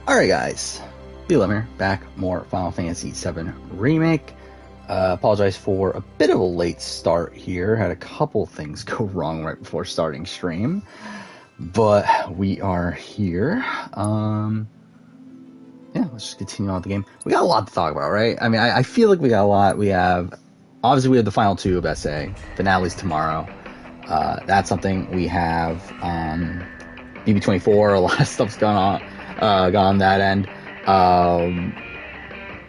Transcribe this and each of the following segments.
Alright guys, VII here, back, more Final Fantasy VII Remake. Apologize for a bit of a late start here, had a couple things go wrong right before starting stream, but we are here. Yeah, let's just continue on with the game. We got a lot to talk about, right? I mean, I feel like we got a lot. Obviously we have the final two of SA, finale's tomorrow. That's something we have, EB24, a lot of stuff's gone on that end.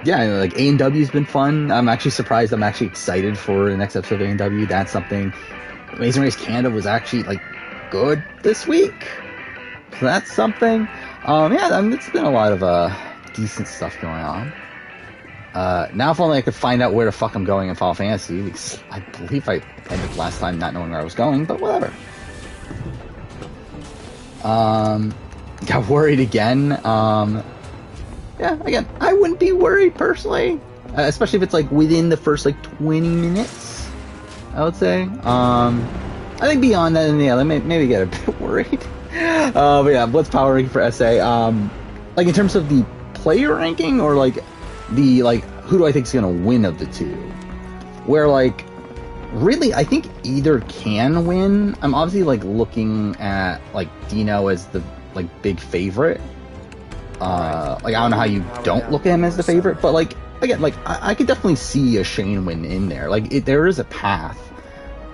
Yeah, like A&W's been fun. I'm actually surprised. I'm actually excited for the next episode of A&W. That's something. Amazing Race Canada was actually like good this week, so that's something. Yeah, I mean, it's been a lot of decent stuff going on. Now if only I could find out where the fuck I'm going in Final Fantasy, because I believe I ended last time not knowing where I was going, but whatever. Got worried again. Yeah, again, I wouldn't be worried personally, especially if it's like within the first like 20 minutes, I would say. I think beyond that, yeah, I maybe get a bit worried. But yeah, what's power ranking for SA? Like in terms of the player ranking, or like the who do I think is gonna win of the two? Where like really, I think either can win. I'm obviously like looking at like Dino as the like big favorite. Like I don't know how you don't look at him as the favorite, but like again, like I could definitely see a Shane win in there. Like there is a path.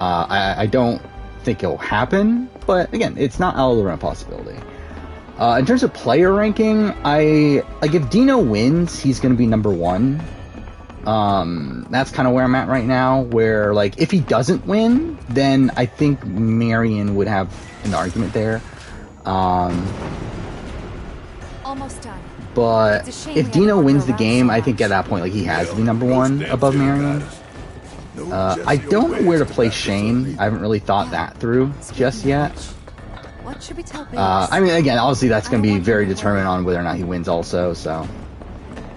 I don't think it'll happen, but again, it's not out of the realm of possibility. In terms of player ranking, if Dino wins, he's going to be number one. That's kind of where I'm at right now, where like if he doesn't win, then I think Marion would have an argument there. Almost done. But if Dino wins the game, I think at that point like he has to be number one above Marion. I don't know where to place Shane. I haven't really thought that through just yet. What should we tell I mean, again, obviously that's going to be very determined on whether or not he wins also, so.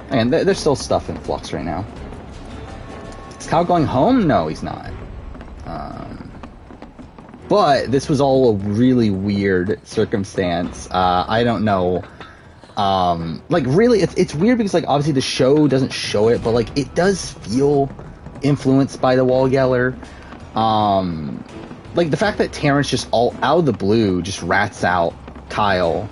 And there's still stuff in flux right now. Is Kyle going home? No, he's not. But this was all a really weird circumstance. I don't know. Like really, it's weird because like obviously the show doesn't show it, but like it does feel influenced by the Wall Yeller. Like the fact that Terrence just all out of the blue just rats out Kyle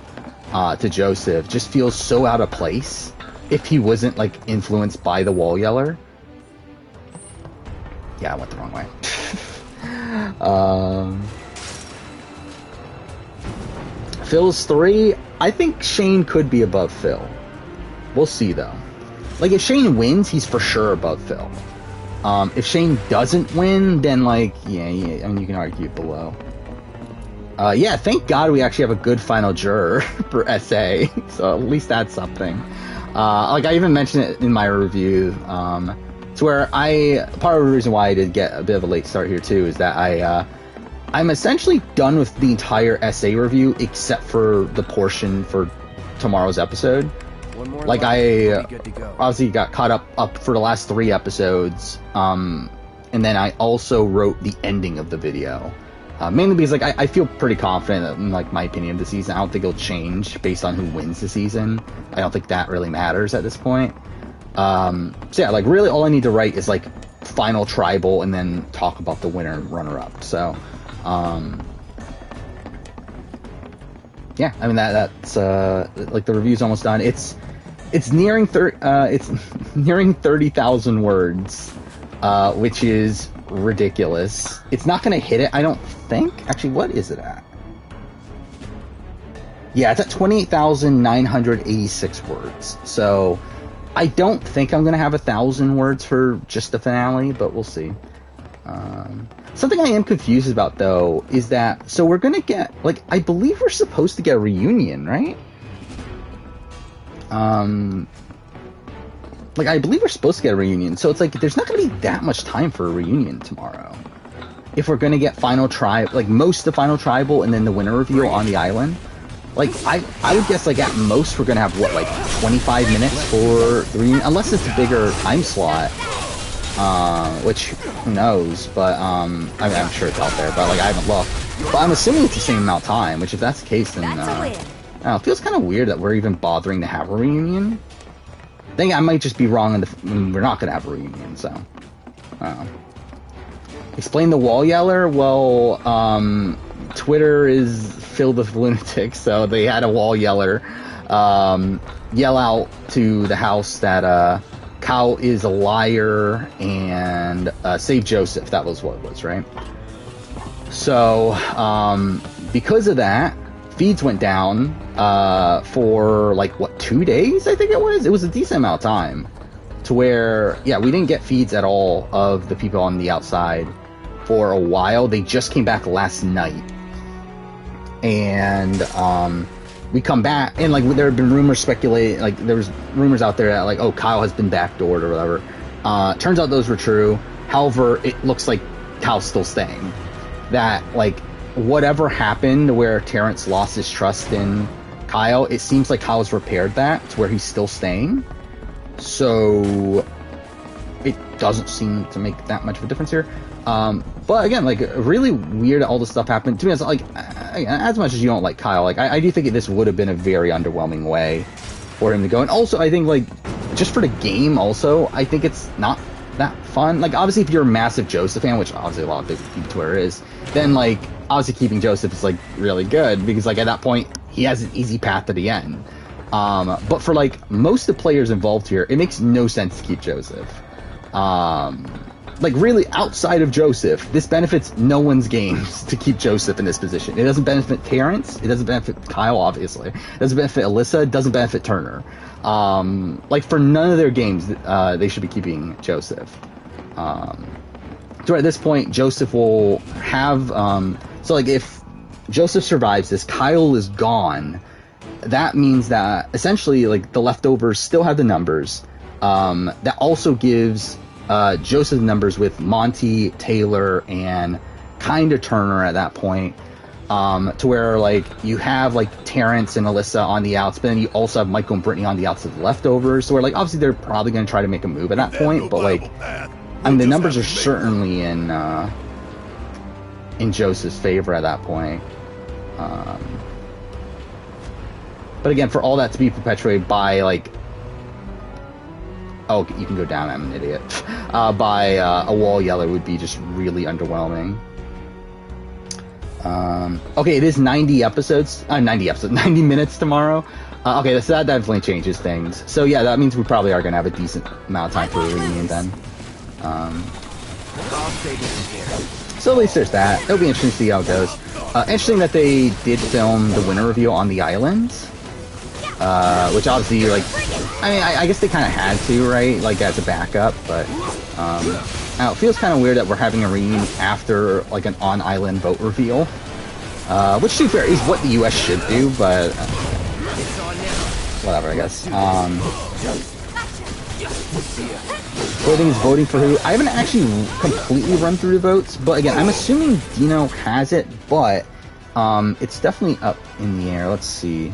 to Joseph just feels so out of place if he wasn't like influenced by the Wall Yeller. Yeah, I went the wrong way. Phil's 3. I think Shane could be above Phil. We'll see though. Like if Shane wins, he's for sure above Phil. If Shane doesn't win, then like yeah, I mean you can argue below. Yeah, thank God we actually have a good final juror for SA, so at least that's something. Like I even mentioned it in my review. To where part of the reason why I did get a bit of a late start here too is that I'm essentially done with the entire SA review except for the portion for tomorrow's episode. Like I obviously got caught up for the last 3 episodes, and then I also wrote the ending of the video, mainly because like I feel pretty confident in like my opinion of the season. I don't think it'll change based on who wins the season. I don't think that really matters at this point. So yeah, like really all I need to write is like final tribal and then talk about the winner and runner-up. So yeah, I mean that's like the review's almost done. It's nearing 30,000 words, which is ridiculous. It's not going to hit it, I don't think. Actually, what is it at? Yeah, it's at 28,986 words. So I don't think I'm going to have 1,000 words for just the finale, but we'll see. Something I am confused about though is that so we're going to get like I believe we're supposed to get a reunion, right? Like I believe we're supposed to get a reunion, so it's like there's not going to be that much time for a reunion tomorrow. If we're going to get final tribe, like most of the final tribal and then the winner reveal on the island, like I would guess like at most we're going to have what like 25 minutes for the reunion, unless it's a bigger time slot. Which who knows? But I mean, I'm sure it's out there, but like I haven't looked. But I'm assuming it's the same amount of time. Which if that's the case, then I don't know, it feels kind of weird that we're even bothering to have a reunion. I think I might just be wrong when we're not going to have a reunion, so. I don't know. Explain the wall yeller? Well, Twitter is filled with lunatics, so they had a wall yeller yell out to the house that Kyle is a liar and save Joseph. That was what it was, right? So, because of that, feeds went down for, like, what, 2 days, I think it was? It was a decent amount of time. To where, yeah, we didn't get feeds at all of the people on the outside for a while. They just came back last night. And, we come back, and, like, there have been rumors speculating, like, there was rumors out there that, like, oh, Kyle has been backdoored or whatever. Turns out those were true. However, it looks like Kyle's still staying. That, like, whatever happened where Terrence lost his trust in Kyle, it seems like Kyle's repaired that to where he's still staying. So, it doesn't seem to make that much of a difference here. But again, like, really weird all this stuff happened. To me, it's like, as much as you don't like Kyle, like, I do think this would have been a very underwhelming way for him to go. And also, I think, like, just for the game also, I think it's not that fun. Like, obviously, if you're a massive Joseph fan, which obviously a lot of people Twitter is, then, like, obviously keeping Joseph is, like, really good. Because, like, at that point, he has an easy path to the end. But for, like, most of the players involved here, it makes no sense to keep Joseph. Like, really, outside of Joseph, this benefits no one's games to keep Joseph in this position. It doesn't benefit Terrence. It doesn't benefit Kyle, obviously. It doesn't benefit Alyssa. It doesn't benefit Turner. Like, for none of their games, they should be keeping Joseph. So at this point, Joseph will have... so, like, if Joseph survives this, Kyle is gone. That means that, essentially, like, the leftovers still have the numbers. That also gives... Joseph numbers with Monty, Taylor, and kind of Turner at that point, to where, like, you have, like, Terrence and Alyssa on the outs, but then you also have Michael and Brittany on the outs of the leftovers, so where, like, obviously they're probably going to try to make a move at that point, but, like, I mean, the numbers are certainly in Joseph's favor at that point. But again, for all that to be perpetuated by, like, oh, you can go down, I'm an idiot. By a wall yeller would be just really underwhelming. Okay, it is 90 minutes tomorrow. Okay, so that definitely changes things. So yeah, that means we probably are going to have a decent amount of time for a reunion then. So at least there's that. It'll be interesting to see how it goes. Interesting that they did film the winner reveal on the islands. Which obviously, like, I mean, I guess they kind of had to, right? Like, as a backup, but, it feels kind of weird that we're having a reunion after, like, an on-island vote reveal. Which, to be fair, is what the US should do, but, whatever, I guess. Voting is voting for who? I haven't actually completely run through the votes, but again, I'm assuming Dino has it, but, it's definitely up in the air. Let's see.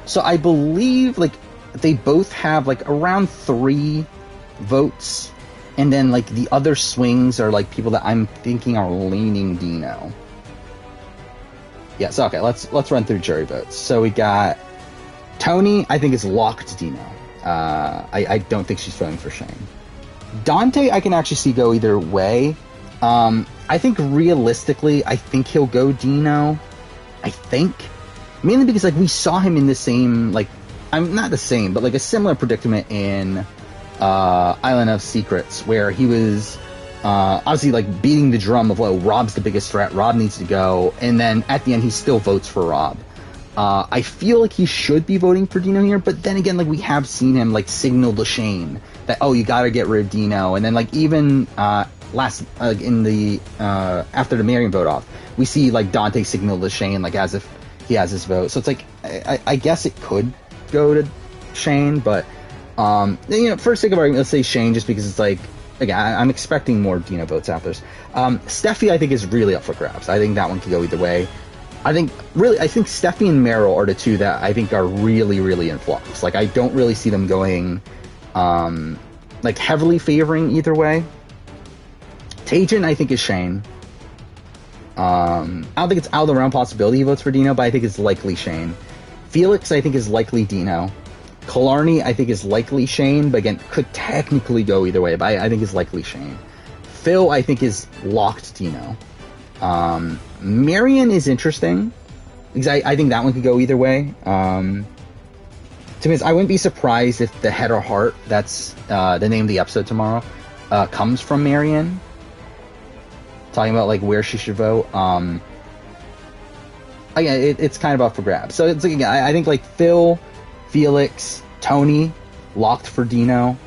So I believe, like, they both have, like, around 3 votes, and then, like, the other swings are, like, people that I'm thinking are leaning Dino. Yeah, so, okay, let's run through jury votes. So we got Tony, I think is locked Dino. I don't think she's voting for Shane. Dante, I can actually see go either way. I think, realistically, I think he'll go Dino. I think. Mainly because, like, we saw him in the same, like, I'm not the same, but, like, a similar predicament in Island of Secrets, where he was obviously, like, beating the drum of, well, Rob's the biggest threat, Rob needs to go, and then at the end he still votes for Rob. I feel like he should be voting for Dino here, but then again, like, we have seen him, like, signal to Shane that, oh, you gotta get rid of Dino, and then, like, even in the after the Marion vote off, we see, like, Dante signal to Shane, like, as if he has his vote. So it's like, I guess it could go to Shane, but, you know, for the sake of argument, let's say Shane, just because it's like, again, I'm expecting more Dino votes out there. Steffi, I think, is really up for grabs. I think that one could go either way. I think Steffi and Meryl are the two that I think are really, really in flux. Like, I don't really see them going, like, heavily favoring either way. Tajin, I think, is Shane. I don't think it's out of the realm possibility he votes for Dino, but I think it's likely Shane. Felix, I think, is likely Dino. Killarney, I think, is likely Shane, but again, could technically go either way, but I think is likely Shane. Phil, I think, is locked Dino. Marion is interesting, because I think that one could go either way. To me, I wouldn't be surprised if the head or heart, that's the name of the episode tomorrow, comes from Marion. Talking about, like, where she should vote. Again, it's kind of up for grabs. So, it's again, I think, like, Phil, Felix, Tony, locked for Dino.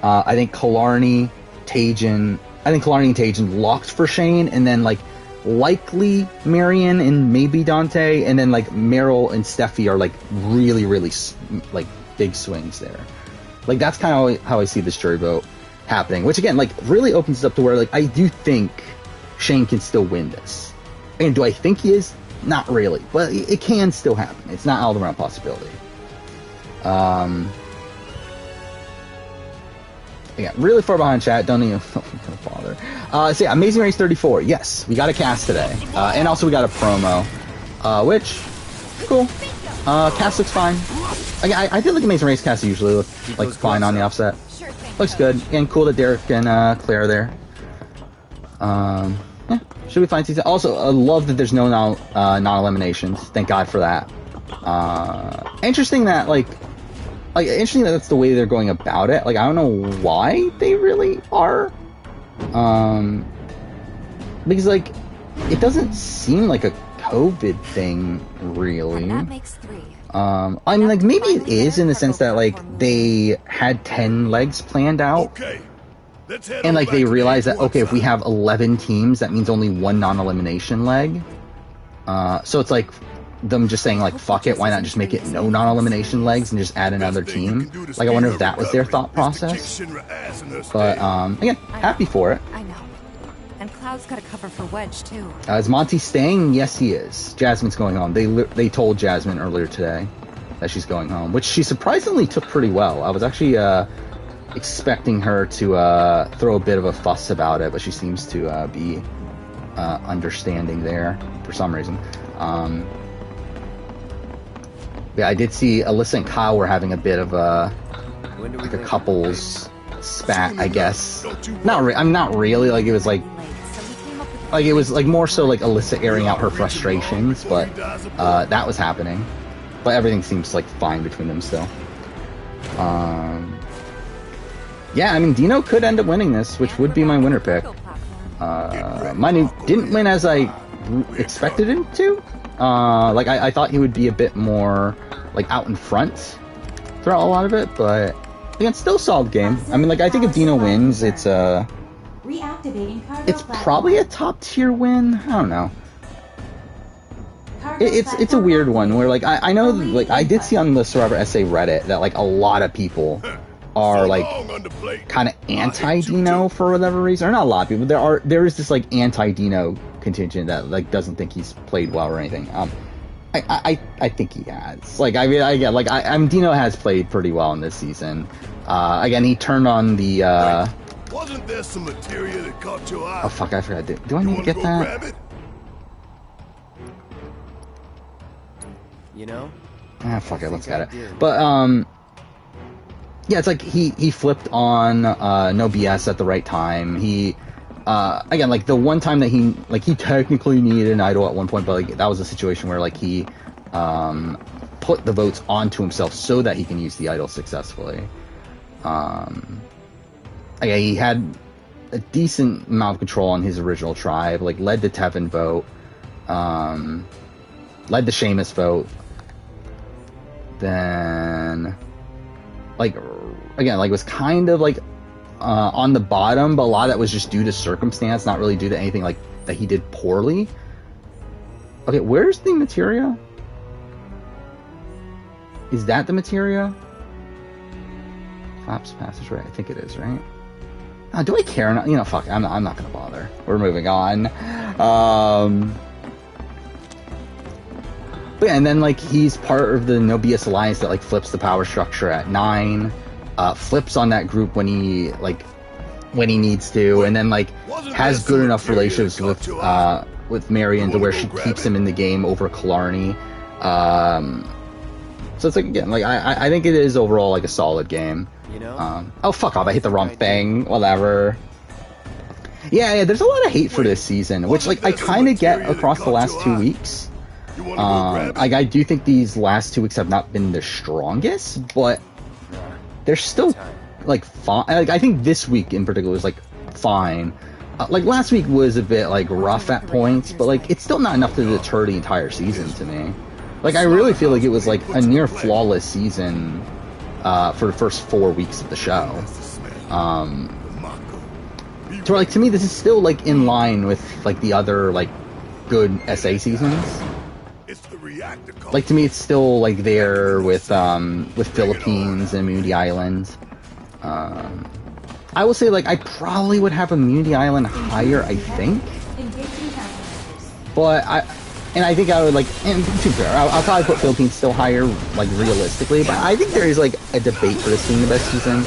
I think Killarney, Tajin, and Tajin locked for Shane, and then, like, likely Marion and maybe Dante, and then, like, Meryl and Steffi are, like, really, really, like, big swings there. Like, that's kind of how I see this jury vote happening, which, again, like, really opens it up to where, like, I do think Shane can still win this. And do I think he is? Not really, but it can still happen. It's not out of the realm possibility. Yeah, really far behind chat. Don't even bother. So yeah, Amazing Race 34. Yes, we got a cast today, and also we got a promo, which cool. Cast looks fine. I feel like Amazing Race cast usually look like fine on the offset. Looks good, and cool that Derek and Claire are there. Yeah, should be fine season. Also, I love that there's no non-eliminations. Thank God for that. Interesting that interesting that that's the way they're going about it. Like, I don't know why they really are. Because, like, it doesn't seem like a COVID thing, really. And that makes 3. I mean, like, maybe it is in the sense that, like, they had 10 legs planned out. Okay. And, like, they realized that, okay, if we have 11 teams, that means only 1 non-elimination leg. So it's like them just saying, like, fuck it, why not just make it no non-elimination legs and just add another team? Like, I wonder if that was their thought process. But, again, happy for it. I know. And Cloud's got a cover for Wedge, too. Is Monty staying? Yes, he is. Jasmine's going home. They told Jasmine earlier today that she's going home, which she surprisingly took pretty well. I was actually, expecting her to throw a bit of a fuss about it, but she seems to be understanding there for some reason. Yeah, I did see Alyssa and Kyle were having a bit of a couples spat, I guess. I'm not really. Like, it was like it was like more so like Alyssa airing out her frustrations, but that was happening. But everything seems like fine between them still. Yeah, I mean, Dino could end up winning this, which would be my winner pick. Mine didn't win as I expected him to. Like, I thought he would be a bit more, like, out in front throughout a lot of it, but, again, still a solid game. I mean, like, I think if Dino wins, it's probably a top-tier win. I don't know. It's a weird one, where, like, I know, like, I did see on the Survivor SA Reddit that, like, a lot of people are, like, kind of anti-Dino for whatever reason. Or not a lot of people. There is this, like, anti-Dino contingent that, like, doesn't think he's played well or anything. I think he has. Like, I mean, Dino has played pretty well in this season. Again, he turned on the, Wasn't there some materia that caught your eye? Oh, fuck, I forgot. Do I need to get that? You know? Fuck it, let's get it. But, yeah, it's like he flipped on No BS at the right time. He again, like, the one time that he technically needed an idol at one point, but, like, that was a situation where, like, he put the votes onto himself so that he can use the idol successfully. Yeah, he had a decent amount of control on his original tribe, like, led the Tevin vote, led the Seamus vote, then, like, again, like, was kind of, like, on the bottom, but a lot of that was just due to circumstance, not really due to anything, like, that he did poorly. Okay, where's the materia? Is that the materia? Flaps passageway, I think it is, right? Do I care? You know, fuck, I'm not gonna bother. We're moving on. But yeah, and then, like, he's part of the No BS Alliance that, like, flips the power structure at 9, flips on that group when he needs to, and then, like, has good enough relationships with with Marion to where she keeps him in the game over Killarney. So it's like, again, like I think it is overall like a solid game. You know? Oh, fuck off! I hit the wrong thing. Whatever. Yeah. There's a lot of hate for this season, which like I kind of get across the last 2 weeks. Like I do think these last 2 weeks have not been the strongest, but they're still like fine. Like I think this week in particular was like fine. Like last week was a bit like rough at points, but like it's still not enough to deter the entire season to me. Like I really feel like it was like a near flawless season for the first 4 weeks of the show. So like to me this is still like in line with like the other like good SA seasons. Like to me it's still like there with Philippines and Immunity Island. I will say like I probably would have Immunity Island higher, I think. But I think I would like, and to be fair, I'll probably put Philippines still higher, like realistically. But I think there is like a debate for this being the best season.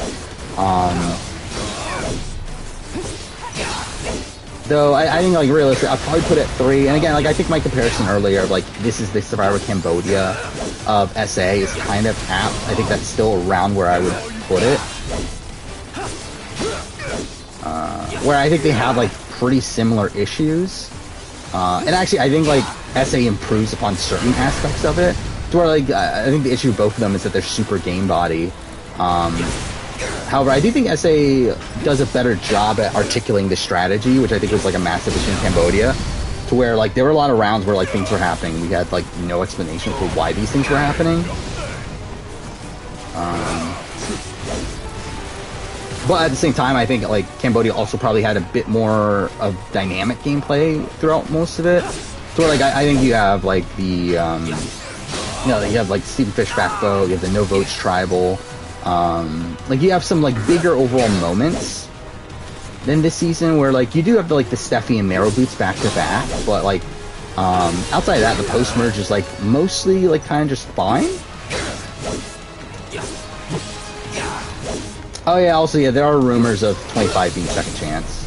Though I think like realistically, I'll probably put it at 3. And again, like I think my comparison earlier of like this is the Survivor Cambodia of SA is kind of apt. I think that's still around where I would put it. Where I think they have like pretty similar issues. And actually, I think like SA improves upon certain aspects of it. To where like I think the issue with both of them is that they're super game body. However, I do think SA does a better job at articulating the strategy, which I think was like a massive issue in Cambodia. To where like there were a lot of rounds where like things were happening, we had like no explanation for why these things were happening. But at the same time, I think like Cambodia also probably had a bit more of dynamic gameplay throughout most of it. So like I think you have like the you have like Stephen Fish backbow, you have the no votes tribal, like you have some like bigger overall moments than this season where like you do have like the Steffi and Marrow boots back to back, but like outside of that the post merge is like mostly like kind of just fine. Oh yeah, also yeah, there are rumors of 25 being second chance,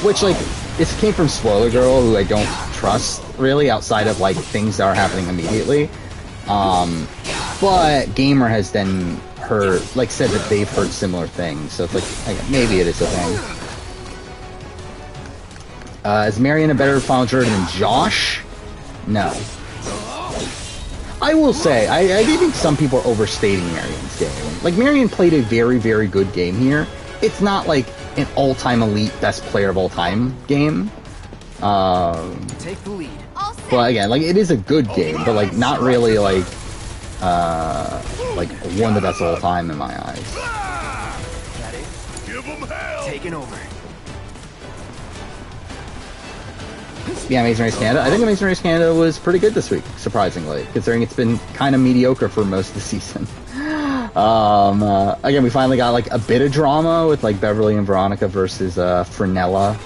which like it came from Spoiler Girl, who I don't trust really outside of like things that are happening immediately. But Gamer has then said that they've heard similar things, so it's like maybe it is a thing. Is Marion a better final juror than Josh? No. I will say, I do think some people are overstating Marion's game. Like, Marion played a very, very good game here. It's not, like, an all-time elite best player of all time game. Take the lead. But, again, like, it is a good game, but, like, not really, like one of the best of all time in my eyes. Give 'em hell. Taking over. Yeah, Amazing Race Canada. I think Amazing Race Canada was pretty good this week, surprisingly, considering it's been kind of mediocre for most of the season. Again, we finally got like a bit of drama with like Beverly and Veronica versus Frenella.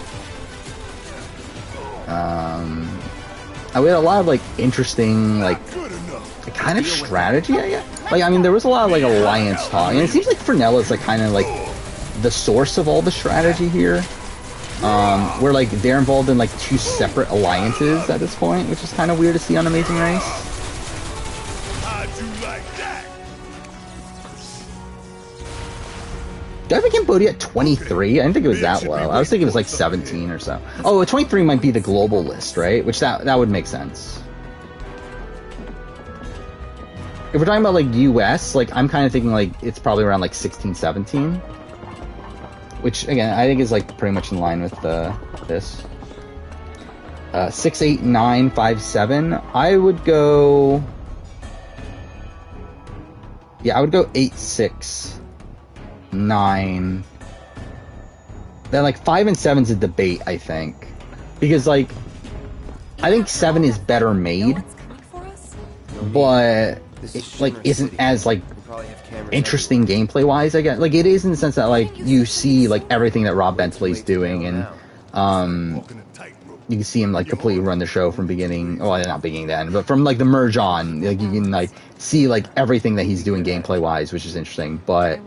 We had a lot of like interesting like kind of strategy, I guess. Like, I mean, there was a lot of like alliance talk, and it seems like Frenella's like kind of like the source of all the strategy here. Where like they're involved in like 2 separate alliances at this point, which is kind of weird to see on Amazing Race. Did I have Cambodia at 23? I didn't think it was that low. I was thinking it was like 17 or so. Oh, 23 might be the global list, right? Which that would make sense. If we're talking about like US, like I'm kind of thinking like it's probably around like 16, 17. Which, again, I think is, like, pretty much in line with this. 6, 8, 9, 5, 7. I would go... Yeah, I would go 8, 6, 9. Then, like, 5 and 7's a debate, I think. Because, like, I think 7 is better made. But it, like, isn't as, like, interesting gameplay wise, I guess. Like, it is in the sense that like you see like everything that Rob Bentley's doing, and you can see him like completely run the show from beginning, well, not beginning to end, but from like the merge on, like you can like see like everything that he's doing gameplay wise, which is interesting. But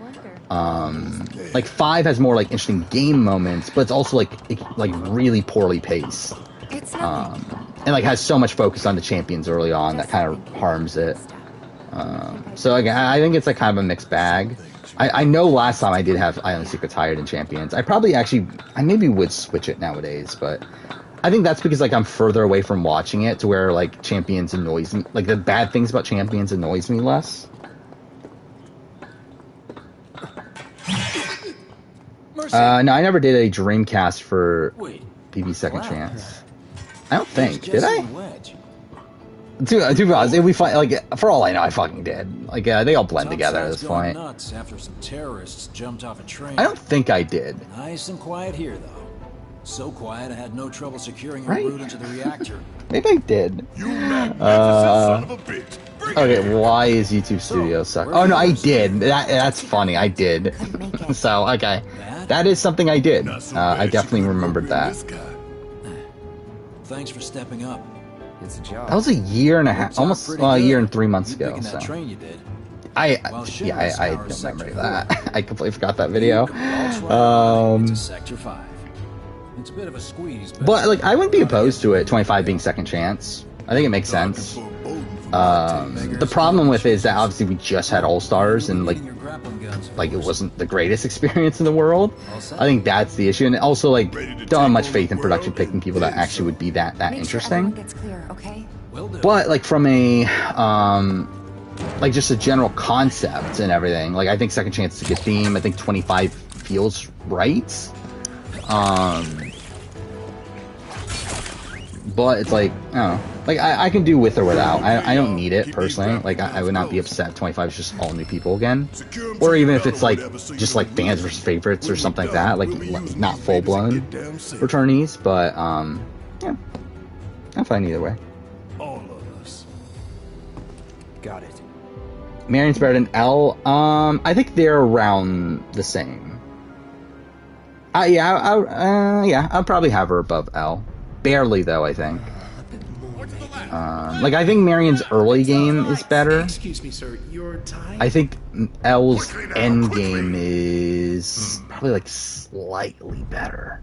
like 5 has more like interesting game moments, but it's also like really poorly paced. It's not. And like has so much focus on the champions early on that kind of harms it. So again, I think it's like kind of a mixed bag. I know last time I did have Island Secrets higher than Champions. I maybe would switch it nowadays, but I think that's because like I'm further away from watching it to where like Champions annoys me. Like the bad things about Champions annoys me less. No, I never did a Dreamcast for BB Second Chance. I don't think, did I? To be honest, we find, like, for all I know, I fucking did. Like, they all blend together at this point. After some terrorists jumped off a train. I don't think I did. Nice and quiet here, though. So quiet, I had no trouble securing a route into the reactor. Maybe I did. You magnificent son of a bitch. Okay, why is YouTube Studio suck? Oh no, I did. That's funny. I did. So okay, that is something I did. I definitely remembered that. Thanks for stepping up. It's a job. That was a year and a half, almost a year and 3 months ago. So Train you did. I don't remember that. I completely forgot that video. Sector 5. It's a bit of a squeeze, but like I wouldn't be opposed to it. 25 being second chance. I think it makes sense. The problem with it is that obviously we just had All Stars and like it wasn't the greatest experience in the world. I think that's the issue, and also like don't have much faith in production picking people that actually would be that interesting. But like from a like just a general concept and everything, like I think Second Chance is a good theme. I think 25 feels right. But it's like, I don't know. Like, I can do with or without. I don't need it, personally. Like, I would not be upset if 25 is just all new people again. Or even if it's, like, just, like, fans versus favorites or something like that. Like not full-blown returnees. But, yeah. I'm fine either way. All of us. Got it. Marion's better than L. I think they're around the same. Yeah, I'll probably have her above L. Barely, though, I think. Like, I think Marion's early game is better. Excuse me, sir. Your time? I think L's end game is probably, like, slightly better.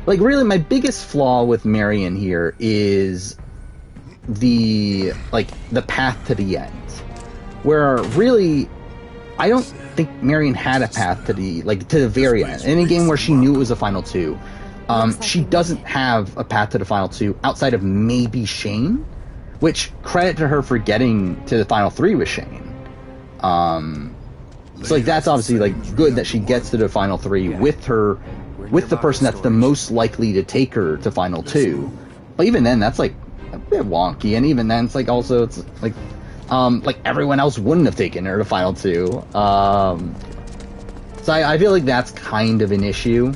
Like, really, my biggest flaw with Marion here is the path to the end. Where, really, I don't think Marion had a path to the very end. In a game where she knew it was the final two. She doesn't have a path to the final two outside of maybe Shane, which credit to her for getting to the final three with Shane. So like that's obviously like good that she gets to the final three with the person that's the most likely to take her to final two. But even then, that's like a bit wonky, and even then, it's like also it's like everyone else wouldn't have taken her to final two. So I feel like that's kind of an issue.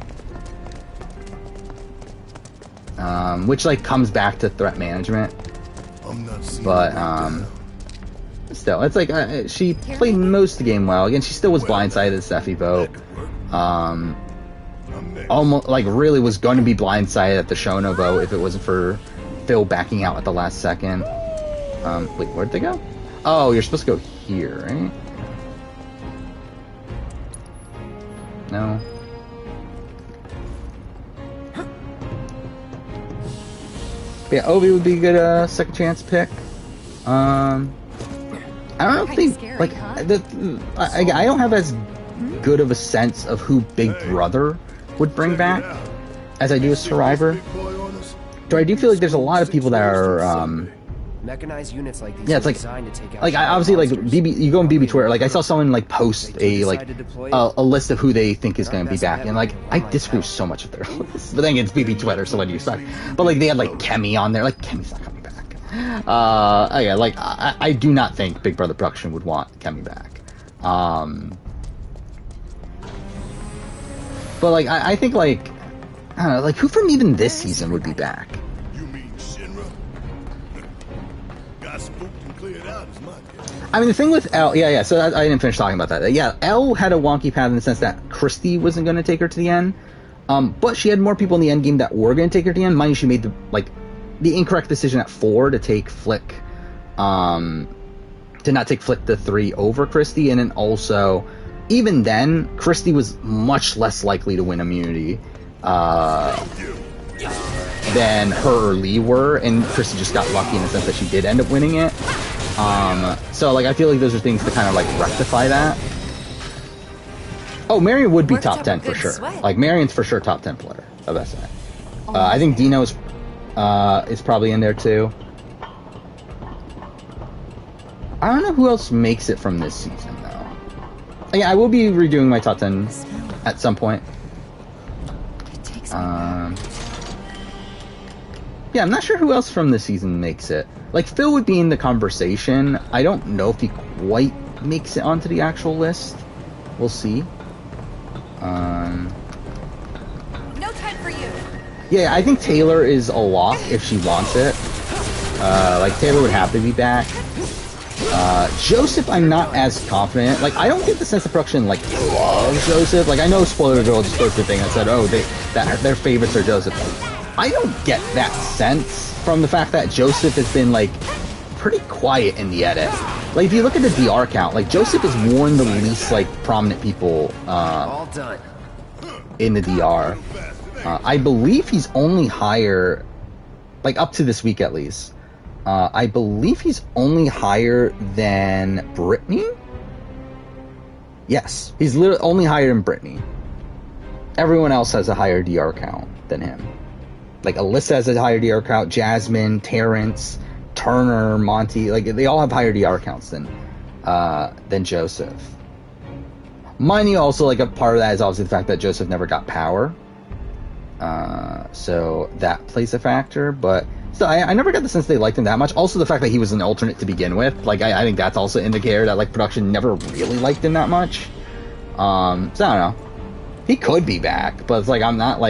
Which like comes back to threat management, but still, it's like she played most of the game well. Again, she still was blindsided at the Steffi vote. Almost like really was going to be blindsided at the Shona vote if it wasn't for Phil backing out at the last second. Wait, where'd they go? Oh, you're supposed to go here, right? No. Yeah, Obi would be a good second chance pick. I don't know if they like. I don't have as good of a sense of who Big Brother would bring back as I do as Survivor. So I do feel like there's a lot of people that are. Mechanized units like these it's like designed to take out I obviously like BB. You go on BB Twitter. Like I saw someone like post a list of who they think is going to be back, and like I disagree with so much of their list. But then it's BB Twitter, so what do you expect? But like they had like Kemi on there. Like Kemi's not coming back. Yeah, like I do not think Big Brother Production would want Kemi back. But like I think like I don't know, like who from even this season would be back? I mean, the thing with L, so I didn't finish talking about that. Yeah, L had a wonky path in the sense that Christy wasn't going to take her to the end, but she had more people in the end game that were going to take her to the end. Mind you, she made the incorrect decision at 4 to take Flick, to not take Flick to 3 over Christy, and then also, even then, Christy was much less likely to win immunity, than her or Lee were, and Chrissy just got lucky in the sense that she did end up winning it. So like I feel like those are things to kind of like rectify that. Oh, Marion would be Worked top up 10 a for good sure. sweat. Like Marion's for sure top 10 player of SA. I think Dino's is probably in there too. I don't know who else makes it from this season though. Yeah, I will be redoing my top 10 at some point. It takes me back. Yeah, I'm not sure who else from this season makes it. Like, Phil would be in the conversation. I don't know if he quite makes it onto the actual list. We'll see. No time for you. Yeah, I think Taylor is a lock if she wants it. Like, Taylor would have to be back. Joseph, I'm not as confident. Like, I don't get the sense the production, like, loves Joseph. Like, I know Spoiler Girl just posted a thing that said, oh, their favorites are Joseph. I don't get that sense from the fact that Joseph has been, like, pretty quiet in the edit. Like, if you look at the DR count, like, Joseph is one of the least, like, prominent people, All done. in the DR. I believe he's only higher, like, up to this week at least. I believe he's only higher than Brittany? Yes, he's literally only higher than Brittany. Everyone else has a higher DR count than him. Like, Alyssa has a higher DR count, Jasmine, Terrence, Turner, Monty, like, they all have higher DR counts than Joseph. Mind you, also, like, a part of that is obviously the fact that Joseph never got power. So that plays a factor, but so I never got the sense they liked him that much. Also, the fact that he was an alternate to begin with, like, I think that's also an indicator that, like, production never really liked him that much. So I don't know. He could be back, but it's like, I'm not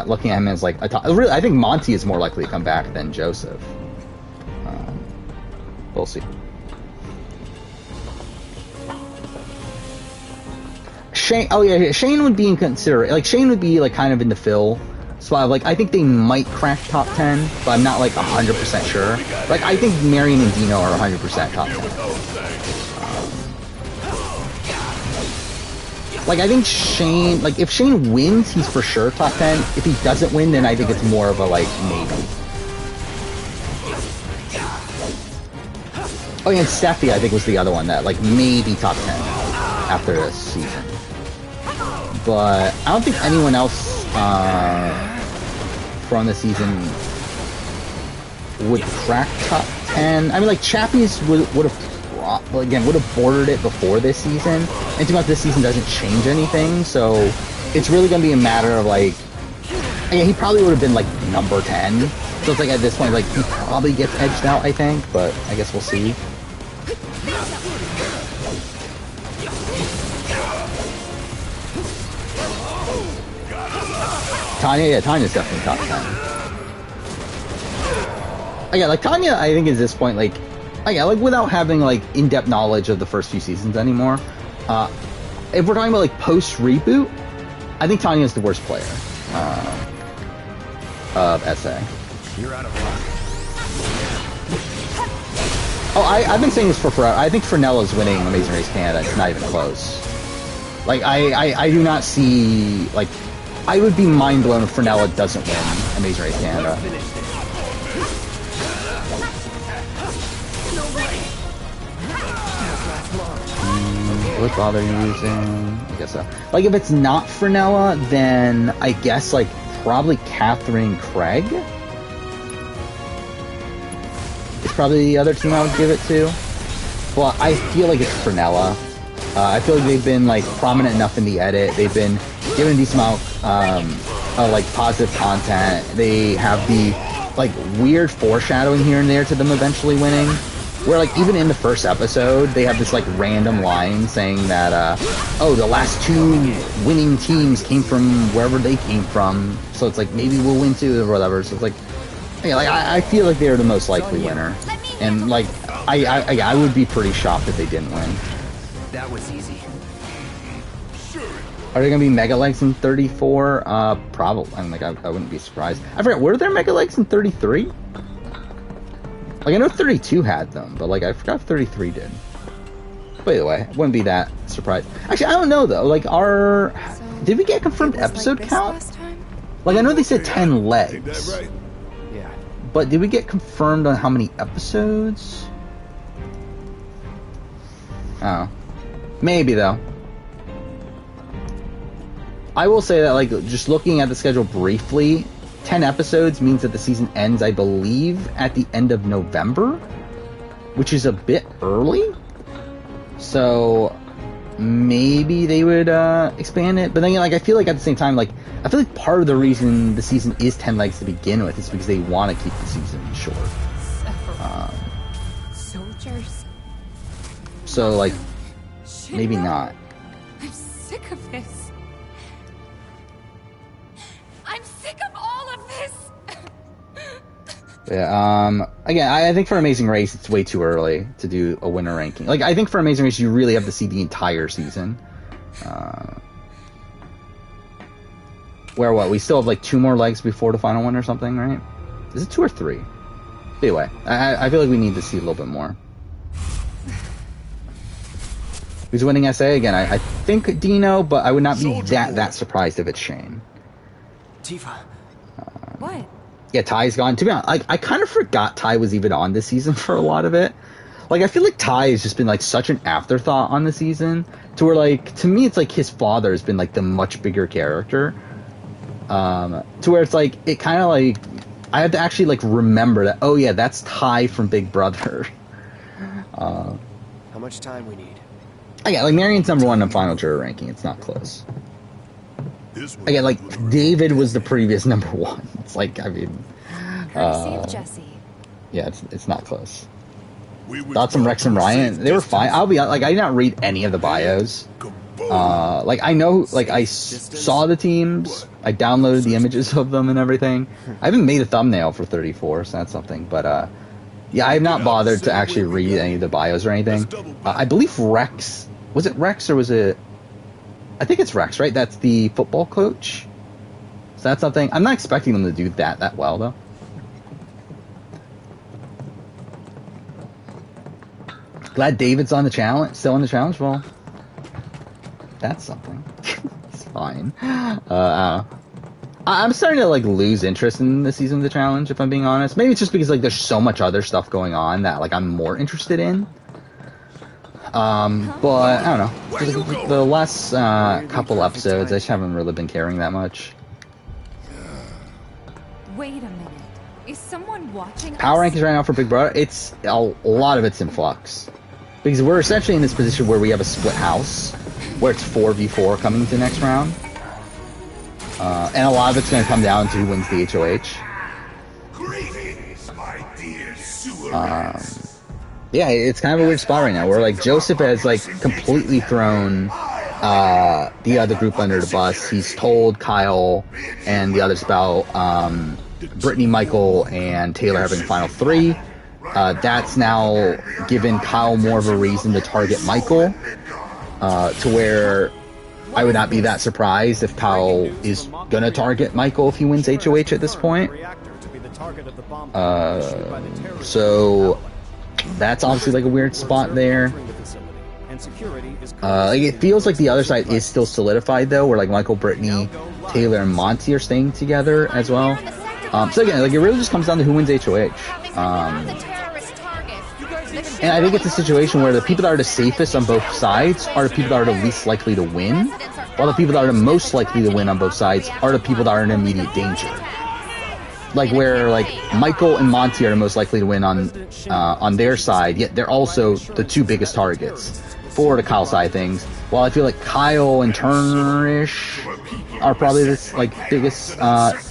looking at him as, like, a top. Really, I think Monty is more likely to come back than Joseph. We'll see. Shane, oh yeah, Shane would be in consideration. Like, Shane would be, like, kind of in the Phil spot. Like, I think they might crack top 10, but I'm not, like, 100% sure. Like, I think Marion and Dino are 100% top 10. Like, I think Shane, like, if Shane wins, he's for sure top 10. If he doesn't win, then I think it's more of a, like, maybe. Oh yeah, and Steffi, I think, was the other one that, like, maybe top 10 after this season. But I don't think anyone else from the season would crack top 10. I mean, like, Chappie's would have bordered it before this season. And too much this season doesn't change anything, so it's really going to be a matter of, like, yeah, he probably would have been, like, number 10. So it's like, at this point, like, he probably gets edged out, I think, but I guess we'll see. Tanya, yeah, Tanya's definitely top 10. Yeah, like, Tanya, I think, is this point, like, yeah, like, without having, like, in-depth knowledge of the first few seasons anymore, if we're talking about, like, post-reboot, I think Tanya's the worst player of SA. You're out of luck. Oh, I've been saying this for forever. I think Fernella's winning Amazing Race Canada. It's not even close. Like, I do not see, like, I would be mind blown if Fernella doesn't win Amazing Race Canada. Would bother using? I guess so. Like, if it's not Fernella, then I guess, like, probably Catherine Craig. It's probably the other team I would give it to. Well, I feel like it's Fernella. I feel like they've been, like, prominent enough in the edit. They've been given a decent amount of, like, positive content. They have the, like, weird foreshadowing here and there to them eventually winning. Where, like, even in the first episode, they have this, like, random line saying that, oh, the last two winning teams came from wherever they came from. So it's like, maybe we'll win too, or whatever. So it's like, yeah, like, I feel like they're the most likely winner. And, like, I would be pretty shocked if they didn't win. That was easy. Are they gonna be Mega Legs in 34? Probably. I mean, like, I wouldn't be surprised. I forgot, were there Mega Legs in 33? Like, I know 32 had them, but, like, I forgot if 33 did. But either way, I wouldn't be that surprised. Actually, I don't know, though. Like, did we get confirmed episode count Like, I know they said 10 Ain't that legs, right? Yeah. but did we get confirmed on how many episodes? Oh. Maybe, though. I will say that, like, just looking at the schedule briefly, 10 episodes means that the season ends, I believe, at the end of November, which is a bit early. So maybe they would expand it. But then, like, I feel like at the same time, like, I feel like part of the reason the season is 10 legs to begin with is because they want to keep the season short. Soldiers. So, like, maybe Shinra? not. I'm sick of this. I'm sick of all of this. Yeah, again, I think for Amazing Race, it's way too early to do a winner ranking. Like, I think for Amazing Race, you really have to see the entire season. Where what? We still have, like, 2 more legs before the final one or something, right? Is it 2 or 3? Anyway, I feel like we need to see a little bit more. Who's winning SA? Again, I think Dino, but I would not be that surprised if it's Shane. Tifa. What? Yeah, Ty's gone. To be honest, like, I kind of forgot Ty was even on this season for a lot of it. Like, I feel like Ty has just been, like, such an afterthought on the season, to where, like, to me, it's like his father has been, like, the much bigger character. To where it's like, it kind of, like, I have to actually, like, remember that, oh yeah, that's Ty from Big Brother. How much time we need? Again, like, Marion's number 1 in final juror ranking. It's not close. This one Again, was like, David was the previous number 1. It's like, I mean, Courtesy of Jesse. yeah, it's not close. We was Thoughts on Rex and Ryan? They were fine. I'll be honest, like, I did not read any of the bios. Like, I know, like, I saw the teams. I downloaded the images of them and everything. I haven't made a thumbnail for 34, so that's something. But, yeah, I have not bothered to actually read any of the bios or anything. I believe Rex... Was it Rex or was it... I think it's Rex, right? That's the football coach? So that's something... I'm not expecting them to do that well, though. Glad David's on the challenge, still on the challenge. Well, that's something. It's fine. I'm starting to, like, lose interest in the season of the challenge, if I'm being honest. Maybe it's just because, like, there's so much other stuff going on that, like, I'm more interested in. But I don't know. Just, like, the last couple episodes, I just haven't really been caring that much. Wait a minute. Is someone watching Power us? rankings right now for Big Brother, it's a lot of it's in flux. Because we're essentially in this position where we have a split house, where it's 4v4 coming to the next round. And a lot of it's going to come down to who wins the HOH. Greetings, my dear sewer Yeah, it's kind of a weird spot right now, where, like, Joseph has, like, completely thrown the other group under the bus. He's told Kyle and the others about Brittany, Michael, and Taylor having the final 3. That's now given Kyle more of a reason to target Michael, to where I would not be that surprised if Kyle is gonna target Michael if he wins HOH at this point. So that's obviously, like, a weird spot there. Like, it feels like the other side is still solidified, though, where, like, Michael, Brittany, Taylor, and Monty are staying together as well. So again, like, it really just comes down to who wins HOH. And I think it's a situation where the people that are the safest on both sides are the people that are the least likely to win, while the people that are the most likely to win on both sides are the people that are in immediate danger. Like, where, like, Michael and Monty are the most likely to win on their side, yet they're also the 2 biggest targets for the Kyle side of things. While I feel like Kyle and Turner-ish are probably the, like, biggest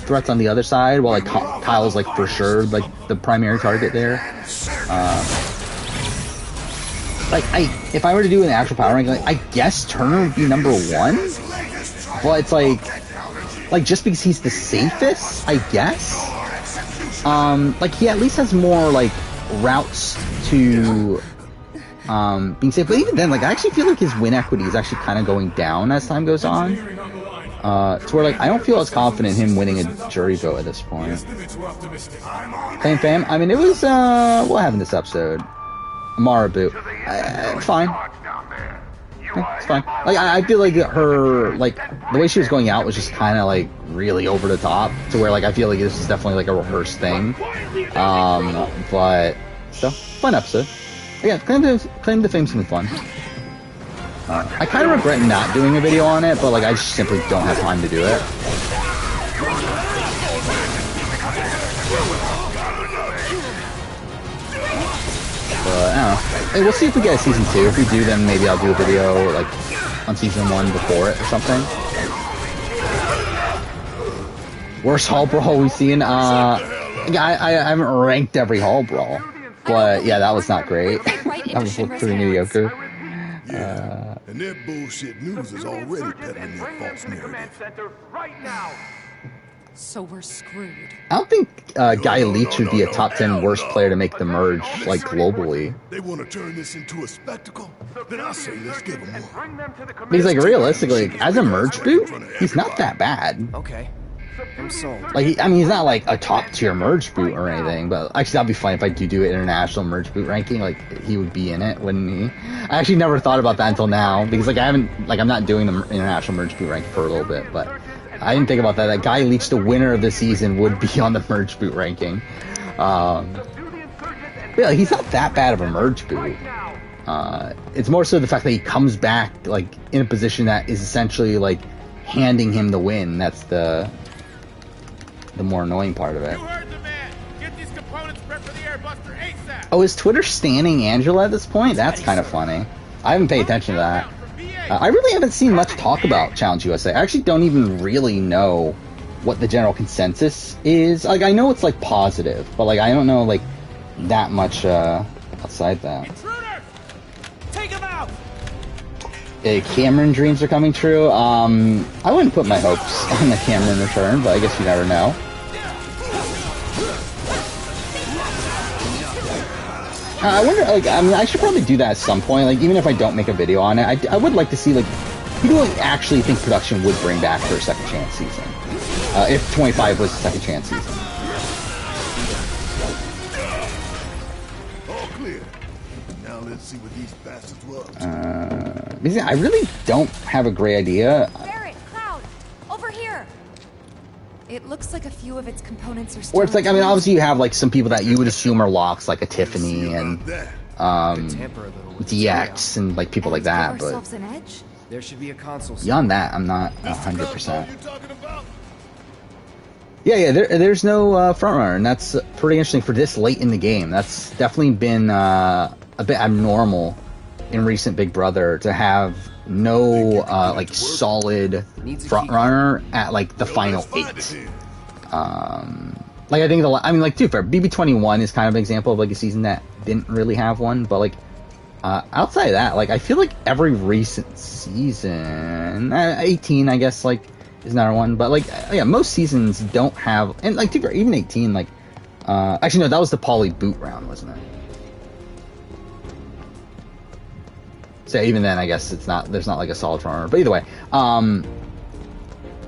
threats on the other side, while, like, Kyle's, like, for sure, like, the primary target there. Like, if I were to do an actual power ranking, like, I guess Turner would be number 1, but it's like, just because he's the safest, I guess. Like, he at least has more, like, routes to being safe. But even then, like, I actually feel like his win equity is actually kind of going down as time goes on. To where, like, I don't feel as confident in him winning a jury vote at this point. Fam, I mean, it was, what happened this episode? Amara boot. Fine. Yeah, it's fine. Like I feel like the way she was going out was just kind of like really over the top, to where like I feel like this is definitely like a rehearsed thing. But still, fun episode. Again, Claim to Fame's gonna be fun. I kind of regret not doing a video on it, but like I just simply don't have time to do it. But I don't know. Hey, we'll see if we get a season 2. If we do, then maybe I'll do a video like on season 1 before it or something. Worst Hall Brawl we've seen. I haven't ranked every Hall Brawl, but yeah, that was not great. That was pretty mediocre. And their bullshit news is already peddling their false narrative. So we're screwed. I don't think Guy Leech would be a top 10 worst player to make the merge, like, globally. They want to turn this into a spectacle? Then I say let's give them one. Because, like, realistically, as a merge boot, he's not that bad. Okay. I'm sold. Like, I mean, he's not, like, a top-tier merge boot or anything, but actually, that'd be fun if I do an international merge boot ranking. Like, he would be in it, wouldn't he? I actually never thought about that until now, because, like, I'm not doing the international merge boot ranking for a little bit, but I didn't think about that. That Guy Leech, the winner of the season, would be on the merge boot ranking. But yeah, he's not that bad of a merge boot. It's more so the fact that he comes back, like, in a position that is essentially, like, handing him the win. That's the more annoying part of it. You heard the man. Get these components prepped for the airbuster ASAP. Oh, is Twitter standing Angela at this point? That's kind of funny. I haven't paid attention to that. I really haven't seen much talk about Challenge USA. I actually don't even really know what the general consensus is. Like, I know it's, like, positive, but, like, I don't know, like, that much outside that. Intruders! Take him out! Cameron dreams are coming true. I wouldn't put my hopes on the Cameron return, but I guess you never know. I wonder, like, I mean, I should probably do that at some point, like, even if I don't make a video on it. I would like to see, like, people actually think production would bring back for a second chance season. If 25 was a second chance season. All clear. Now let's see what these bastards were up to. Because I really don't have a great idea. Barrett, Cloud, over here. It looks like a few of its components are still. Or it's like, I mean, obviously you have, like, some people that you would assume are locks, like a Tiffany and DX and, like, people like that, Give but ourselves an edge? There should be a console. beyond that, I'm not 100%. You talking about? Yeah, there's no frontrunner, and that's pretty interesting for this late in the game. That's definitely been a bit abnormal in recent Big Brother to have no like solid frontrunner at like the final 8. Like I think like too fair, BB21 is kind of an example of like a season that didn't really have one, but like outside of that, like I feel like every recent season, 18 I guess like is another one, but like yeah, most seasons don't have, and like too fair, even 18 like actually no, that was the poly boot round, wasn't it? So even then, I guess there's not like a solid frontrunner. But either way,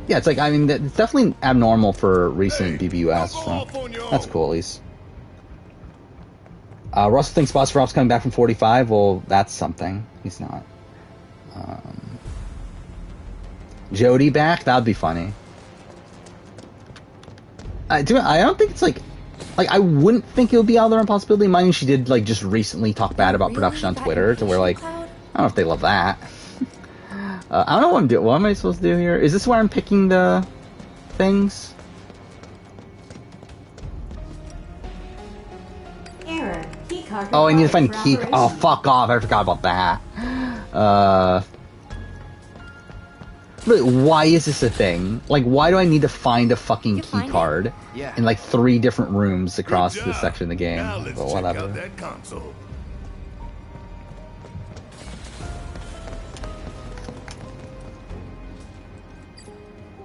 yeah, it's like, I mean, it's definitely abnormal for recent BBUS. So that's cool, at least. Russell thinks Boss Rob's coming back from 45. Well, that's something. He's not. Jody back? That'd be funny. I don't think it's like I wouldn't think it would be out there a possibility. Mind you, she did like just recently talk bad about production on Twitter, to where like, I don't know if they love that. I don't know what I'm doing. What am I supposed to do here? Is this where I'm picking the things? Error. Key card Oh, I need to find required key. for Oh, operation. fuck off! I forgot about that. Really, why is this a thing? Like, why do I need to find a fucking key card in like 3 different rooms across this section of the game? Now let's But check whatever. out that console.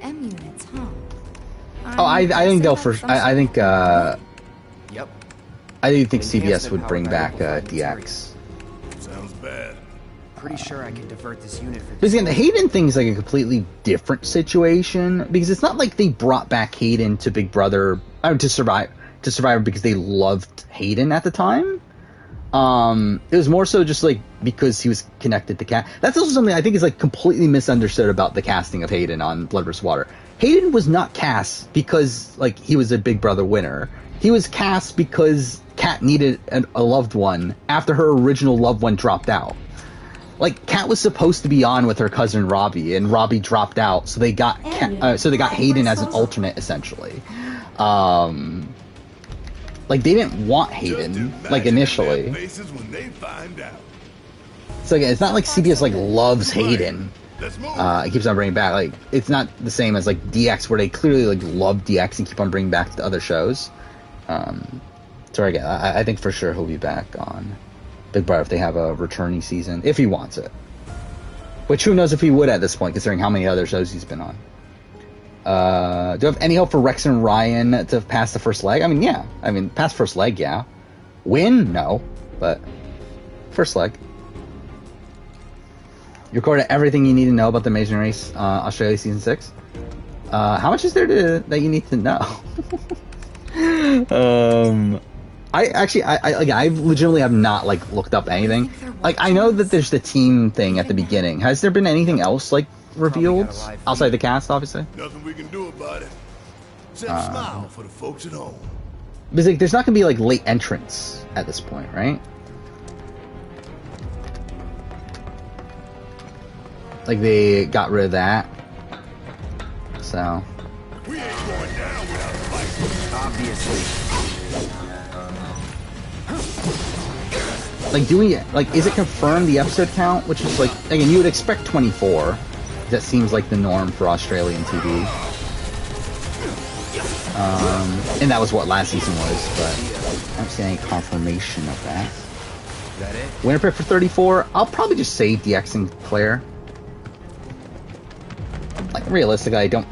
M units, huh? Oh, I think they'll first. I think. Yep. I do think CBS would bring back DX. Sounds bad. Pretty sure I can divert this unit for. Because again, the Hayden thing's like a completely different situation, because it's not like they brought back Hayden to Big Brother to Survivor because they loved Hayden at the time. It was more so just like because he was connected to Cat. That's also something I think is like completely misunderstood about the casting of Hayden on Blood vs. Water. Hayden was not cast because like he was a Big Brother winner. He was cast because Cat needed a loved one after her original loved one dropped out. Like Kat was supposed to be on with her cousin Robbie, and Robbie dropped out, so they got Hayden as an alternate essentially. Like they didn't want Hayden like initially. So again, it's not like CBS like loves Hayden. It keeps on bringing back. Like it's not the same as like DX, where they clearly like love DX and keep on bringing back to other shows. So again, I think for sure he'll be back on Big Brother if they have a returning season, if he wants it. Which who knows if he would at this point, considering how many other shows he's been on. Do you have any hope for Rex and Ryan to pass the first leg? I mean, yeah. I mean, pass first leg, yeah. Win? No. But first leg. You recorded everything you need to know about the Amazing Race Australia Season 6. How much is there that you need to know? I legitimately have not like looked up anything. Like I know that there's the team thing at the beginning. Has there been anything else like revealed outside the cast? Obviously, nothing we can do about it. Except smile for the folks at home. Because like, there's not gonna be like late entrants at this point, right? Like they got rid of that, so. We ain't going down without fighting. Obviously. Like, do we, like, is it confirmed the episode count? Which is, like, again, you would expect 24. That seems like the norm for Australian TV. And that was what last season was, but I don't see any confirmation of that. Is that it? Winner pick for 34? I'll probably just say DX and Claire. Like, realistically, I don't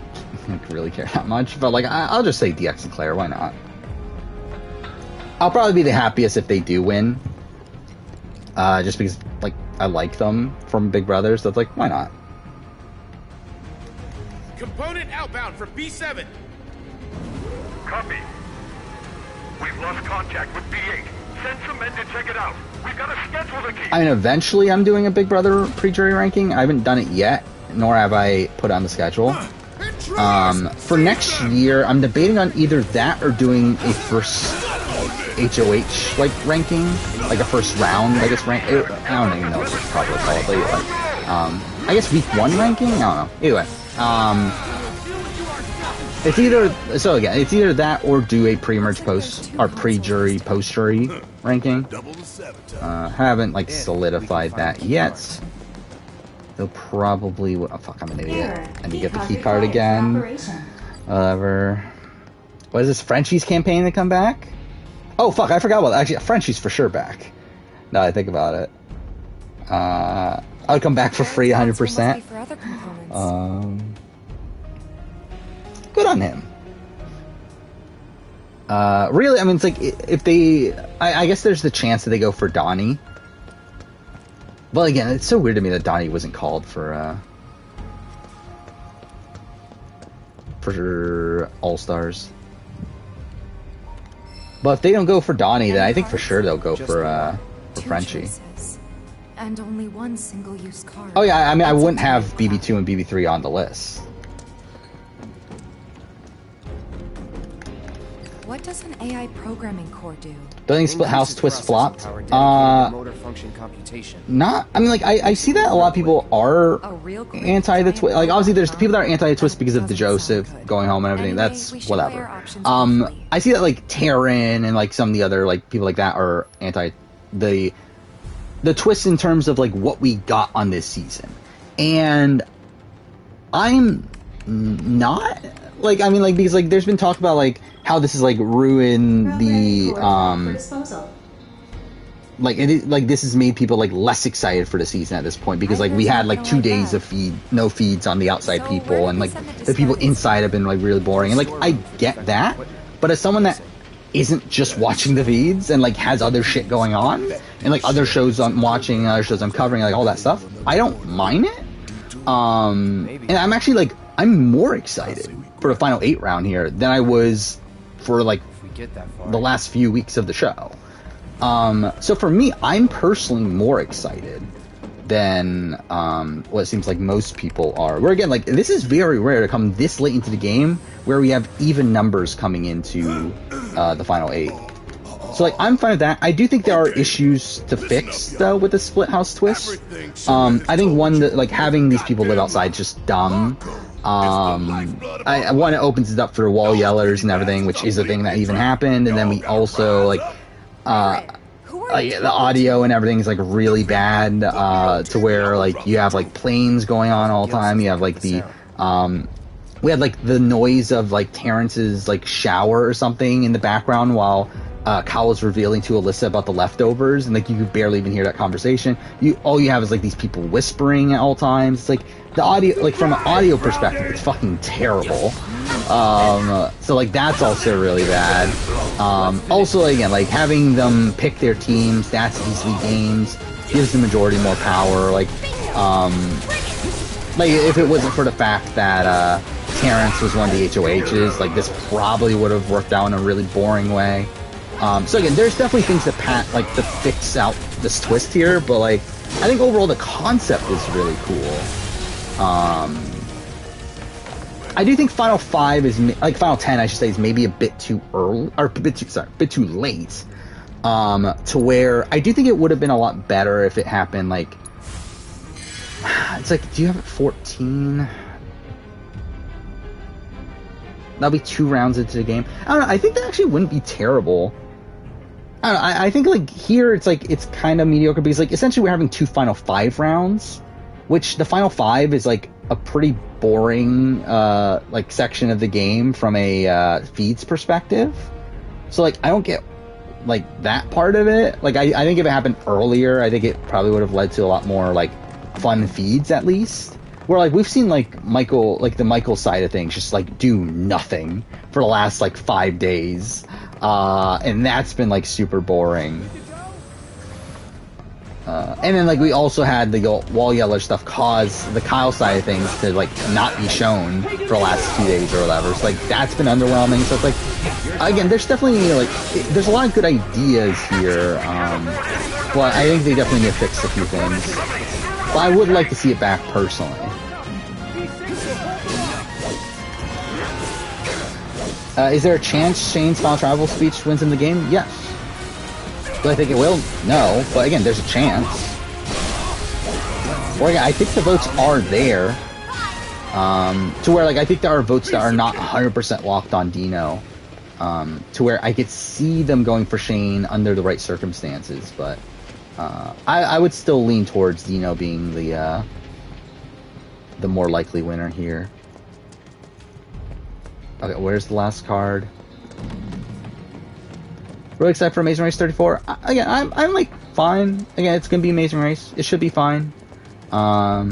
really care that much, but, like, I'll just say DX and Claire. Why not? I'll probably be the happiest if they do win. Just because, like, I like them from Big Brother, so it's like, why not? Component outbound for B7. Copy. We've lost contact with B8. Send some men to check it out. We've got to schedule the key. I mean, eventually I'm doing a Big Brother pre-jury ranking. I haven't done it yet, nor have I put it on the schedule. For next year, I'm debating on either that or doing a first HOH like ranking, like a first round, I guess rank. I don't even know what it's probably called, but I guess week 1 ranking. I don't know. Either way, it's either that or do a pre-merge post or pre-jury post-jury ranking. Haven't like solidified that yet. They'll probably. Oh fuck! I'm an idiot. I need to get the key card again. Whatever. What is this Frenchie's campaign to come back? Oh fuck! I forgot about that. Actually, Frenchie's for sure back. Now I think about it. I'll come back for free 100%. Good on him. Really, I mean, it's like if they. I guess there's the chance that they go for Donnie. Well, again, it's so weird to me that Donnie wasn't called for All Stars. But if they don't go for Donnie, then I think for sure they'll go for Frenchie. And only one single-use card. Oh yeah, I mean, I wouldn't have BB2 and BB3 on the list. What does an AI programming core do? Building split house twist flopped. Motor function computation. Not. I mean, like I see that a lot of people are anti the twist. Like obviously, there's people that are anti the twist because of the Joseph going home and everything. That's whatever. I see that like Taryn and like some of the other like people like that are anti the twist in terms of like what we got on this season, and I'm not. Like, I mean, like, because, like, there's been talk about, like, how this is, like, ruined the, like, this has made people, like, less excited for the season at this point, because, like, we had, like, 2 days of no feeds on the outside people, and, like, the people inside have been, like, really boring, and, like, I get that, but as someone that isn't just watching the feeds, and, like, has other shit going on, and, like, other shows I'm watching, other shows I'm covering, like, all that stuff, I don't mind it, and I'm actually, like, I'm more excited for the final 8 round here than I was for like the last few weeks of the show. So for me, I'm personally more excited than what it seems like most people are. Where again, like, this is very rare to come this late into the game where we have even numbers coming into the final 8. So like, I'm fine with that. I do think there are issues to fix though with the split house twist. I think one that, like, having these people live outside is just dumb. One, it opens it up for wall yellers and everything, which is a thing that even happened, and then we also like the audio and everything is like really bad to where like you have like planes going on all the time. You have like the we had like the noise of like Terrence's like shower or something in the background while Kyle was revealing to Alyssa about the leftovers, and like you could barely even hear that conversation. All you have is like these people whispering at all times. It's like the audio, like from an audio perspective, it's fucking terrible. So like that's also really bad. Also, again, like having them pick their team, stats easily games gives the majority more power. Like if it wasn't for the fact that Terrence was one of the HOHs, like this probably would have worked out in a really boring way. So again, there's definitely things that to fix out this twist here, but like I think overall the concept is really cool. I do think Final 5 is like Final 10, I should say, is maybe a bit too early, or a bit too late. To where I do think it would have been a lot better if it happened like it's like, do you have it 14? That'll be 2 rounds into the game. I don't know, I think that actually wouldn't be terrible. I don't know, I think like here it's like it's kind of mediocre because like essentially we're having 2 Final 5 rounds, which the Final 5 is like a pretty boring like section of the game from a feeds perspective. So like I don't get like that part of it. Like I think if it happened earlier, I think it probably would have led to a lot more like fun feeds at least. Where like we've seen like Michael, like the Michael side of things just like do nothing for the last like 5 days. And that's been like super boring. And then like we also had the wall yeller stuff cause the Kyle side of things to like not be shown for the last 2 days or whatever. So like that's been underwhelming. So it's like, again, there's definitely like there's a lot of good ideas here, but I think they definitely need to fix a few things. But I would like to see it back personally. Is there a chance Shane's final travel speech wins in the game? Yes. Do I think it will? No. But again, there's a chance. Or again, I think the votes are there. To where like I think there are votes that are not 100% locked on Dino. To where I could see them going for Shane under the right circumstances, but I would still lean towards Dino being the more likely winner here. Okay, where's the last card? Really excited for Amazing Race 34. Again, I'm like fine. Again, it's gonna be Amazing Race. It should be fine. I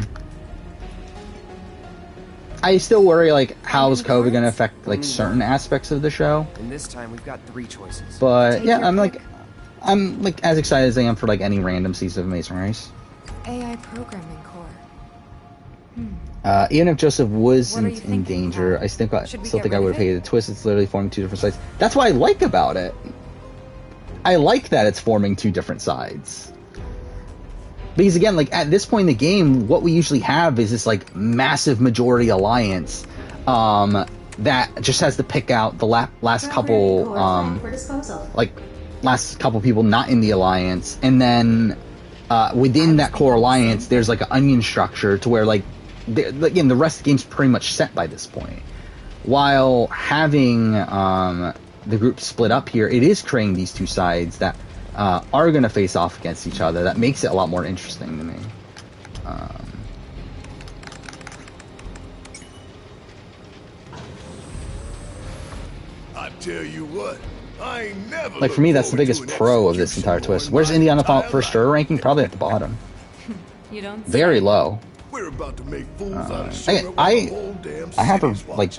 still worry like how is COVID gonna affect like certain aspects of the show. And this time we've got 3 choices. But yeah, I'm like as excited as I am for like any random season of Amazing Race. AI programming core. Even if Joseph wasn't in danger, I still think I would have hated the twist. It's literally forming 2 different sides. That's what I like about it. I like that it's forming 2 different sides. Because again, like at this point in the game, what we usually have is this like massive majority alliance that just has to pick out the last couple last couple people not in the alliance, and then within that core alliance, there's like an onion structure to where like again the rest of the game's pretty much set by this point. While having the group split up here, it is creating these 2 sides that are going to face off against each other. That makes it a lot more interesting to me. I tell you what, I ain't never like for me, that's the biggest pro of this entire twist. Where's Indy on the first juror ranking? Probably at the bottom. You don't Very low. We're about to make fools out of Again, I have her like.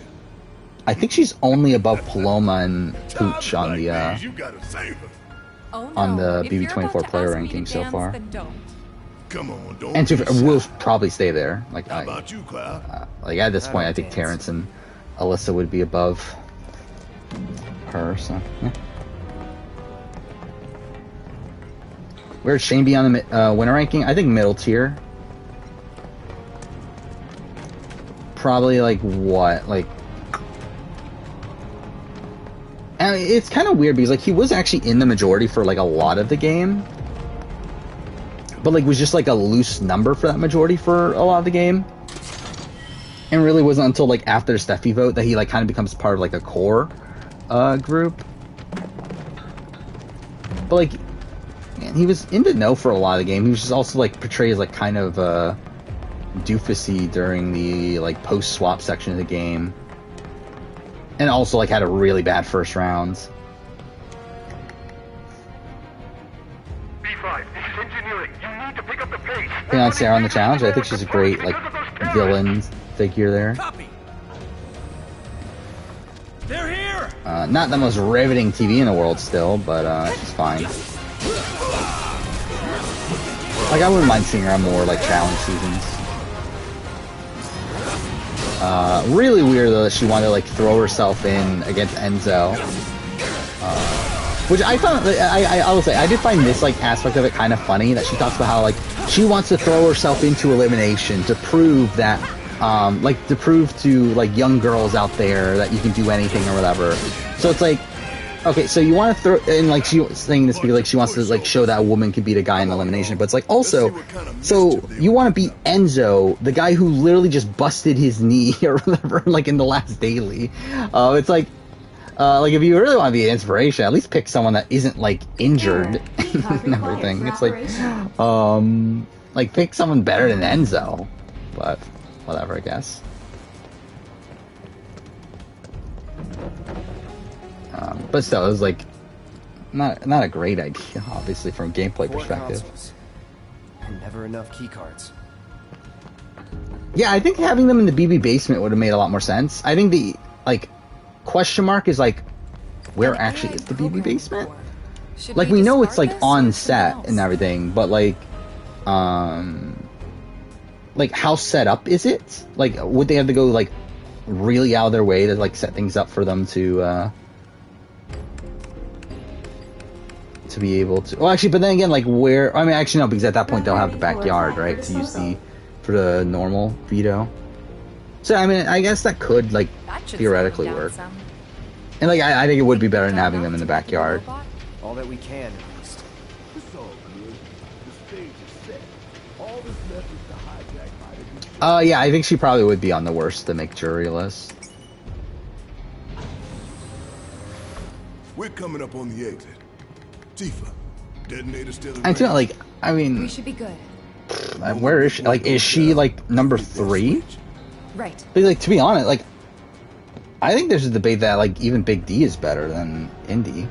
I think she's only above Paloma and Pooch on the BB24 player ranking so far. Come on, don't And we'll probably stay there. Like How about you, Cloud? like at this point, I think Terrence and Alyssa would be above her. So. Yeah. Where'd Shane be on the winner ranking? I think middle tier. Probably like what? Like, and it's kind of weird because like he was actually in the majority for like a lot of the game, but like was just like a loose number for that majority for a lot of the game, and really wasn't until like after the Steffi vote that he like kind of becomes part of like a core group. But like, man, he was in the know for a lot of the game. He was just also like portrayed as like kind of doofusy during the like post swap section of the game, and also like had a really bad first rounds. B5, this is engineering. You need to pick up the pace. Putting on Sarah on the challenge, I think she's a great like villain figure there. Copy. They're here. Not the most riveting TV in the world still, but she's fine. Like I wouldn't mind seeing her on more like challenge seasons. Really weird though that she wanted to like throw herself in against Enzo. Which I found, I will say, I did find this like aspect of it kind of funny, that she talks about how like she wants to throw herself into elimination to prove that, like to prove to like young girls out there that you can do anything or whatever. So it's like, okay, so you want to throw, and like she was saying this because like she wants to like show that a woman can beat a guy in elimination, but it's like also, so you want to beat Enzo, the guy who literally just busted his knee or whatever, like in the last daily. It's like if you really want to be an inspiration, at least pick someone that isn't like injured and everything. It's like pick someone better than Enzo, but whatever, I guess. But still, it was like not a great idea, obviously, from a gameplay perspective. And never enough keycards. Yeah, I think having them in the BB basement would have made a lot more sense. I think the like question mark is like, where actually is the BB basement? Like we know it's like on set and everything, but like how set up is it? Like would they have to go like really out of their way to like set things up for them to be able to, well actually, but then again, like where, I mean actually no, because at that point they'll have the backyard, right, to use for the normal veto. So I mean I guess that could like theoretically work. And like I think it would be better than having them in the backyard. All that we can, at least. It's all good. The stage is set. All that's left is to hijack by the Yeah, I think she probably would be on the worst to make jury list. We're coming up on the exit. Tifa, detonator still in I feel range? like, I mean, We should be good. where is she? Like, is she like number 3? Right. But like, to be honest, like, I think there's a debate that like even Big D is better than Indy.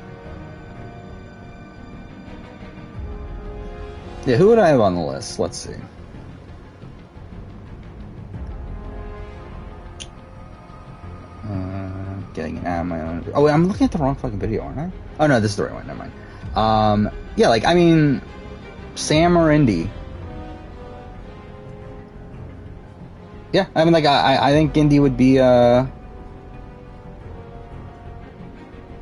Yeah, who would I have on the list? Let's see. Getting it out of my own. Oh wait, I'm looking at the wrong fucking video, aren't I? Oh no, this is the right one. Never mind. Yeah, like I mean, Sam or Indy. Yeah, I mean, like I think Indy would be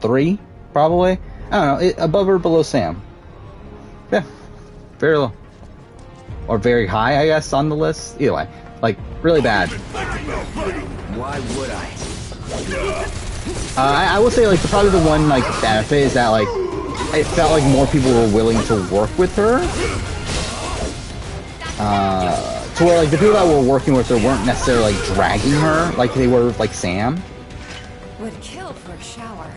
3 probably. I don't know, above or below Sam. Yeah, very low or very high, I guess, on the list. Either way, like really bad. Why would I? I will say, like, probably the one, like, benefit is that, like, it felt like more people were willing to work with her. To where, like, the people that were working with her weren't necessarily, like, dragging her like they were with, like, Sam. Would kill for a shower.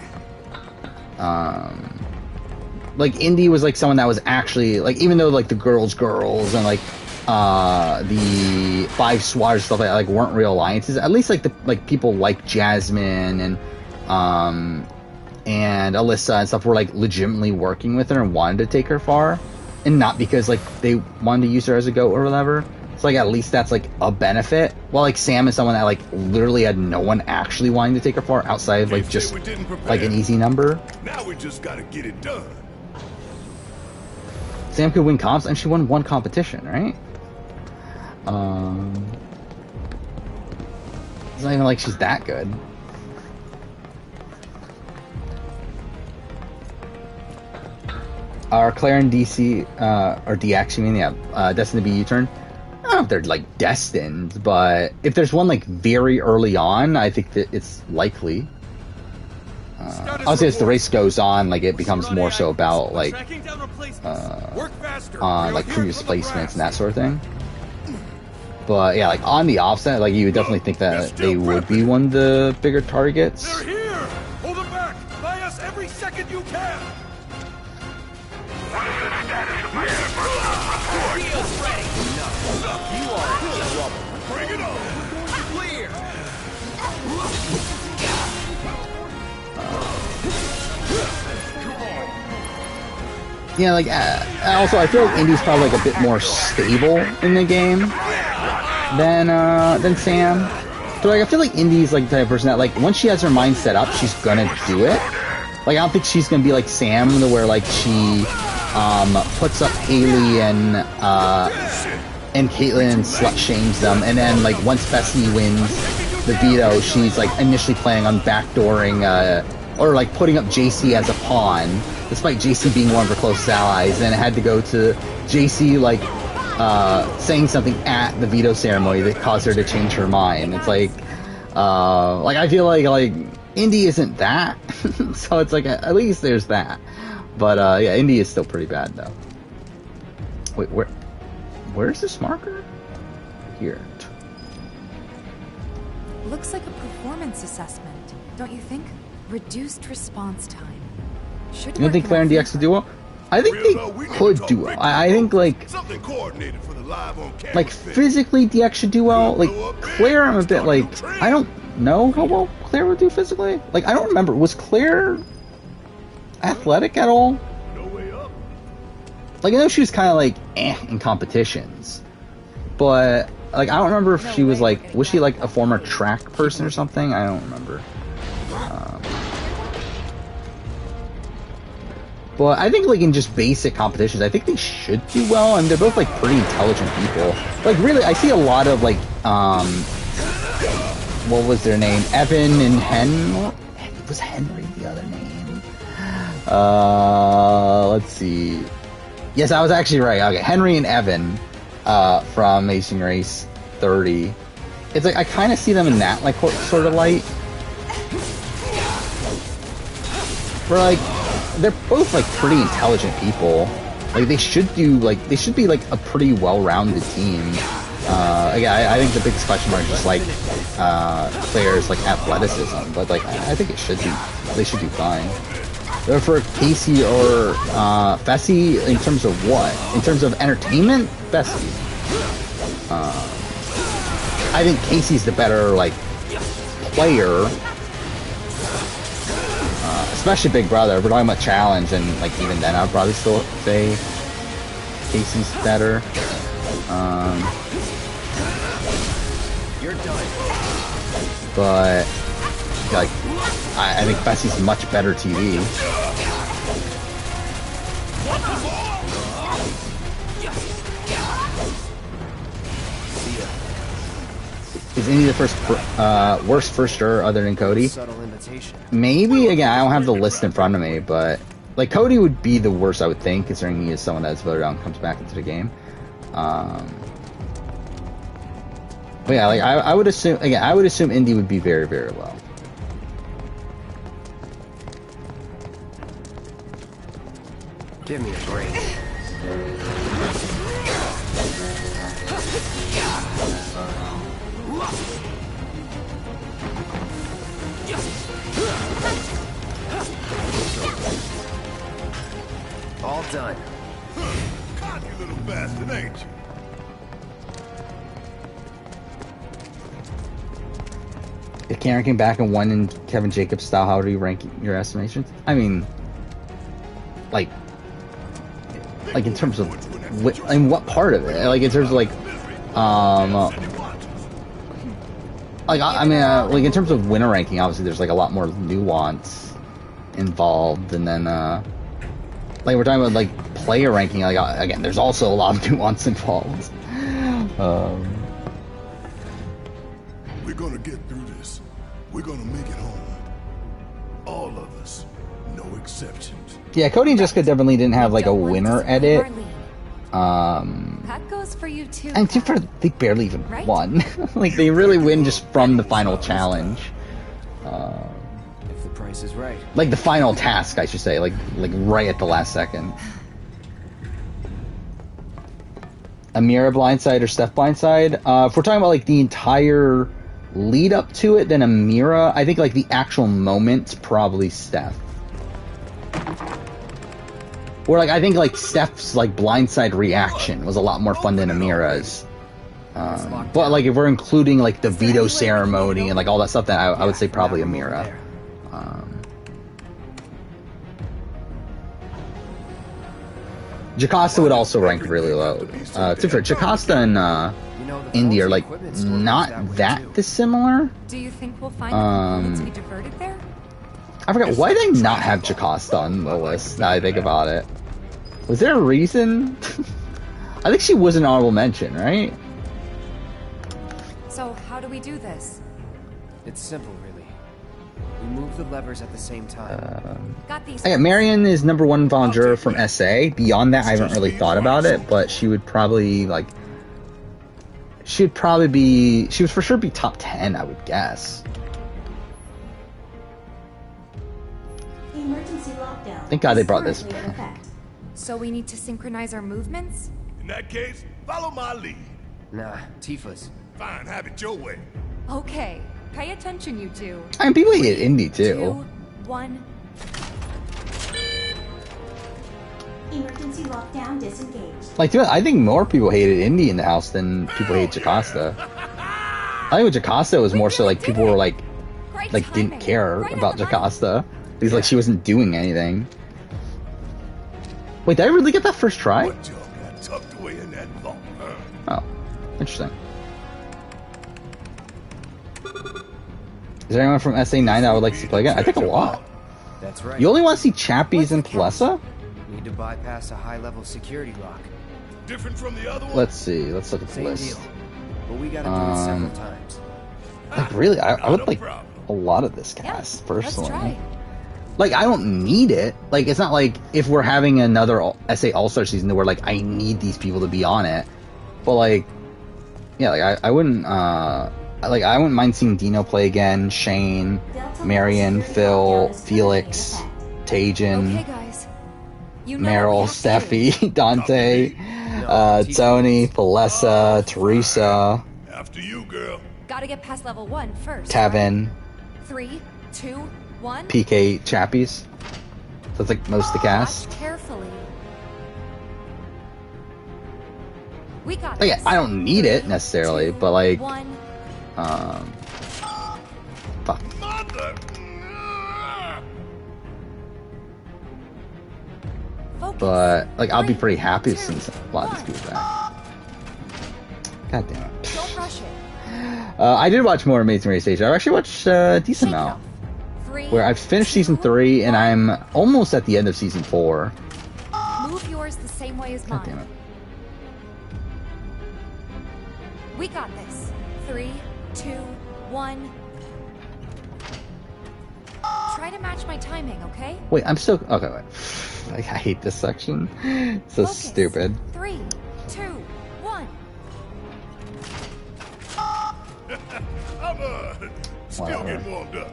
Like, Indy was, like, someone that was actually, like, even though, like, the girls and, like, the 5 SWATers stuff like weren't real alliances, at least, like, the, like, people like Jasmine and Alyssa and stuff were like legitimately working with her and wanted to take her far, and not because like they wanted to use her as a goat or whatever. So like at least that's like a benefit. While like Sam is someone that like literally had no one actually wanting to take her far outside of like just like an easy number. Now we just gotta get it done. Sam could win comps, and she won 1 competition, right? It's not even like she's that good. Are Claire and DC, or DX, you mean, yeah, destined to be U-turn? I don't know if they're, like, destined, but if there's one, like, very early on, I think that it's likely. Obviously, as the race goes on, like, it becomes more so about, like, like, previous placements and that sort of thing. But, yeah, like, on the offset, like, you would definitely think that they would be one of the bigger targets. They're here! Hold them back! Buy us every second you can! What is the status of my report? Deal's ready! No. You are in trouble. Bring it on! Clear! Yeah, like, also, I feel like Indy's probably, like, a bit more stable in the game than Sam. So, like, I feel like Indy's, like, the type of person that, like, once she has her mind set up, she's gonna do it. Like, I don't think she's gonna be like Sam, where, like, she, puts up Haley and Caitlyn and slut-shames them, and then, like, once Bessie wins the veto, she's, like, initially planning on backdooring, or, like, putting up JC as a pawn, despite JC being one of her closest allies, and it had to go to JC, like, saying something at the veto ceremony that caused her to change her mind. It's like I feel like Indy isn't that, so it's like, at least there's that. But, yeah, Indy is still pretty bad, though. Wait, where's this marker? Here. Looks like a performance assessment, don't you think? Reduced response time. Should You don't think Claire and DX could do well? I think they could do well. I think, like, Something coordinated for the live on camera like, thing. physically, DX should do well. Like, Claire, I'm a bit, like, I don't know how well Claire would do physically. Like, I don't remember. Was Claire athletic at all? No way up. Like, I know she was kind of, like, in competitions. But, like, I don't remember if she was, like, was she, like, a former track person or something? I don't remember. But I think, like, in just basic competitions, I think they should do well, and they're both, like, pretty intelligent people. Like, really, I see a lot of, like, what was their name? Evan and was Henry the other name? Let's see. Yes, I was actually right. Okay, Henry and Evan, from Amazing Race 30. It's like, I kind of see them in that, like, sort of light. Where, like, they're both, like, pretty intelligent people. Like, they should do, like, they should be, like, a pretty well-rounded team. Again, I think the biggest question mark is just, like, Claire's, like, athleticism. But, like, I think they should do fine. But for Casey or, Fessy, in terms of what? In terms of entertainment? Fessy. I think Casey's the better, like, player. Especially Big Brother. If we're talking about challenge, and, like, even then, I'd probably still say Casey's better. You're done. But, like, I think Fessy's much better TV. Is Indy the worst first juror other than Cody? Subtle invitation. Maybe. Again, I don't have the list in front of me, but, like, Cody would be the worst, I would think, considering he is someone that's voted out and comes back into the game. But yeah, like, I would assume Indy would be very, very low. Give me a break. All done. Cocky little bastard, ain't you? If Karen came back and won in Kevin Jacobs style, how do you rank your estimations? I mean, like in terms of what part of it? Like, in terms of, like, like, in terms of winner ranking, obviously there's, like, a lot more nuance involved, and then, like, we're talking about, like, player ranking, like, again, there's also a lot of nuance involved. We're gonna get through this. We're gonna make it home. All of us. no exceptions. Yeah, Cody and Jessica definitely didn't have like a Don't want to winner disappoint edit. Marlene. That goes for you too. And to Kat. fair, they barely even Right? won. Like they really win just from the final challenge. If the price is right. Like the final task, I should say, like right at the last second. Amira blindside or Steph blindside? If we're talking about like the entire lead up to it, then Amira. I think like the actual moments, probably Steph. Or like I think like Steph's like blindside reaction was a lot more fun than Amira's. But like if we're including like the veto ceremony and like all that stuff, then I would say probably Amira. Jocasta would also rank really low. To be fair, Jocasta and Indy are like not that dissimilar. Do you think we'll find the components we diverted there? I forgot, why did I not have Jocasta on the list, now I think about it? Was there a reason? I think she was an honorable mention, right? So how do we do this? It's simple, really. We move the levers at the same time. Got these. Yeah, Marion is number one volunteer from SA. Beyond that, I haven't really thought about it, but she would probably, like... She would for sure be top 10, I would guess. Emergency lockdown. Thank God they brought this Currently in effect. So we need to synchronize our movements? In that case, follow my lead. Nah, Tifa's. Fine, have it your way. Okay. Pay attention, you two. I mean, people hate Indy, too. 2, 1. Emergency lockdown disengaged. Like, I think more people hated Indy in the house than people hate Jocasta. I think with Jocasta, it was more so, like, people were, like didn't care about Jocasta. Because, like, she wasn't doing anything. Wait, did I really get that first try? What y'all got tucked away in that vault, huh? Oh, interesting. Is there anyone from SA9 that would like to play again? I think a lot. That's right. You only want to see Chappies and Palessa? Need to bypass a high-level security lock. Different from the other one? Let's see. Let's look at the Same list. deal. But we gotta do it several times. Like, really, I would Not a like problem. a lot of this cast, personally. Let's try. Like, I don't need it. Like, it's not like if we're having another SA All-Star season where, like, I need these people to be on it. But, like, yeah, like, I wouldn't, like, I wouldn't mind seeing Dino play again, Shane, Marion, Phil, Felix, Tajin, Okay, guys. You know Meryl, what we have to do. Steffi, Dante, Tony, Palessa, Teresa, After you, girl. Gotta get past level 1 first. Tevin, 3, 2, 1. PK, Chappies. So that's like most of the cast. Watch carefully. We got Like, this. I don't need it 3, necessarily, 2, but like, 1. fuck. Mother! Focus. But like, I'll be 3, pretty happy 2, since a lot of these people are back. God damn it. Don't rush it. I did watch more Amazing Race Station. I've actually watched a decent Shake it amount. off. 3, Where I've finished 2, season 3 and 1. I'm almost at the end of season 4. Move yours the same way as God damn mine. it. We got this. 3, 2, 1. Try to match my timing, okay? Wait, I'm still okay. Wait. Like, I hate this section. It's so Focus. stupid. 3, 2, 1. I'm still Whatever. getting warmed up.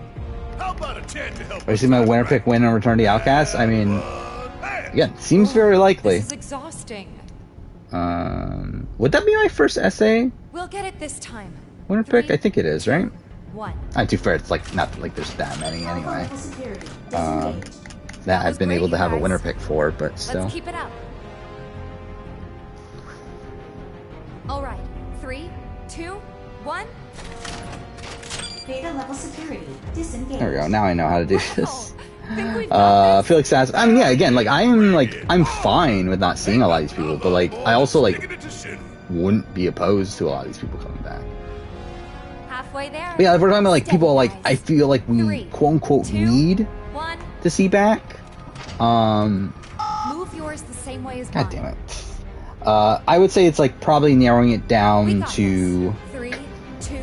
How about a chance to help? Are you see my winner pick win and return to the Outcast? I mean, Hey, again, seems very likely. This is exhausting. Would that be my first essay We'll get it this time. winner pick? I think it is, right? 1. Not too fair. It's like not like there's that many anyway. Level security Um, disengaged. That I've been great, able to have a guys. winner pick for, but still. Let's keep it up. All right. 3, 2, 1. Beta level security disengaged. There we go. Now I know how to do this. Think we've got this? Felix asks, I mean, yeah, again, like, I'm fine with not seeing a lot of these people, but, like, I also, like, taking it to shit. wouldn't be opposed to a lot of these people coming back. Halfway there. But yeah, if we're talking about, like, people, like, Steady, I guys. feel like we, 3, quote-unquote, 2, need 1. to see back. Move yours the same way as mine. God damn it. I would say it's, like, probably narrowing it We down got to, this. 3, 2,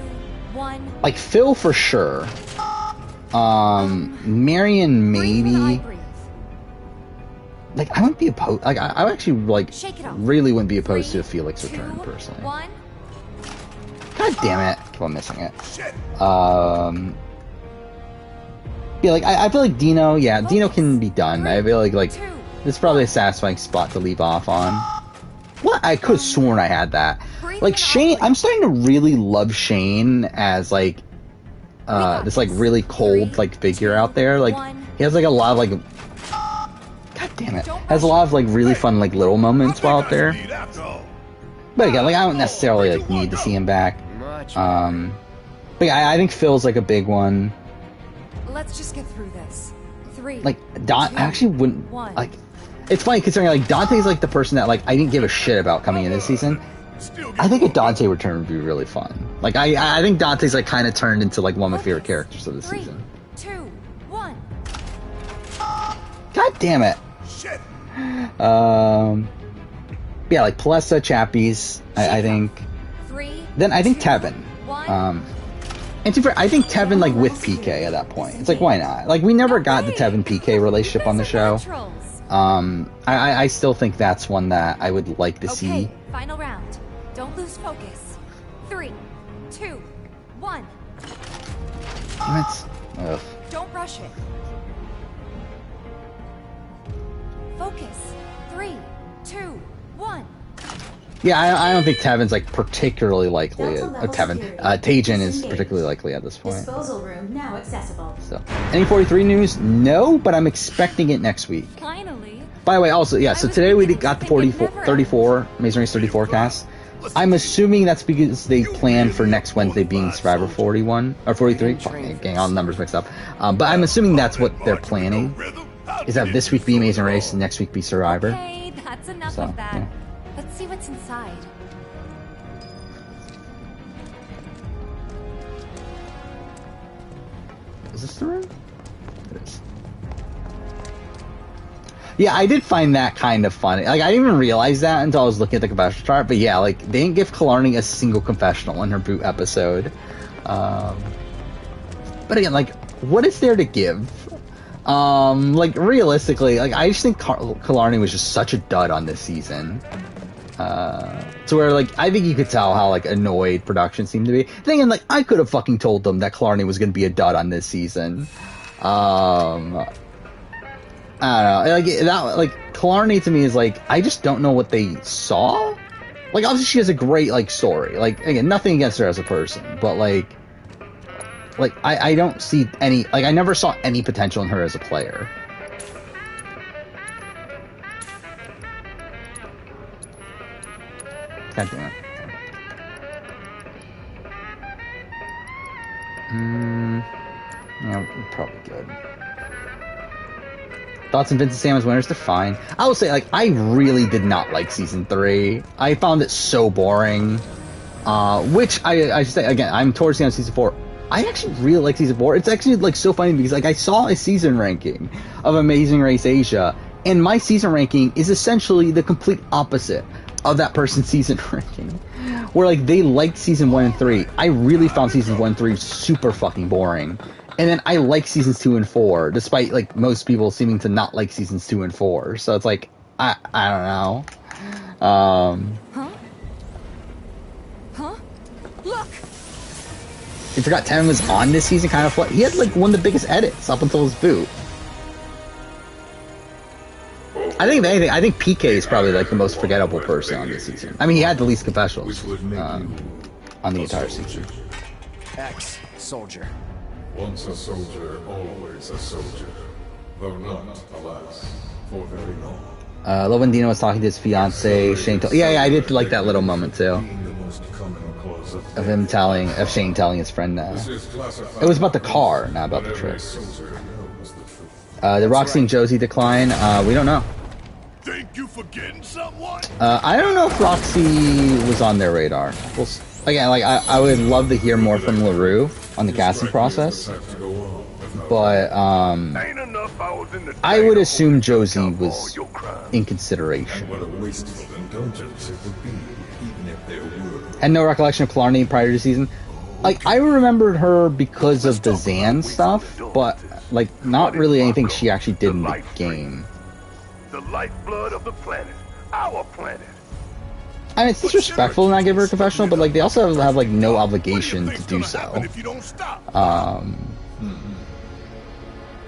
1. like, Phil for sure. Marion Breathe when I maybe. breathe. like, I wouldn't be opposed. Like, I would actually like Shake it off. really wouldn't be opposed 3, to a Felix 2, return personally. 1. God damn it! Keep on missing it. Yeah, like I feel like Dino. Yeah, Dino can be done. I feel like this is probably a satisfying spot to leave off on. What? I could have sworn I had that. Like Shane, I'm starting to really love Shane as like this like really cold like figure out there. Like he has like a lot of like, god damn it, has a lot of like really fun like little moments while out there. But again, like I don't necessarily like need to see him back. But yeah, I think Phil's like a big one. Let's just get through this. 3. Like I actually wouldn't like. It's funny considering like Dante's like the person that like I didn't give a shit about coming in this season. I think a Dante return would be really fun. Like I think Dante's like kind of turned into like one of my favorite characters of the season. 2, 1. God damn it. Shit. Yeah, like Palessa, Chappies, I think. 3. Then I think Tevin. 1. And to be fair, I think Tevin like with PK at that point. It's like why not? Like we never got the Tevin PK relationship on the show. I still think that's one that I would like to see. Okay, final round. Don't lose focus. 3, 2, 1. That's, ugh. Don't rush it. Focus. 3, 2, 1. Yeah, I don't think Tevin's like particularly likely. Tajin is particularly likely at this point. Disposal room now accessible. So, any 43 news? No, but I'm expecting it next week. Finally. By the way, also, yeah, so today we got the 34, Amazing Race 34 cast. I'm assuming that's because they planned for next Wednesday being Survivor 41, or 43. Getting all the numbers mixed up. But I'm assuming that's what they're planning. Is that this week be Amazing Race and next week be Survivor. Okay, that's enough of that. Yeah. Let's see what's inside. Is this the room? It is. Yeah, I did find that kind of funny. Like, I didn't even realize that until I was looking at the confessional chart. But yeah, like, they didn't give Killarney a single confessional in her boot episode. But again, like, what is there to give? Like, realistically, like, I just think Killarney was just such a dud on this season. To where, like, I think you could tell how, like, annoyed production seemed to be. Thinking, like, I could have fucking told them that Killarney was going to be a dud on this season. I don't know. Like, that, like, Killarney to me is, like, I just don't know what they saw. Like, obviously she has a great, like, story. Like, again, nothing against her as a person. But, like, I don't see any, like, I never saw any potential in her as a player. God damn it. Yeah, probably good. Thoughts on Vincent Sam as winners? They're fine. I will say, like, I really did not like Season 3. I found it so boring. Which, I should say, again, I'm towards the end of Season 4. I actually really like Season 4. It's actually, like, so funny because, like, I saw a season ranking of Amazing Race Asia, and my season ranking is essentially the complete opposite of that person's season ranking. Where, like, they liked Season 1 and 3. I really found Season 1 and 3 super fucking boring. And then I like Seasons 2 and 4, despite, like, most people seeming to not like Seasons 2 and 4. So it's like, I don't know. Huh? Look! I forgot Tevin was on this season, kind of. He had, like, one of the biggest edits up until his boot. I think, if anything, I think PK is probably, like, the most forgettable person on this season. I mean, he had the least confessionals on the entire season. X, soldier. Once a soldier, always a soldier. Though not, alas, for very long. Love when Dino was talking to his fiance, Shane. Yeah, I did like that little moment too. Of him of Shane telling his friend that. It was about the car, not about the trip. The Roxy and Josie decline. We don't know. Think you forgetting someone? I don't know if Roxy was on their radar. Again, like I would love to hear more from LaRue on the casting process, but I would assume Josie was in consideration. Had no recollection of Killarney prior to the season. Like, I remembered her because of the Zan stuff, but like not really anything she actually did in the game. The lifeblood of the planet. Our planet. I mean, it's disrespectful to not give her a confessional, but like they also have like no obligation to do so.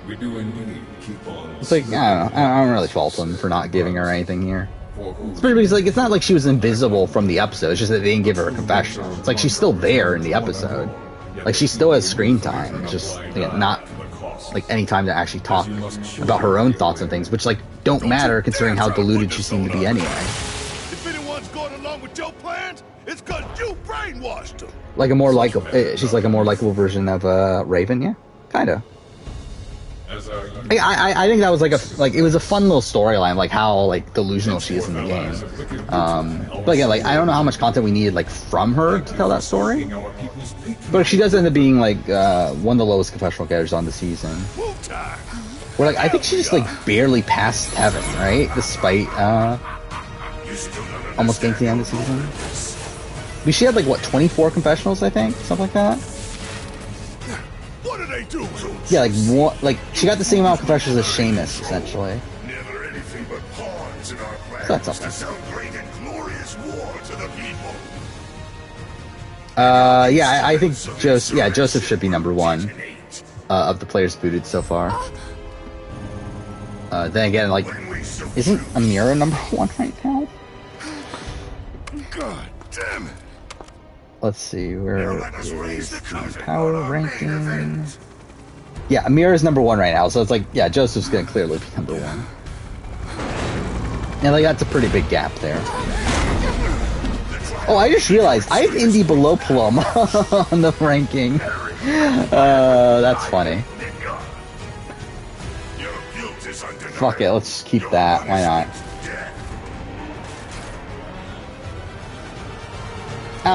We do indeed keep on. It's like I don't really fault them for not giving her anything here. Especially because like it's not like she was invisible from the episode. It's just that they didn't give her a confessional. It's like she's still there in the episode. Like she still has screen time. It's just again, not like any time to actually talk about her own thoughts and things, which like don't matter considering how deluded she seemed to be anyway. If anyone's going along with your plans, it's because you brainwashed them. Like a more likable, she's like a more likable version of Raven, yeah, kinda. I think that was like it was a fun little storyline, like how like delusional she is in the game. But again, like I don't know how much content we needed like from her to tell that story. But she does end up being like one of the lowest confessional getters on the season. Where like I think she just like barely passed Heaven, right? Despite almost getting to the end of the season. But she had like what 24 confessionals, I think, something like that. What do they do? Yeah, like what? Like she got the same amount of confessions as Seamus, essentially. Never anything but pawns in our plans So that's something. to celebrate a glorious war to the people. Yeah, I think Joseph should be number one of the players booted so far. Then again, like, isn't Amira number one right now? God damn it! Let's see, where is the power ranking? Yeah, Amira is number one right now, so it's like, yeah, Joseph's gonna clearly be number one. And like, that's a pretty big gap there. Oh, I just realized, I have Indy below Plum on the ranking. That's funny. Fuck it, let's just keep that, why not?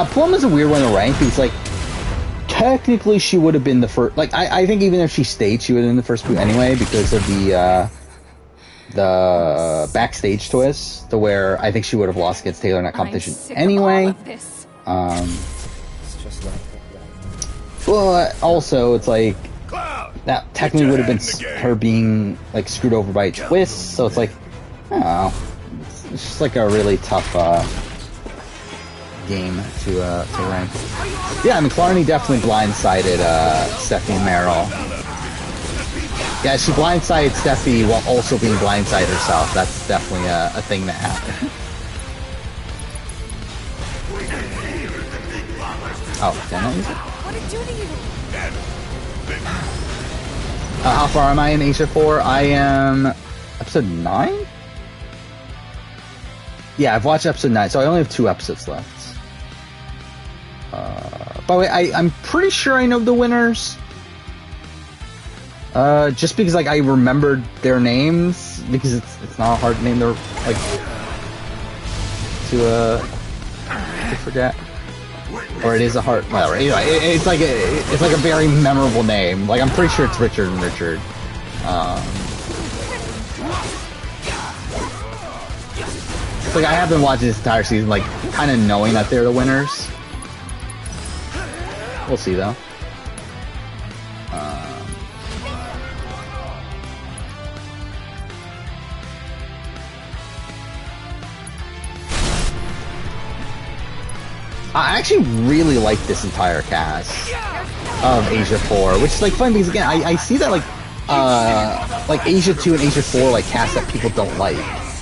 Plum is a weird one to rank because, like, technically she would have been the first. Like, I think even if she stayed, she would have been the first boot anyway because of the backstage twist, to where I think she would have lost against Taylor in that competition anyway. But also, it's like that technically would have been her being like screwed over by a twist. So it's like, I don't know, it's just like a really tough game to rank. Yeah, I mean, Clarny definitely blindsided Stephanie Merrill. Yeah, she blindsided Steffi while also being blindsided herself. That's definitely a thing that happened. Oh, did I not use it? What did it do to you? How far am I in Asia 4? I am episode 9? Yeah, I've watched episode 9, so I only have 2 episodes left. By the way, I'm pretty sure I know the winners. Just because like I remembered their names, because it's not a hard name to like to forget. Or it is a hard, whatever. Anyway, it's like a very memorable name. Like I'm pretty sure it's Richard and Richard. It's like I have been watching this entire season, like kind of knowing that they're the winners. We'll see though. I actually really like this entire cast of Asia 4, which is like fun because again, I see that like Asia 2 and Asia 4 like casts that people don't like.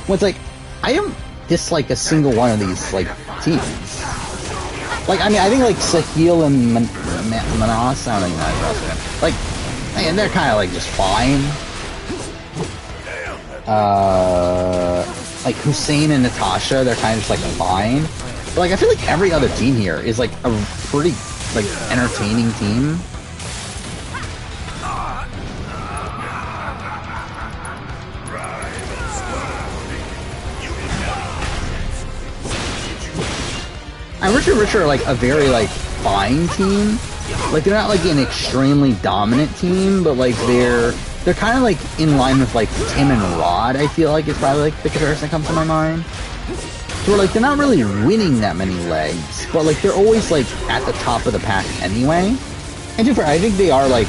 When it's like, I don't dislike a single one of these like teams. Like, I mean, I think like Sahil and Manas, I don't even know how to pronounce it. Like, man, they're kind of like just fine. Like Hussein and Natasha, they're kind of just like fine. But like, I feel like every other team here is like a pretty like entertaining team. And Richard are like a very like fine team. Like they're not like an extremely dominant team, but like they're kind of like in line with like Tim and Rod. I feel like is probably like the comparison that comes to my mind. So we're like they're not really winning that many legs, but like they're always like at the top of the pack anyway. And to be fair, I think they are like,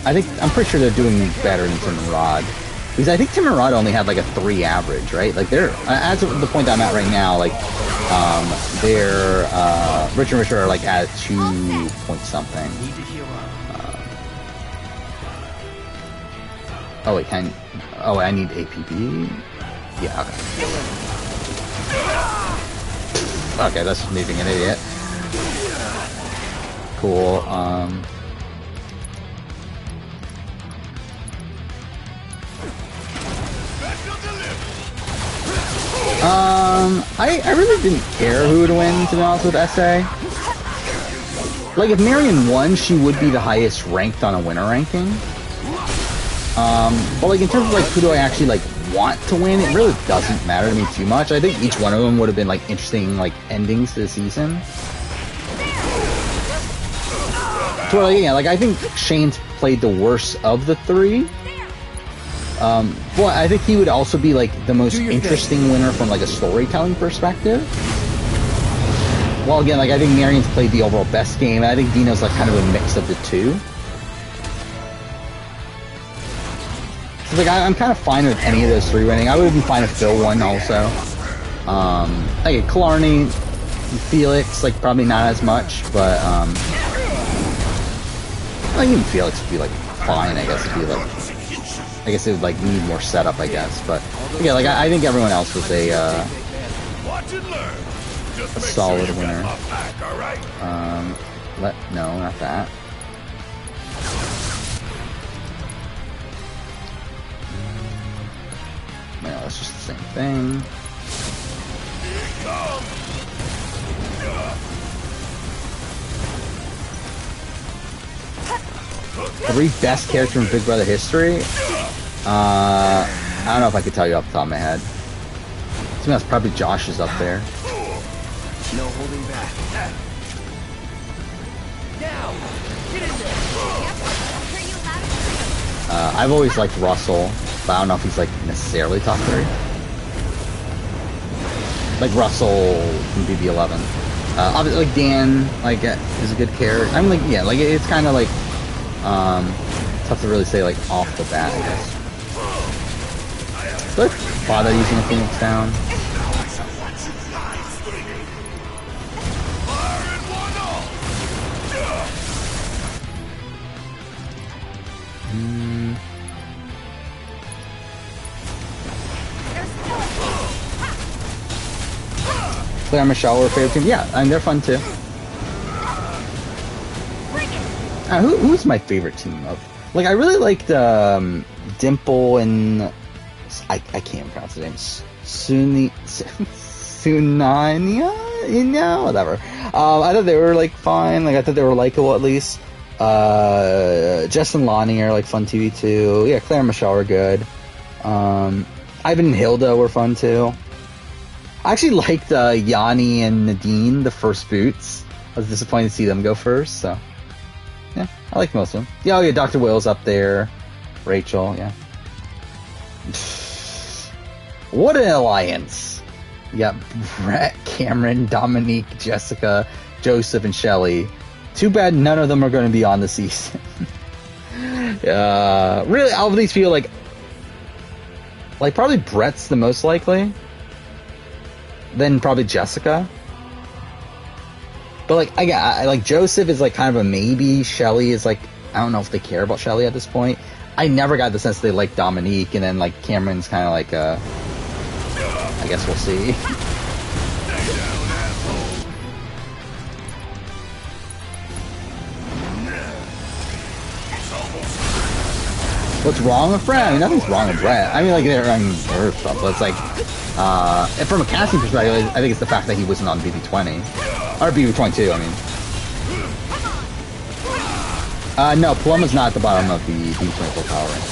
I'm pretty sure they're doing better than Tim and Rod. Because I think Tim and Rod only had like a 3 average, right? Like they're, as of the point that I'm at right now, like they're Rich and Richer are like at 2 point something. Oh wait, I need APB? Yeah, okay. Okay, that's just me being an idiot. Cool, I really didn't care who would win, to be honest with SA. Like, if Marion won, she would be the highest ranked on a winner ranking. But like, in terms of like, who do I actually like want to win, it really doesn't matter to me too much. I think each one of them would have been like interesting like endings to the season. So like, yeah, like I think Shane's played the worst of the 3. Well, I think he would also be like the most interesting winner from like a storytelling perspective. Well, again, like I think Marion's played the overall best game. I think Dino's like kind of a mix of the two. So like I'm kind of fine with any of those 3 winning. I would be fine if Phil won also. Like Killarney, Felix, like probably not as much, but well, even Felix would be like fine, I guess. It'd be like, I guess it would like need more setup, I guess. But yeah, like I think everyone else was a solid winner. No, not that. No, it's just the same thing. 3 best characters in Big Brother history? I don't know if I could tell you off the top of my head. I think that's probably Josh's up there. No holding back. Now, get in there. I've always liked Russell, but I don't know if he's like necessarily top 3. Like Russell from BB11. Obviously, like Dan, like is a good character. I mean, like yeah, like it's kind of like tough to really say like off the bat, I guess. Do I bother using a Phoenix down? Claire and Michelle were favorite team. Yeah, I mean they're fun too. Who's my favorite team of? Like I really liked Dimple and I can't pronounce the name. Sunania? Whatever. I thought they were like fine. Like I thought they were likable at least. Jess and Lonnie are like fun TV too. Yeah, Claire and Michelle are good. Ivan and Hilda were fun too. I actually liked Yanni and Nadine, the first boots. I was disappointed to see them go first, so yeah, I like most of them. Yeah, oh yeah, Dr. Will's up there. Rachel, yeah. What an alliance! You got Brett, Cameron, Dominique, Jessica, Joseph, and Shelley. Too bad none of them are going to be on the season. Really, all of these feel like probably Brett's the most likely. Then probably Jessica. But like I like Joseph is like kind of a maybe. Shelley is like, I don't know if they care about Shelley at this point. I never got the sense they like Dominique, and then like Cameron's kind of like I guess we'll see. What's wrong with Brett? I mean, nothing's wrong with Brett. I mean, like, there are stuff, but it's like, and from a casting perspective, I think it's the fact that he wasn't on BB20. Or BB22, I mean. No, Palumbo's not at the bottom of the BB24 power rank.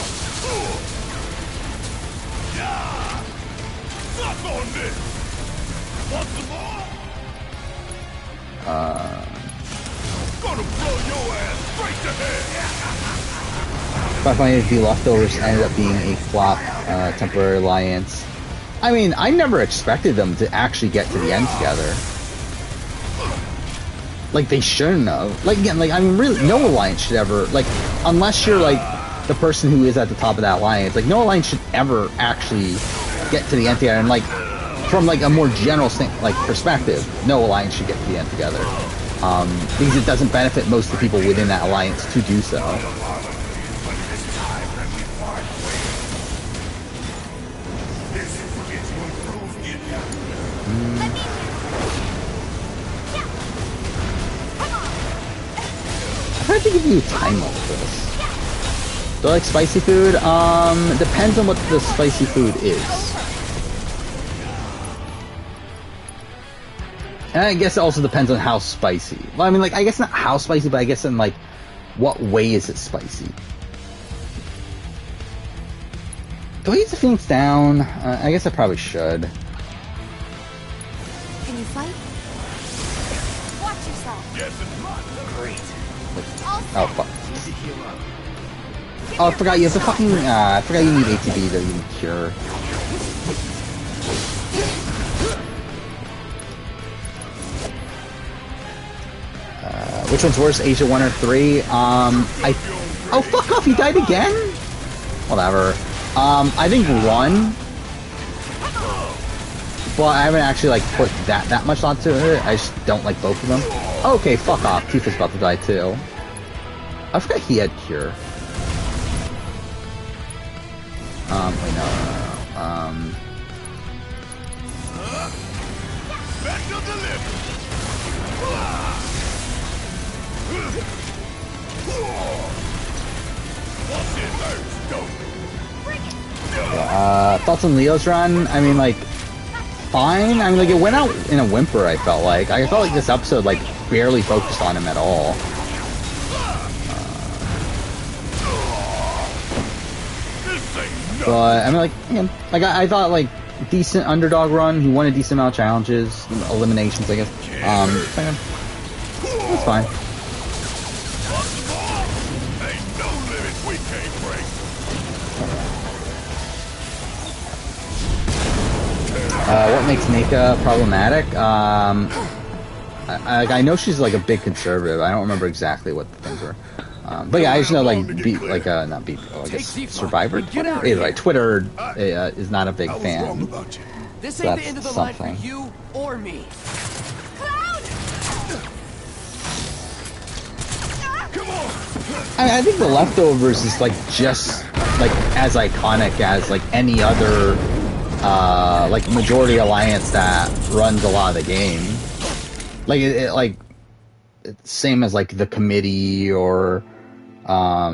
Gonna blow your ass straight to hell. I find the leftovers ended up being a flop, temporary alliance. I mean, I never expected them to actually get to the end together. Like, they shouldn't have. Like, again, like, I mean, really, no alliance should ever, like, unless you're, like, the person who is at the top of that alliance. Like, no alliance should ever actually get to the end together. And like, from like a more general perspective, no alliance should get to the end together. Because it doesn't benefit most of the people within that alliance to do so. I have to give you a time limit for this. Do I like spicy food? Depends on what the spicy food is. And I guess it also depends on how spicy. Well, I mean, like, I guess not how spicy, but I guess in, like, what way is it spicy? Do I eat the Phoenix down? I guess I probably should. Can you fight? Watch yourself. Great. Oh, fuck. Oh, I forgot you have to fucking, I forgot you need ATB to even cure. Which one's worse, Asia 1 or 3? Oh, fuck off, you died again? Whatever. I think 1. But I haven't actually, like, put that much onto it. I just don't like both of them. Okay, fuck off. Tifa's about to die, too. I forgot he had cure. Wait, no. Thoughts on Leo's run? I mean, like, fine. I mean, like, it went out in a whimper, I felt like. I felt like this episode, like, barely focused on him at all. But, I mean, like, again, like, I thought, like, decent underdog run. He won a decent amount of challenges, eliminations, I guess. That's fine. What makes Nika problematic? I know she's like a big conservative. I don't remember exactly what the things were. But yeah, I just know like not BPO, I guess Survivor Twitter. Either way, Twitter is not a big fan. This So ain't the end of that's the line something. for you or me. I think The Leftovers is like just like as iconic as like any other like majority alliance that runs a lot of the game. Like it's same as like the committee or I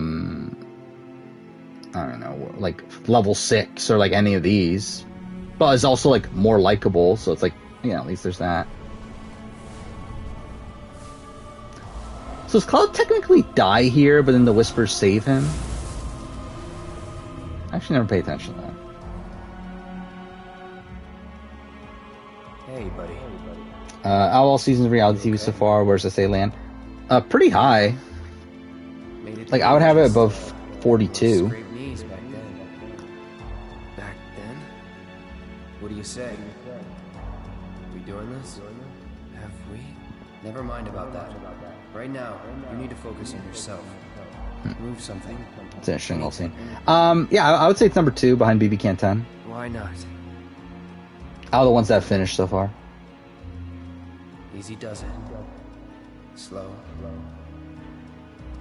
don't know, like level 6 or like any of these. But it's also like more likable, so it's like, yeah, at least there's that. So does Cloud technically die here, but then the Whispers save him? I actually never paid attention to that. Hey, buddy. Out of all seasons of reality TV so far, where's SA land? Pretty high. Like, I would have it above 42. Scraped knees back then. Back then? What do you say? We doing this? Have we? Never mind about that. Right now, you need to focus on yourself. Move something. It's an interesting little scene. Yeah, I would say it's number 2 behind BB Can 10. Why not? Out of the ones that have finished so far. Easy does it. Slow.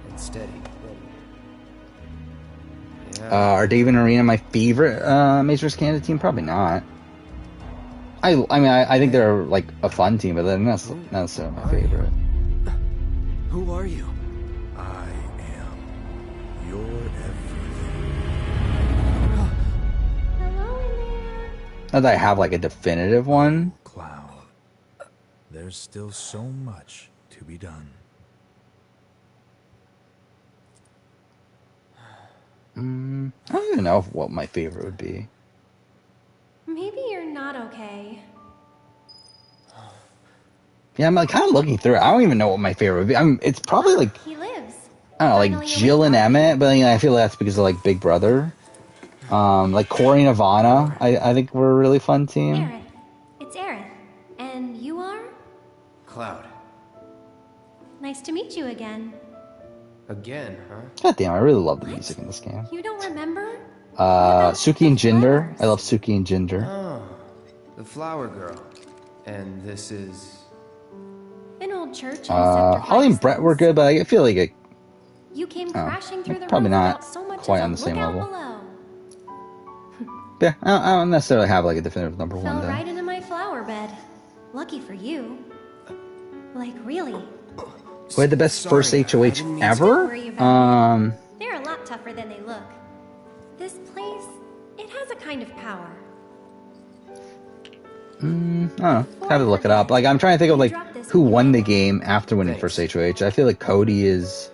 And steady. Yeah. Are Dave and Arena my favorite Mazers Canada team? Probably not. I mean, I think they're like a fun team, but then that's not necessarily my favorite. Who are you? I am your everything. Hello in there. Not that I have like a definitive one. Cloud. There's still so much to be done. I don't even know what my favorite would be. Maybe you're not okay. Yeah, I'm like kind of looking through it. I don't even know what my favorite would be. It's probably like, He lives. I don't know, like Finally Jill and awake. Emmett, but you know, I feel that's because of like Big Brother. Like Corey and Ivana, I think we're a really fun team. Aerith. It's Aerith. And you are? Cloud. Nice to meet you again. Again, huh? God damn, I really love the music in this game. You don't remember? Suki and Jinder. I love Suki and Jinder. Oh, the flower girl. And this is... An old church in Sector Holly and Brett were good, but I feel like You came crashing through the probably roof not without so much quite as a on the same lookout level. below. Yeah, I don't necessarily have like a definitive number one Fell though. right into my flower bed. Lucky for you. Like, really. Who had the best first HOH Don't ever? worry about it. They're a lot tougher than they look. This place, it has a kind of power. I don't know. Have to look it up. Like, I'm trying to think of like who won the game after winning first HOH. I feel like Cody is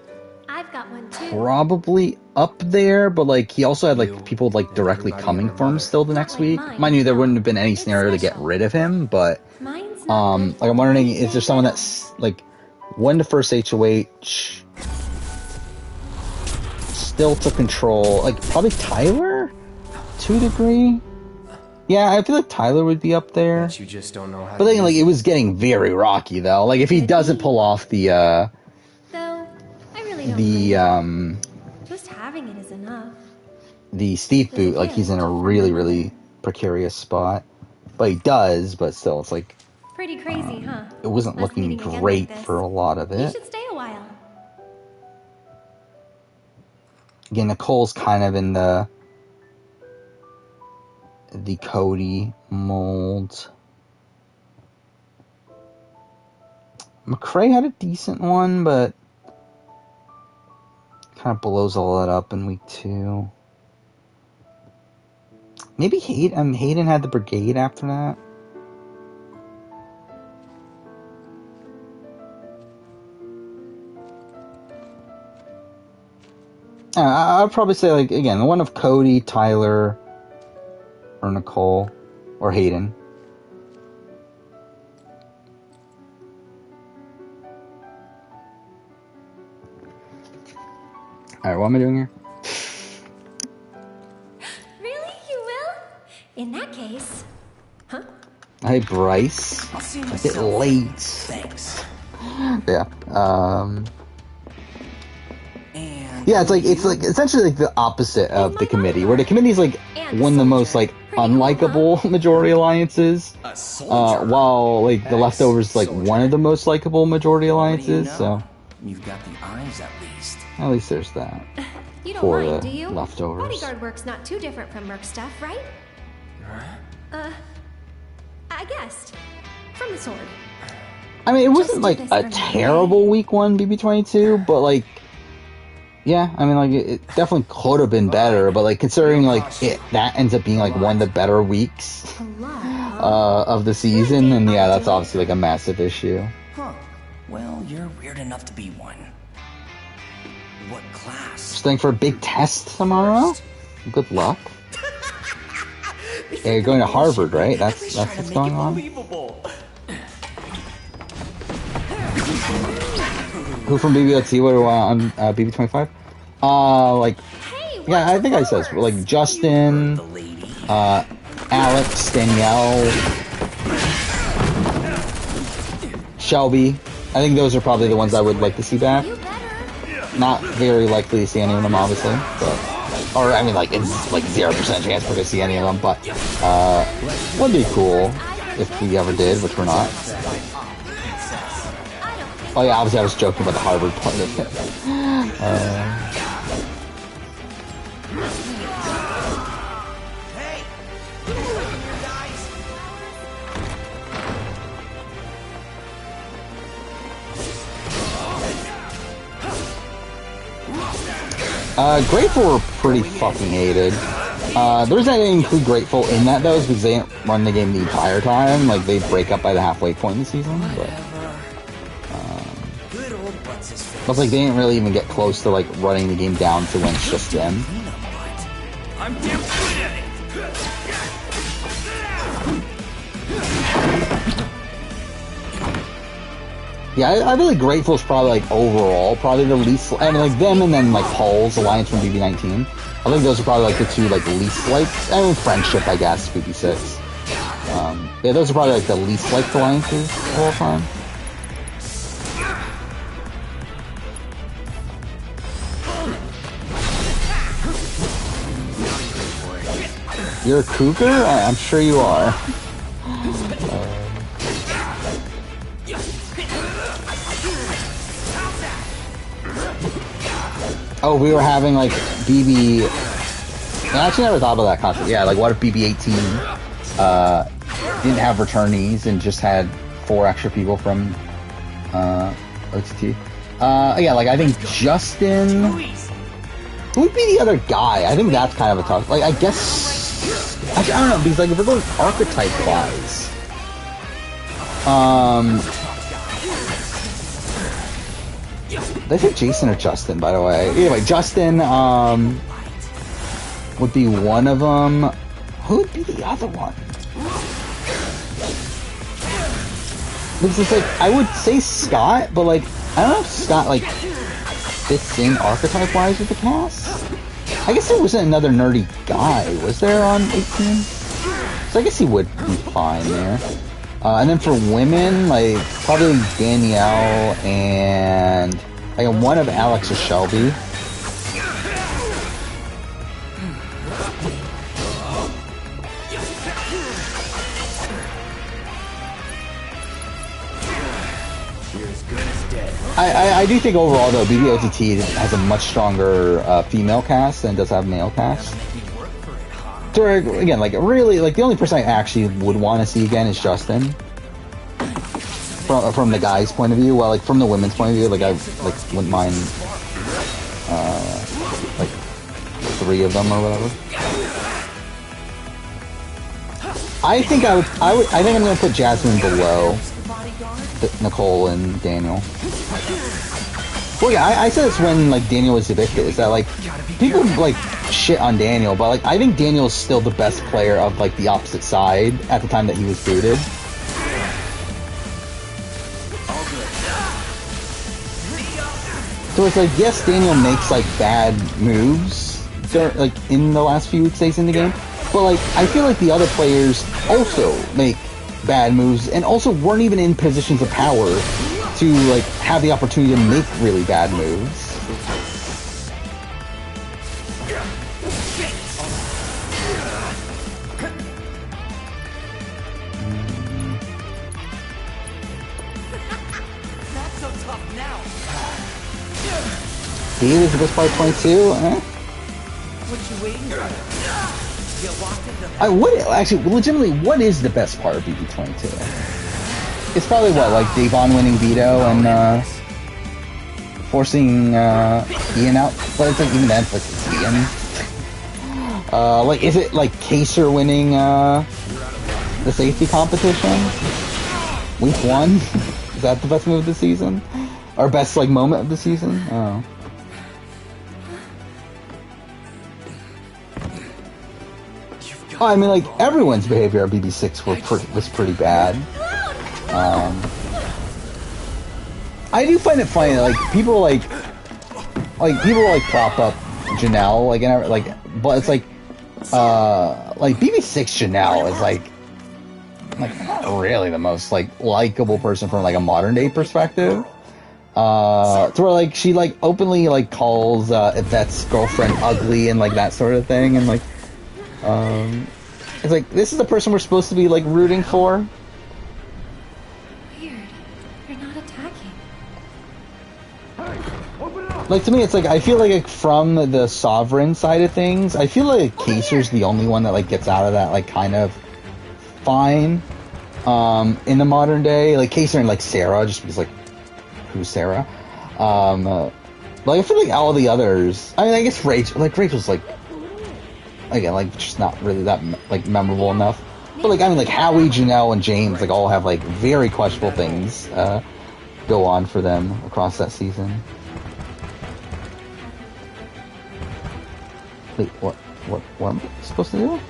I've got one too. probably up there, but like he also had like people like directly coming for him still the next week. Mind you, there wouldn't have been any scenario to get rid of him, but Mine's not like I'm wondering, is there someone that's like won the first HOH, still took control? Like probably Tyler, to a degree. Yeah, I feel like Tyler would be up there. You just don't know how But then, like, it was getting very rocky, though. Like, if he doesn't pull off the, Though, I really don't the, just having it is enough. the Steve boot, like, he's in a really, really precarious spot. But he does, but still, it's like, Pretty crazy, huh? it wasn't Us looking meeting again great like this. for a lot of You it. should stay a while. Again, Nicole's kind of in the Cody mold. McCrae had a decent one, but kind of blows all that up in week 2. Maybe Hayden had the Brigade after that. I'd probably say, like, again, one of Cody, Tyler, or Nicole, or Hayden. Alright, what am I doing here? Really? You will? In that case. Huh? Hey, Bryce. I'll see A bit myself. late. Thanks. Yeah. Yeah, it's like essentially like the opposite of the committee, where the committee is like one of the most like unlikable majority alliances, while like the leftovers is like one of the most likable majority alliances. So You've got the eyes at least. at least there's that You don't for mind, the do you? leftovers. Bodyguard work's not too different from Merc stuff, right? I guessed. From the sword. I mean, it wasn't like a terrible week 1 BB22, but like, yeah, I mean, like it definitely could have been better. But like considering like that ends up being like one of the better weeks of the season, and yeah, that's obviously like a massive issue. Huh. Well, you're weird enough to be one. What class? Studying for a big test tomorrow. Good luck. Yeah, you're going to Harvard, right? That's what's going on. Who from BBOT? What do I on BB25? Like, yeah, I think I said like Justin, Alex, Danielle, Shelby. I think those are probably the ones I would like to see back. Not very likely to see any of them, obviously, but, or I mean, like it's like 0% chance we're gonna see any of them, but would be cool if we ever did, which we're not. Oh yeah, obviously I was joking about the Harvard part of it. Grateful were pretty fucking hated. The reason I didn't include Grateful in that though is because they didn't run the game the entire time. Like they break up by the halfway point in the season, but it's like they didn't really even get close to like running the game down to when it's just them. I'm damn good at it. Yeah, I feel like Grateful is probably like overall probably the least. I mean, like them and then like Paul's Alliance from BB19. I think those are probably like the two like least liked. I mean, Friendship, I guess, BB6. Yeah, those are probably like the least liked alliances of all time. You're a cougar? I'm sure you are. Oh, we were having like BB. I actually never thought about that concept. Yeah, like what if BB-18 didn't have returnees and just had 4 extra people from OTT? Yeah, like I think Justin. Who would be the other guy? I think that's kind of a tough. Like I guess actually, I don't know because like if we're going archetype wise, did I say Jason or Justin? By the way, anyway, Justin would be one of them. Who would be the other one? Because it's like I would say Scott, but like I don't know if Scott like fits in archetype wise with the cast. I guess there wasn't another nerdy guy, was there on 18? So I guess he would be fine there. And then for women, like probably Danielle and like one of Alex or Shelby. I do think overall though BBOTT has a much stronger female cast than it does have male cast. So again, like really, like the only person I actually would want to see again is Justin. From the guys' point of view, well, like from the women's point of view, like I like wouldn't mind like 3 of them or whatever. I think I think I'm gonna put Jasmine below Nicole and Daniel. Well, yeah, I said this when like Daniel was evicted. Is that like people like shit on Daniel, but like I think Daniel is still the best player of like the opposite side at the time that he was booted. So it's like yes, Daniel makes like bad moves like in the last few weeks that he's in the game, but like I feel like the other players also make bad moves and also weren't even in positions of power to like have the opportunity to make really bad moves. Not so tough now. He was the best part of 22. What you waiting for? What actually, legitimately, what is the best part of BB22? It's probably what, like Davon winning veto and forcing Ian out. But it's like even then, like it's Ian. Like, is it like Kaser winning the safety competition? Week 1? Is that the best move of the season? Or best like moment of the season? Oh. Oh, I mean, like, everyone's behavior at BB6 was pretty bad. I do find it funny that, like, people prop up Janelle, but it's like BB6 Janelle is, like, not really the most, like, likable person from, like, a modern-day perspective. To where, like, she, like, openly, like, calls Yvette's girlfriend ugly and, like, that sort of thing, and, like, it's like, this is the person we're supposed to be, like, rooting for. Weird. You're not attacking. Like, to me, it's like, I feel like from the Sovereign side of things, I feel like Kaser's the only one that, like, gets out of that, like, kind of fine, in the modern day. Like, Kaser and, like, Sarah, just because, like, who's Sarah? Like, I feel like all the others, I mean, I guess Rachel's, like, again, like, just not really that, like, memorable enough. But, like, I mean, like, Howie, Janelle, and James, like, all have, like, very questionable things go on for them across that season. Wait, what am I supposed to do?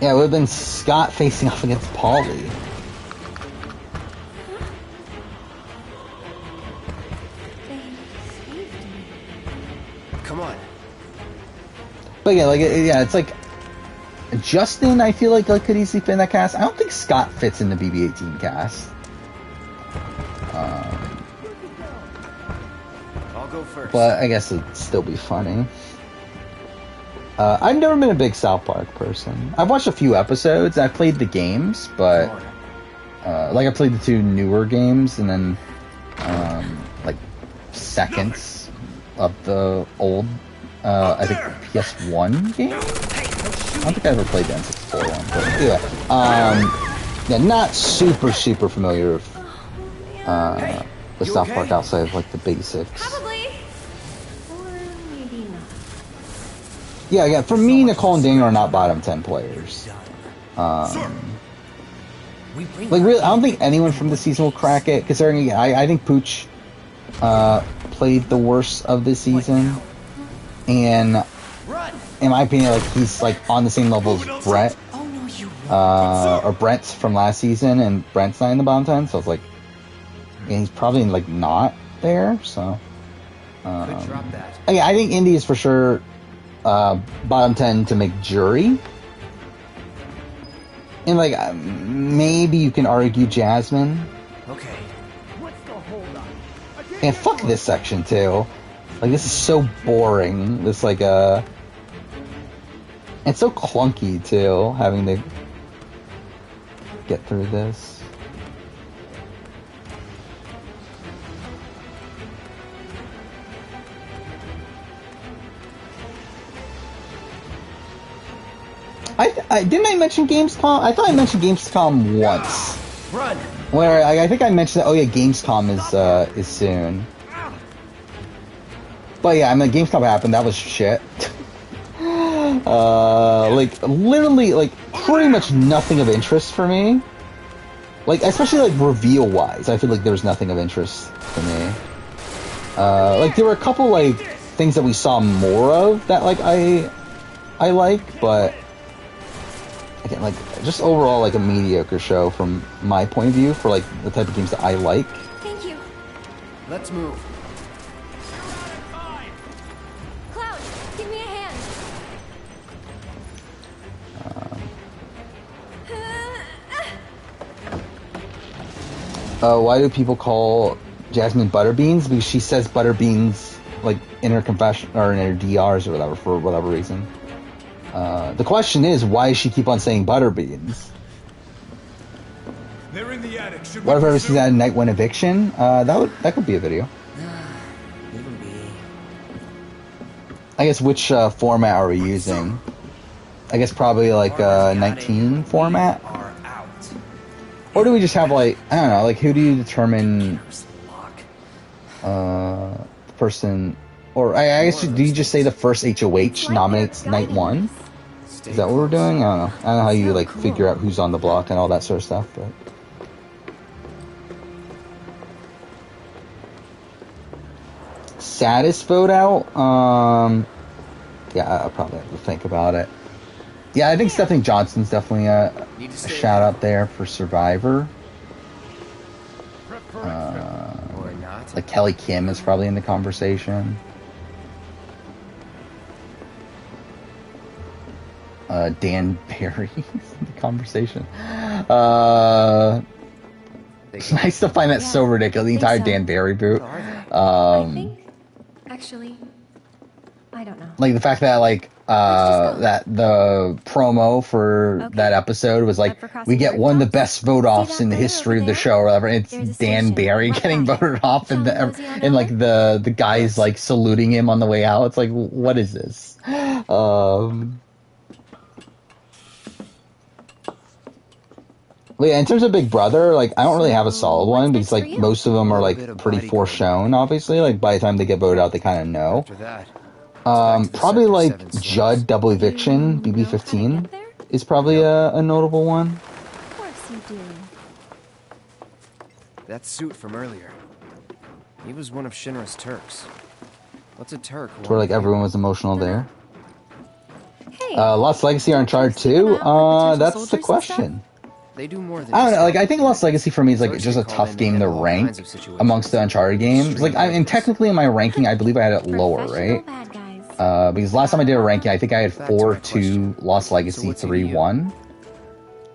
Yeah, it would have been Scott facing off against Paulie. Come on. But yeah, like, yeah, it's like Justin, I feel like could easily fit in that cast. I don't think Scott fits in the BB-18 cast. I'll go first. but I guess it'd still be funny. I've never been a big South Park person. I've watched a few episodes. I've played the games, but like I played the 2 newer games, and then like seconds of the old I think PS1 game. I don't think I ever played the N64 one, but anyway, yeah, not super familiar with South Park outside of like the basics. Probably. Or maybe not. Yeah, again, for me, Nicole and Daniel are not bottom 10 players. Like, really, I don't think anyone from the season will crack it, considering, I think Pooch played the worst of this season. And, in my opinion, like, he's, like, on the same level as Brett. Or Brent from last season, and Brent's not in the bottom 10, so it's like, and he's probably, like, not there, so. I think Indy is for sure bottom 10 to make jury. And, like, maybe you can argue Jasmine. Okay. What's the hold up? And fuck this section, too. Like, this is so boring. This, like, it's so clunky, too, having to get through this. Didn't I mention Gamescom? I thought I mentioned Gamescom once. Run. Where I think I mentioned that. Oh yeah, Gamescom is soon. But yeah, I mean, Gamescom happened. That was shit. Like literally, like pretty much nothing of interest for me. Like especially like reveal wise, I feel like there was nothing of interest for me. Like there were a couple like things that we saw more of that like I like, but. Again, like, just overall, like, a mediocre show from my point of view for, like, the type of games that I like. Thank you. Let's move. Cloud, give me a hand. Why do people call Jasmine Butterbeans? Because she says Butterbeans, like, in her confession, or in her DRs or whatever, for whatever reason. The question is, why does she keep on saying Butterbeans? They're in the attic. What if I ever see that in Night One Eviction? That could be a video. I guess which format are we using? I guess probably like 19 format? Or do we just have like, I don't know, like who do you determine the person, or I guess do you just say the first HOH nominates Night 1? Is that what we're doing? I don't know. I don't know how you like figure out who's on the block and all that sort of stuff, but. Saddest vote out? Yeah, I'll probably have to think about it. Yeah, I think Stephanie Johnson's definitely a shout out there for Survivor. Like Kelly Kim is probably in the conversation. Dan Barry is in the conversation. It's nice to find that so ridiculous. The entire Dan Barry boot. I think, actually, I don't know. Like the fact that like that the promo for that episode was like, we get one of the best vote offs in the history of the show or whatever. And it's Dan Barry getting voted off, and like the guys like saluting him on the way out. It's like, what is this? Well, yeah, in terms of Big Brother, like I don't really have a solid one because like most of them are like pretty foreshown. Obviously, like by the time they get voted out, they kind of know. Probably like Judd Double Eviction BB15 is probably a notable one. Of course you do. That suit from earlier. He was one of Shinra's Turks. What's a Turk? Where like everyone was emotional there. Hey, Lost Legacy or Uncharted 2? That's the question. They do more than I don't know, like I think Lost Legacy for me is like just a tough game to rank amongst the Uncharted games. Like I mean, technically in my ranking, I believe I had it lower, right? Because last time I did a ranking, I think I had 4-2, Lost Legacy 3-1.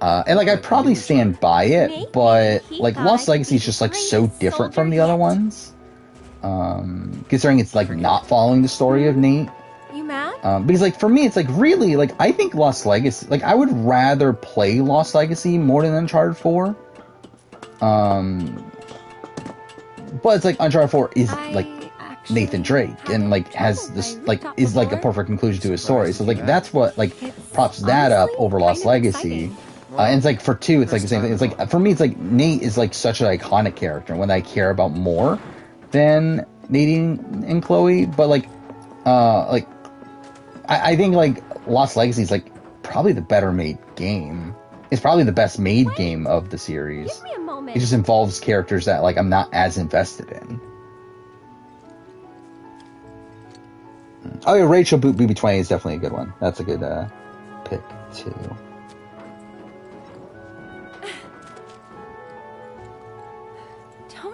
And like I'd probably stand by it, but like Lost Legacy is just like so different from the other ones Considering it's like not following the story of Nate. You mad? Because like for me, it's like really like I think Lost Legacy. Like I would rather play Lost Legacy more than Uncharted 4. But it's like Uncharted 4 is like Nathan Drake and like has this like is like a perfect conclusion to his story. So like that's what like props that up over Lost Legacy. And it's like for 2, it's like the same thing. It's like for me, it's like Nate is like such an iconic character, one that I care about more than Nadine and Chloe. But like I think like Lost Legacy is like probably the better made game. It's probably the best made game of the series. Give me a moment. It just involves characters that like I'm not as invested in. Oh yeah, Rachel BB20 is definitely a good one. That's a good pick too.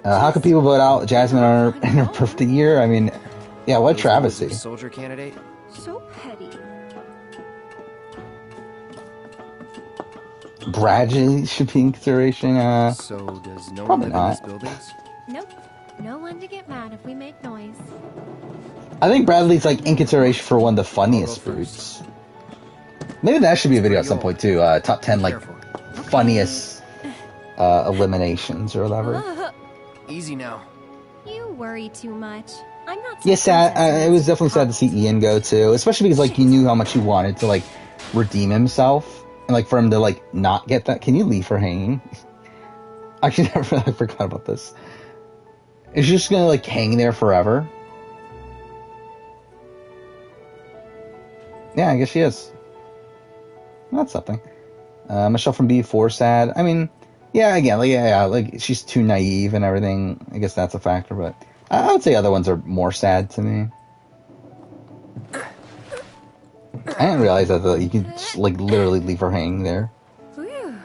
How could people vote out Jasmine in her birthday year? I mean, yeah, what travesty. Soldier candidate? So petty. Bradley should be in consideration. So does no probably one live in not. these buildings? Nope. No one to get mad if we make noise. I think Bradley's like in consideration for one of the funniest brutes. Maybe that should be a video at some point too. Top 10 like funniest eliminations or whatever. Easy now. You worry too much. I'm not. Yeah, sad. It was definitely sad to see Ian go too, especially because like you knew how much he wanted to like redeem himself, and like for him to like not get that. Can you leave her hanging? Actually, I forgot about this. Is she just gonna like hang there forever? Yeah, I guess she is. That's something. Michelle from B4 sad. I mean, yeah, again, like she's too naive and everything. I guess that's a factor, but I would say other ones are more sad to me. I didn't realize that you can just, like literally leave her hanging there. Whew.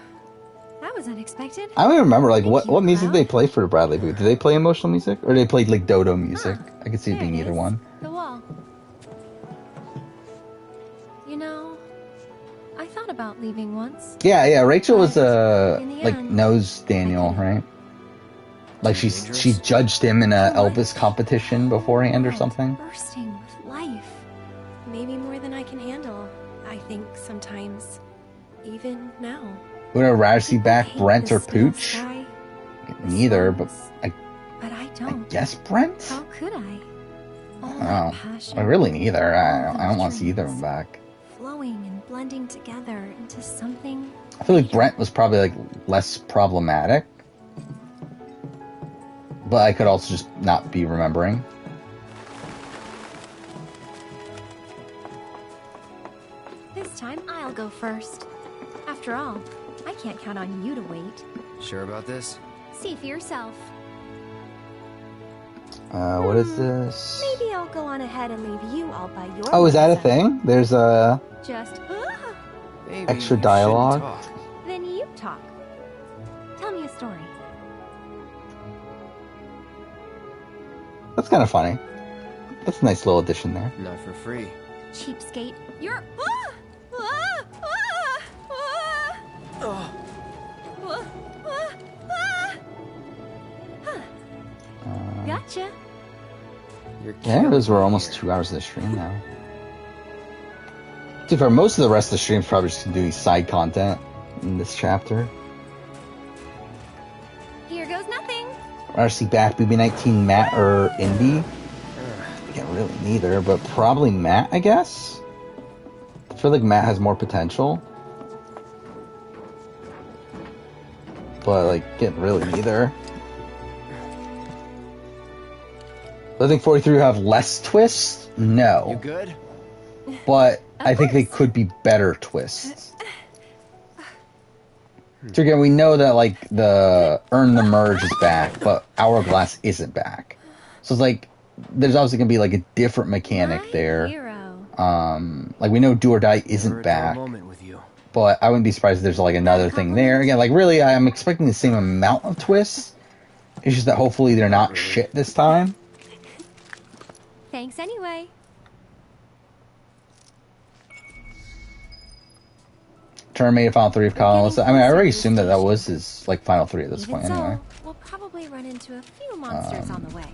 That was unexpected. I don't even remember like what music they play for Bradley Booth. Did they play emotional music or did they play like Dodo music? I could see it being either one. The wall. You know, I thought about leaving once. Yeah. Rachel was like knows Daniel, right? Like she judged him in a Elvis competition beforehand or something. Bursting with life. Maybe more than I can handle. I think sometimes, even now. Would I rather see back Brent or Pooch? Neither, but I guess Brent. How could I? Oh, I really neither. I don't want to see either of them back. Flowing and blending together into something. I feel like Brent was probably like less problematic, but I could also just not be remembering. This time I'll go first. After all, I can't count on you to wait. Sure about this? See for yourself. What is this? Maybe I'll go on ahead and leave you all by your Oh, is that a wayside. thing? There's a Just extra dialogue. Then you talk. Tell me a story. That's kind of funny. That's a nice little addition there. Not for free. Cheapskate. You're Gotcha. Yeah, those were almost 2 hours of the stream now. To be fair, most of the rest of the stream is probably just doing side content in this chapter. Here goes nothing. RC back, BB19, Matt or Indy? Yeah, really neither, but probably Matt, I guess? I feel like Matt has more potential. But, like, getting really neither. I think 43 will have less twists? No. You good? But I think they could be better twists. So again, we know that like the Earn the Merge is back, but Hourglass isn't back. So it's like there's obviously gonna be like a different mechanic there. Like we know Do or Die isn't back. But I wouldn't be surprised if there's like another thing there. Again, like really I'm expecting the same amount of twists. It's just that hopefully they're not shit this time. Thanks anyway. Terminator Final 3 of Colin. I mean, I already assumed that was his like Final 3 at this point So, anyway. we'll probably run into a few monsters on the way.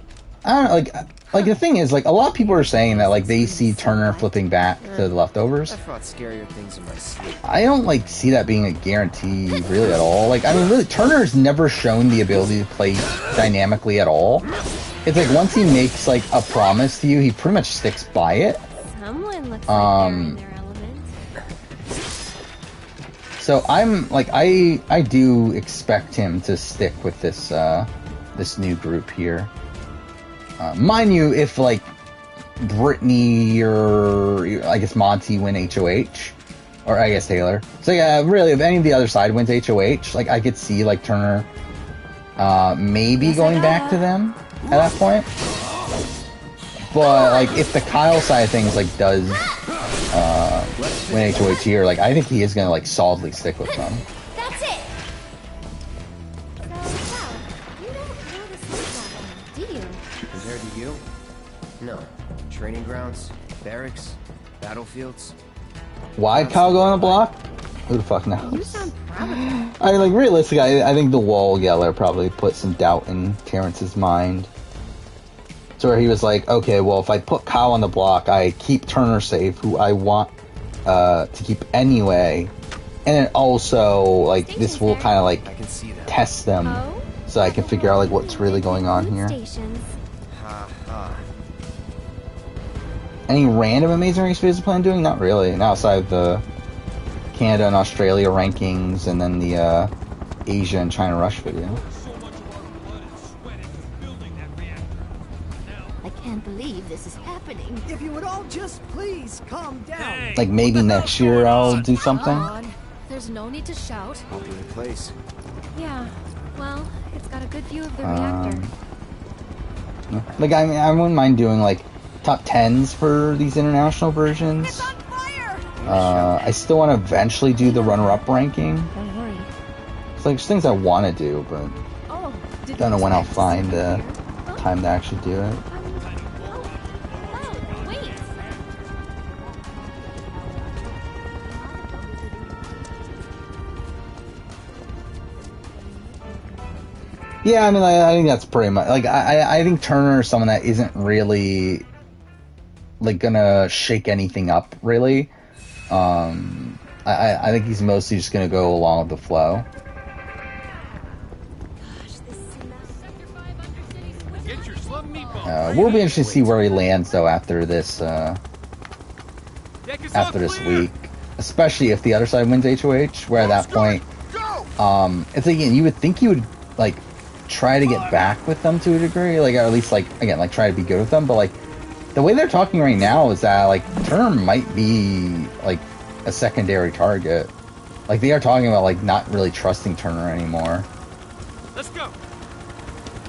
I don't know, like the thing is, like, a lot of people are saying that, like, they see Turner flipping back to the leftovers. I fought scarier things in my sleep. I don't, like, see that being a guarantee, really, at all. Like, I mean, really, Turner's never shown the ability to play dynamically at all. It's like, once he makes, like, a promise to you, he pretty much sticks by it. Someone looks like they're in their element. So I'm, like, I do expect him to stick with this, this new group here. Mind you, if, like, Brittany or, I guess, Monty win HOH, or I guess Taylor. So yeah, really, if any of the other side wins HOH, like, I could see, like, Turner, maybe going back to them at that point. But, like, if the Kyle side of things, like, does, win HOH here, like, I think he is gonna, like, solidly stick with them. That's it! So, Cal, you don't know this place that well, do you? Compared to you? No. Training grounds, barracks, battlefields. Why'd Kyle go on the block? Who the fuck knows? You sound proud of that. I mean, like, realistically, I think the wall yeller probably put some doubt in Terrence's mind. So where he was like, okay, well, if I put Kyle on the block, I keep Turner safe, who I want to keep anyway. And then also, like, this will kind of, like, test them. So I can figure out, like, what's really going on here. Any random Amazing Race videos you plan on doing? Not really. Not outside of the Canada and Australia rankings, and then the Asia and China Rush video. I can't believe this is happening. If you would all just please calm down. Like, maybe next year I'll do something. There's no need to shout. I'll be in place. Yeah, well, it's got a good view of the reactor. Like, I mean, I wouldn't mind doing, like, top 10s for these international versions. I still want to eventually do the runner-up ranking. Don't worry. It's like, there's things I want to do, but don't know when I'll find the time to actually do it. Yeah, I mean, I think that's pretty much, like, I think Turner is someone that isn't really, like, gonna shake anything up, really. I think he's mostly just gonna go along with the flow. We'll be interested to see where he lands, though, after this week. Especially if the other side wins HOH, where at that point, it's, again, you would think he would, like, try to get back with them to a degree, like, or at least, like, again, like, try to be good with them, but, like, the way they're talking right now is that, like, Turner might be, like, a secondary target. Like, they are talking about, like, not really trusting Turner anymore. Let's go.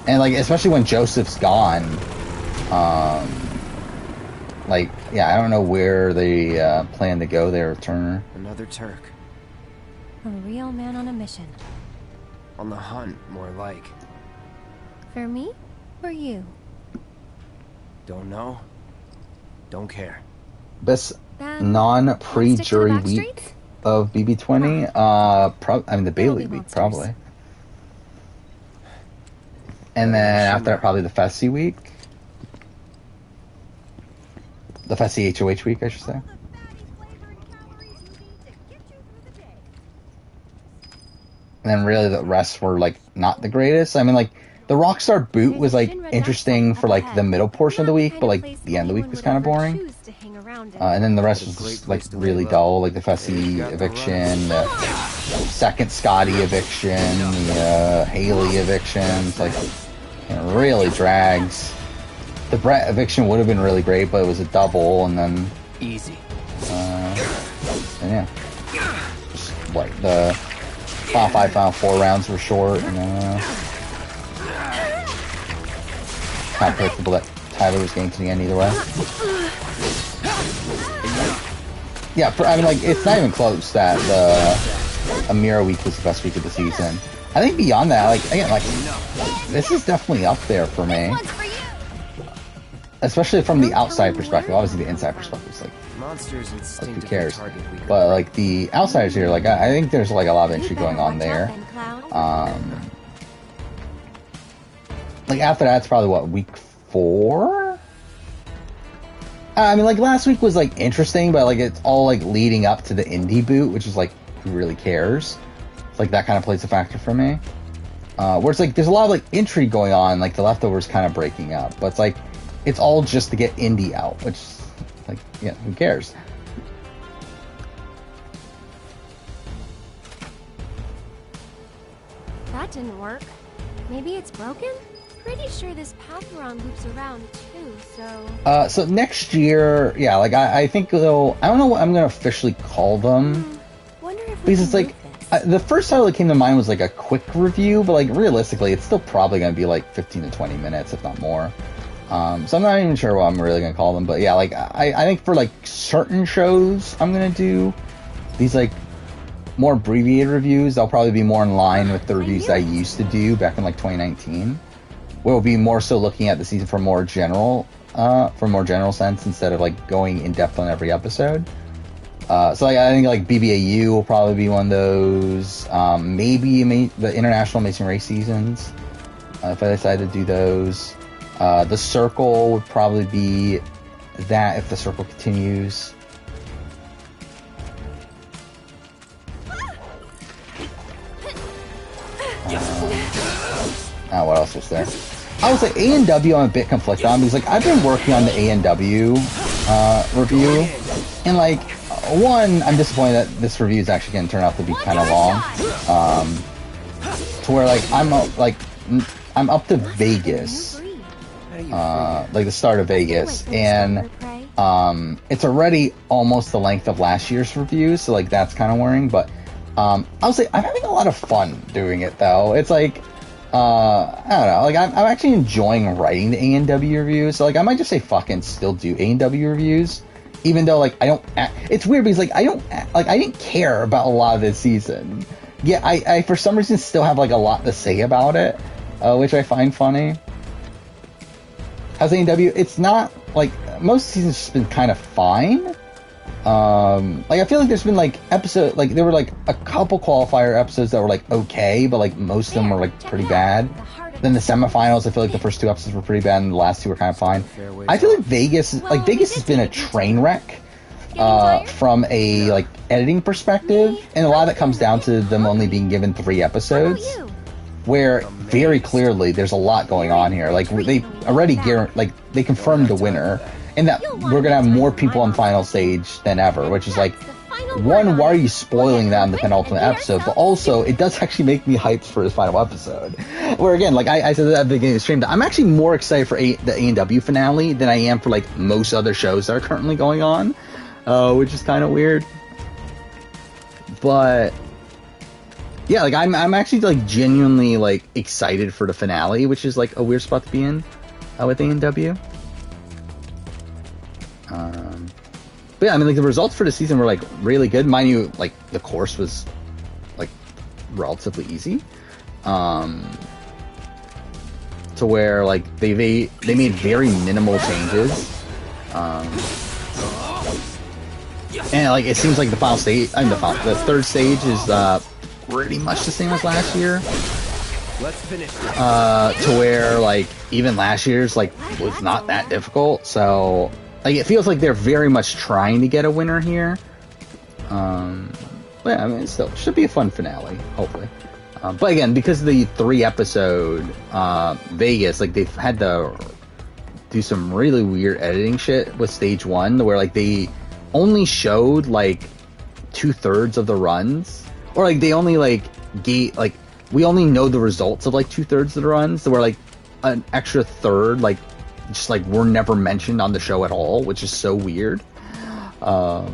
And, like, especially when Joseph's gone, like, yeah, I don't know where they plan to go there with Turner. Another Turk. A real man on a mission. On the hunt, more like. For me or you? Don't know. Don't care. Best non-pre-jury week of BB20? I mean, the Bailey week, probably. And then after that, probably the Fessy week. The Fessy HOH week, I should say. And then really the rest were, like, not the greatest. I mean, like, the Rockstar boot was, like, interesting for, like, the middle portion of the week, but, like, the end of the week was kind of boring. And then the rest was just, like, really dull, like the Fessy eviction, the second Scotty eviction, the Haley evictions, like, it really drags. The Brett eviction would have been really great, but it was a double, and then... Easy. And yeah. Just, what, the Final 5, Final 4 rounds were short, and kind of predictable that Tyler was getting to the end either way. Yeah, I mean, like, it's not even close that the Amira week was the best week of the season. I think beyond that, like, again, like, this is definitely up there for me. Especially from the outside perspective. Obviously, the inside perspective is like who cares? But, like, the outsiders here, like, I think there's, like, a lot of entry going on there. Like, after that, it's probably, what, week 4. I mean, like, last week was, like, interesting, but, like, it's all, like, leading up to the indie boot, which is, like, who really cares? It's, like, that kind of plays a factor for me. Where it's, like, there's a lot of, like, intrigue going on, like, the leftovers kind of breaking up, but it's, like, it's all just to get indie out, which, like, yeah, who cares? That didn't work. Maybe it's broken? Pretty sure this path we're on loops around too, so... So next year, yeah, like, I think, though, I don't know what I'm gonna officially call them. Wonder if because it's like, the first title that came to mind was, like, a quick review, but, like, realistically, it's still probably gonna be, like, 15 to 20 minutes, if not more. So I'm not even sure what I'm really gonna call them, but yeah, like, I think for, like, certain shows I'm gonna do these, like, more abbreviated reviews. They'll probably be more in line with the reviews I used to do back in, like, 2019. We'll be more so looking at the season for more general sense instead of, like, going in depth on every episode. So, like, I think, like, BBAU will probably be one of those. Maybe the International Amazing Race seasons, if I decide to do those. The Circle would probably be that if the Circle continues. What else was there? I was like, A&W I'm a bit conflicted on because, like, I've been working on the A&W review, and, like, one, I'm disappointed that this review is actually going to turn out to be kind of long, to where, like, I'm up to Vegas, like the start of Vegas, and it's already almost the length of last year's review, so, like, that's kind of worrying, but I'll say I'm having a lot of fun doing it, though. It's like, I don't know, like, I'm actually enjoying writing the A&W reviews, so, like, I might just say fucking still do A&W reviews, even though, like, I don't, it's weird because, like, I didn't care about a lot of this season, yet I for some reason still have, like, a lot to say about it, which I find funny. How's A&W? It's not, like, most seasons have been kind of fine. Like, I feel like there's been, like, there were, like, a couple qualifier episodes that were, like, okay, but, like, most of them were, like, pretty bad. Then the semifinals, I feel like the first 2 episodes were pretty bad, and the last 2 were kind of fine. I feel like Vegas has been a train wreck, from a, like, editing perspective, and a lot of that comes down to them only being given 3 episodes, where, very clearly, there's a lot going on here. Like, they already they confirmed the winner, and that we're gonna have more people on final stage than ever, which is like, one, why are you spoiling that in the penultimate episode? But also, it does actually make me hyped for his final episode. Where again, like I said at the beginning of the stream, that I'm actually more excited for the A&W finale than I am for, like, most other shows that are currently going on, which is kind of weird. But yeah, like, I'm actually, like, genuinely, like, excited for the finale, which is, like, a weird spot to be in with A&W. But yeah, I mean, like, the results for the season were, like, really good. Mind you, like, the course was, like, relatively easy. To where, like, they made very minimal changes. And, like, it seems like the final stage, the third stage is pretty much the same as last year. Let's finish. To where, like, even last year's, like, was not that difficult. So, like, it feels like they're very much trying to get a winner here. But yeah, I mean, it still should be a fun finale, hopefully. But again, because of the 3-episode Vegas, like, they've had to do some really weird editing shit with stage 1, where, like, they only showed, like, 2/3 of the runs, or, like, they only, like, we only know the results of, like, 2/3 of the runs, so we're, like, an extra third, like, just, like, were never mentioned on the show at all, which is so weird. So,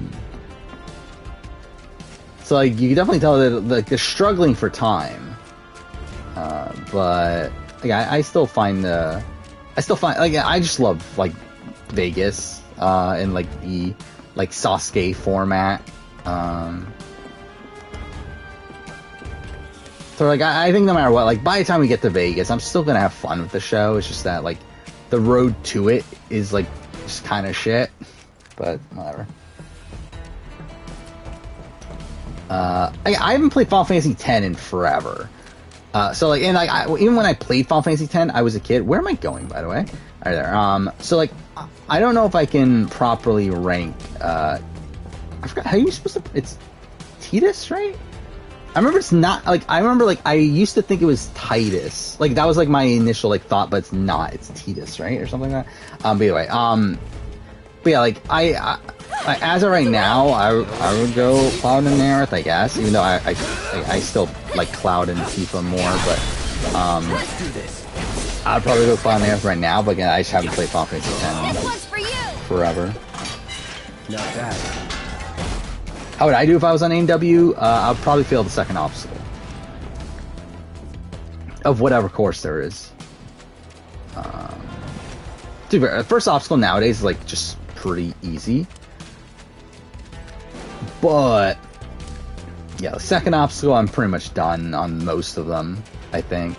like, you can definitely tell that, like, they're struggling for time. But, like, I still find, like, I just love, like, Vegas, and, like, the, like, Sasuke format. So, like, I think no matter what, like, by the time we get to Vegas, I'm still gonna have fun with the show. It's just that, like, the road to it is, like, just kind of shit. But, whatever. I haven't played Final Fantasy X in forever. So like, and like, even when I played Final Fantasy X, I was a kid. Where am I going, by the way? Right there. So like, I don't know if I can properly rank. I forgot how you supposed to. It's Titus, right? I remember it's not like I remember like I used to think it was Titus. Like that was like my initial like thought, but it's not. It's Titus, right, or something like that. But anyway, but yeah, like I as of right now, I would go Cloud and Aerith, I guess. Even though I still like Cloud and Tifa more, but I'd probably go Cloud and Aerith right now. But again, I just haven't played Final Fantasy X forever. Not bad. How would I do if I was on AW? I'd probably fail the second obstacle. Of whatever course there is. To be fair, the first obstacle nowadays is like just pretty easy. But yeah, the second obstacle I'm pretty much done on most of them, I think.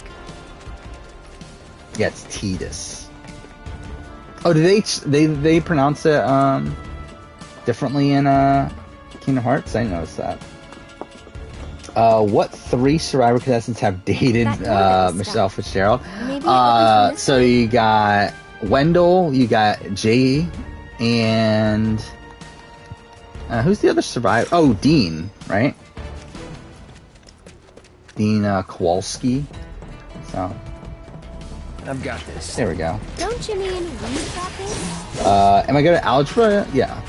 Yeah, it's Titus. Oh, do they pronounce it differently in Kingdom Hearts? I noticed that. What 3 Survivor contestants have dated Michelle Fitzgerald? So you got Wendell, you got Jay, and who's the other survivor? Oh, Dean, right? Dean Kowalski. So I've got this. there we go. Don't you mean recapping? Am I good at algebra? Yeah.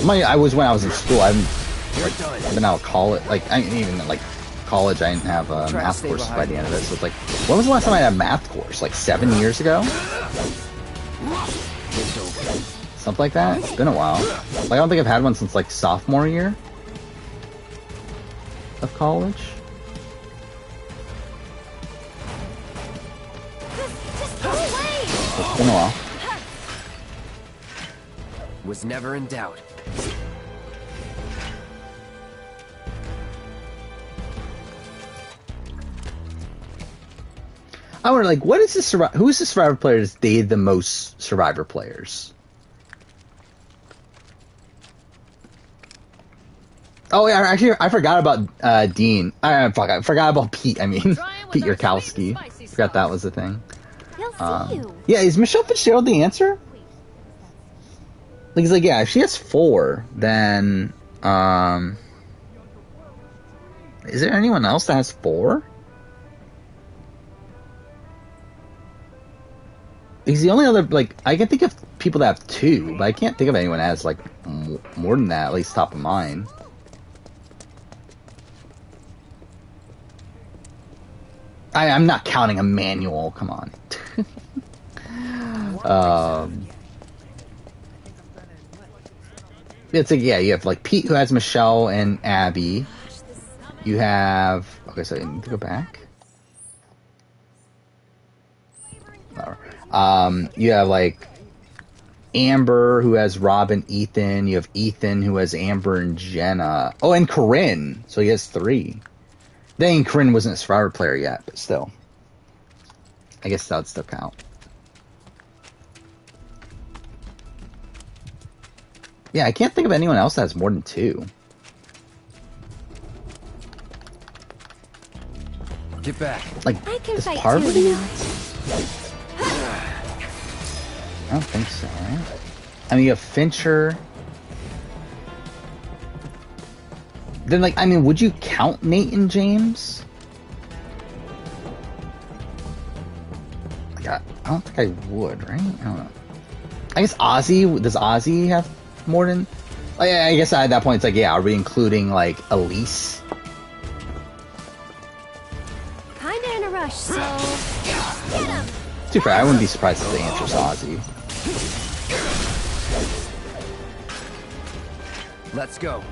I was when I was in school. I've been out of college. Like I mean, even like college, I didn't have a math course by the end of it. So it's like, when was the last time I had a math course? Like 7 years ago? Something like that. It's been a while. Like I don't think I've had one since like sophomore year of college. Just go away! It's been a while. Was never in doubt. I wonder, like, what is the who's the Survivor player that's dated the most Survivor players? Oh yeah, actually, I forgot about Dean. I forgot about Pete. I mean, Pete Yurkowski. Forgot that was the thing. Yeah, is Michelle Fitzgerald the answer? Like, he's like, yeah, if she has 4, then is there anyone else that has 4? He's the only other, like, I can think of people that have 2, but I can't think of anyone that has, like, more than that, at least top of mind. I'm not counting Emmanuel, come on. It's like, yeah, you have, like, Pete, who has Michelle and Abby. You have, okay, so I need to go back. You have like Amber, who has Rob and Ethan. You have Ethan, who has Amber and Jenna. Oh, and Corinne. So he has 3. Then Corinne wasn't a Survivor player yet, but still. I guess that would still count. Yeah, I can't think of anyone else that has more than 2. Get back. Like, does Parvati? I don't think so, right? I mean, you have Fincher. Then, like, I mean, would you count Nate and James? Like, I don't think I would, right? I don't know. I guess Ozzy, does Ozzy have more than... Like, I guess at that point, it's like, yeah, are we including, like, Elise? Kinda in a rush, so... Get him! To be fair, I wouldn't be surprised if the answer's Ozzy. Let's go.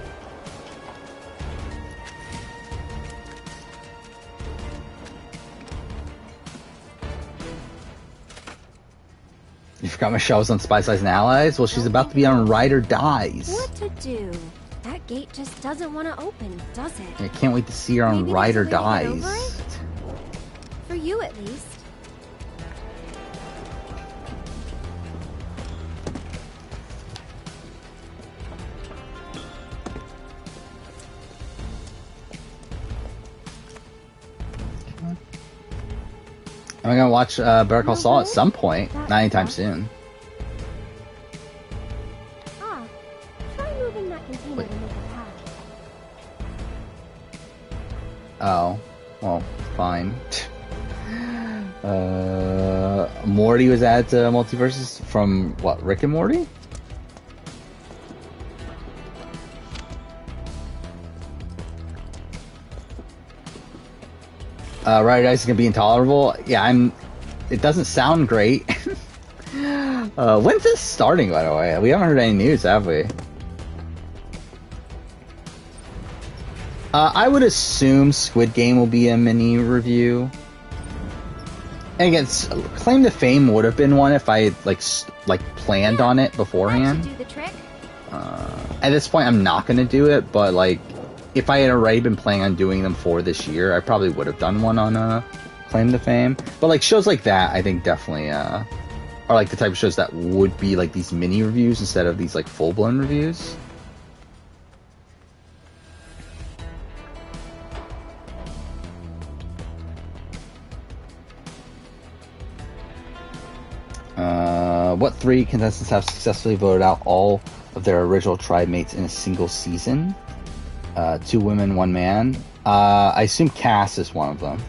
You forgot Michelle's on Spy Size and Allies? Well, she's about to be on Ride or Dies. What to do? That gate just doesn't want to open, does it? I can't wait to see her on Maybe Ride or there's a way to Dies. get over it? For you, at least. I'm gonna watch Better Call Saul at some point, not anytime soon. Ah, try moving that container to make a path. Oh, well, fine. Morty was added to Multiverses from what? Rick and Morty? Ride or Dice is gonna be intolerable. Yeah, it doesn't sound great. When's this starting, by the way? We haven't heard any news, have we? I would assume Squid Game will be a mini review. And again, Claim to Fame would have been one if I had like planned on it beforehand. Do the trick? At this point, I'm not gonna do it, but like, if I had already been planning on doing them for this year, I probably would have done one on Claim to Fame. But like shows like that, I think definitely are like the type of shows that would be like these mini reviews instead of these like full-blown reviews. What 3 contestants have successfully voted out all of their original tribe mates in a single season? 2 women, 1 man. I assume Cass is one of them.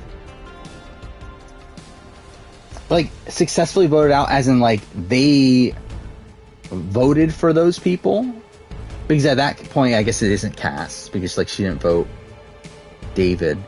Like, successfully voted out as in, like, they voted for those people? Because at that point, I guess it isn't Cass, because, like, she didn't vote David.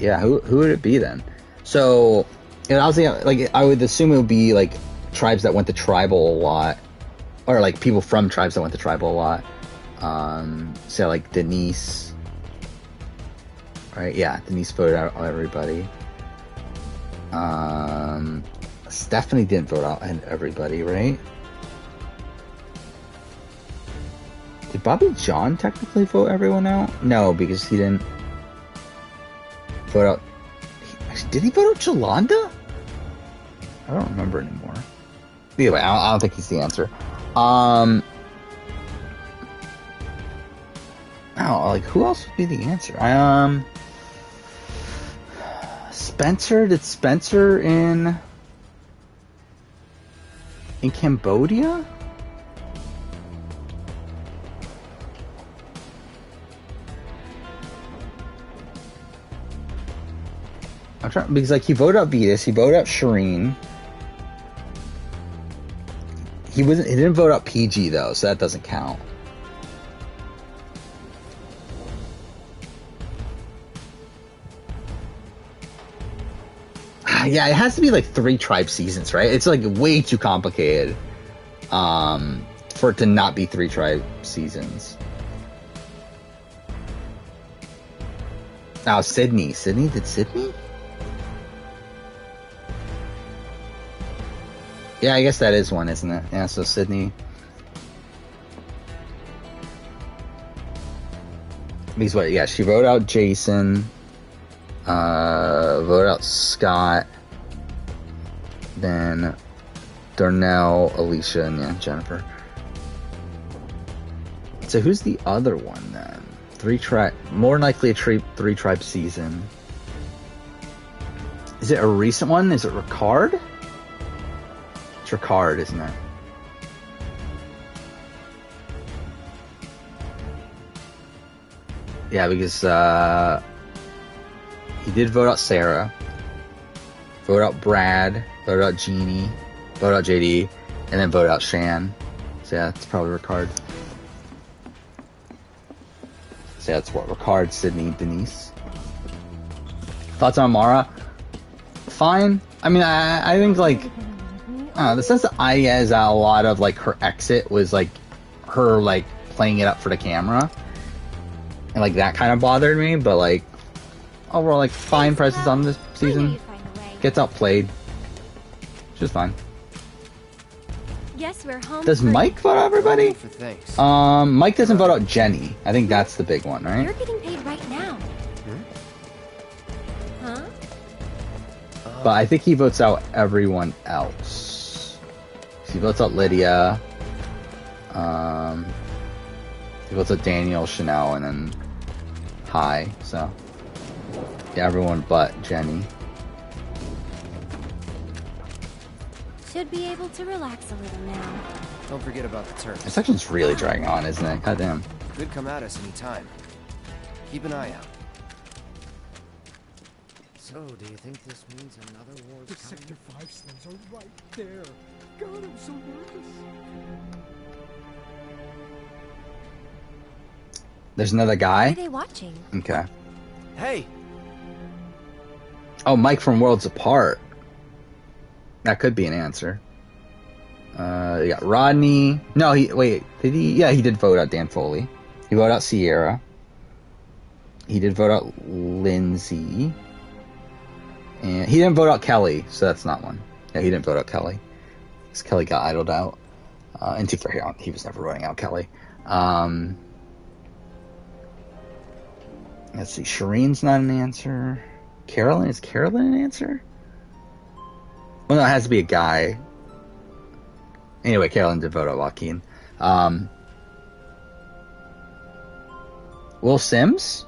Yeah, who would it be then? So, and I was thinking, like, I would assume it would be like tribes that went to tribal a lot, or like people from tribes that went to tribal a lot. So like Denise, right? Yeah, Denise voted out everybody. Stephanie didn't vote out everybody, right? Did Bobby John technically vote everyone out? No, because he didn't vote out. Did he vote out Jolanda? I don't remember anymore. Anyway, I don't think he's the answer. Oh, like who else would be the answer? Spencer. Did Spencer in Cambodia? I'm trying, because like he voted out Vetus, he voted out Shireen. He didn't vote out PG though, so that doesn't count. Yeah, it has to be like 3 tribe seasons, right? It's like way too complicated for it to not be 3 tribe seasons. Now, Sydney. Did Sydney? Yeah, I guess that is one, isn't it? Yeah, so Sydney. Because what? Yeah, she wrote out Jason. Wrote out Scott. Then Darnell, Alicia, and yeah, Jennifer. So who's the other one then? 3 tribe, more likely a 3 tribe season. Is it a recent one? Is it Ricard? It's Ricard, isn't it? Yeah, because he did vote out Sarah, vote out Brad, vote out Jeannie, vote out JD, and then vote out Shan. So yeah, it's probably Ricard. So yeah, that's what Ricard, Sydney, Denise. Thoughts on Mara? Fine. I mean, I think like the sense that I get is that a lot of like her exit was like her like playing it up for the camera, and like that kind of bothered me. But like overall, like fine presence on this season. Gets outplayed. Just fine. Yes, we're home. Does Mike vote out everybody? Mike doesn't vote out Jenny. I think that's the big one, right? You're getting paid right now. Huh? But I think he votes out everyone else. he votes out Lydia. He votes out Daniel, Chanel, and then Hi. So yeah, everyone but Jenny. Should be able to relax a little now. Don't forget about the turf. This section's really dragging on, isn't it? Goddamn. Could come at us any time. Keep an eye out. So, do you think this means another war? The Sector 5 slums are right there. God, I'm so nervous. There's another guy? What are they watching? Okay. Hey! Oh, Mike from Worlds Apart. That could be an answer. You got Rodney. No, wait, did he? Yeah, he did vote out Dan Foley. He voted out Sierra. He did vote out Lindsay. And he didn't vote out Kelly, so that's not one. Yeah, he didn't vote out Kelly. Because Kelly got idled out. And to be fair, he was never voting out Kelly. Let's see, Shireen's not an answer. Carolyn, is Carolyn an answer? Well, no, it has to be a guy. Anyway, Carolyn did vote out Joaquin. Will Sims?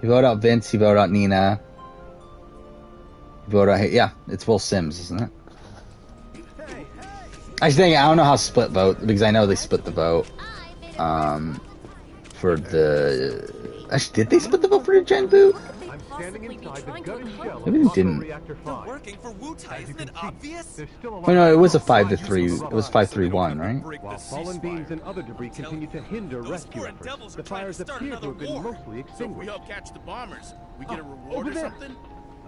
He voted out Vince, he voted out Nina. He voted out, yeah, it's Will Sims, isn't it? Actually, I don't know how split vote, because I know they split the vote. For the... Actually, did they split the vote for the Gen boot? Maybe they didn't. Oh no, it was a 5-3. It was 5-3-1, right? While fallen beams and other debris continue to hinder rescue efforts, the fires appear to have been mostly extinguished. So if we help catch the bombers, we get a reward or something?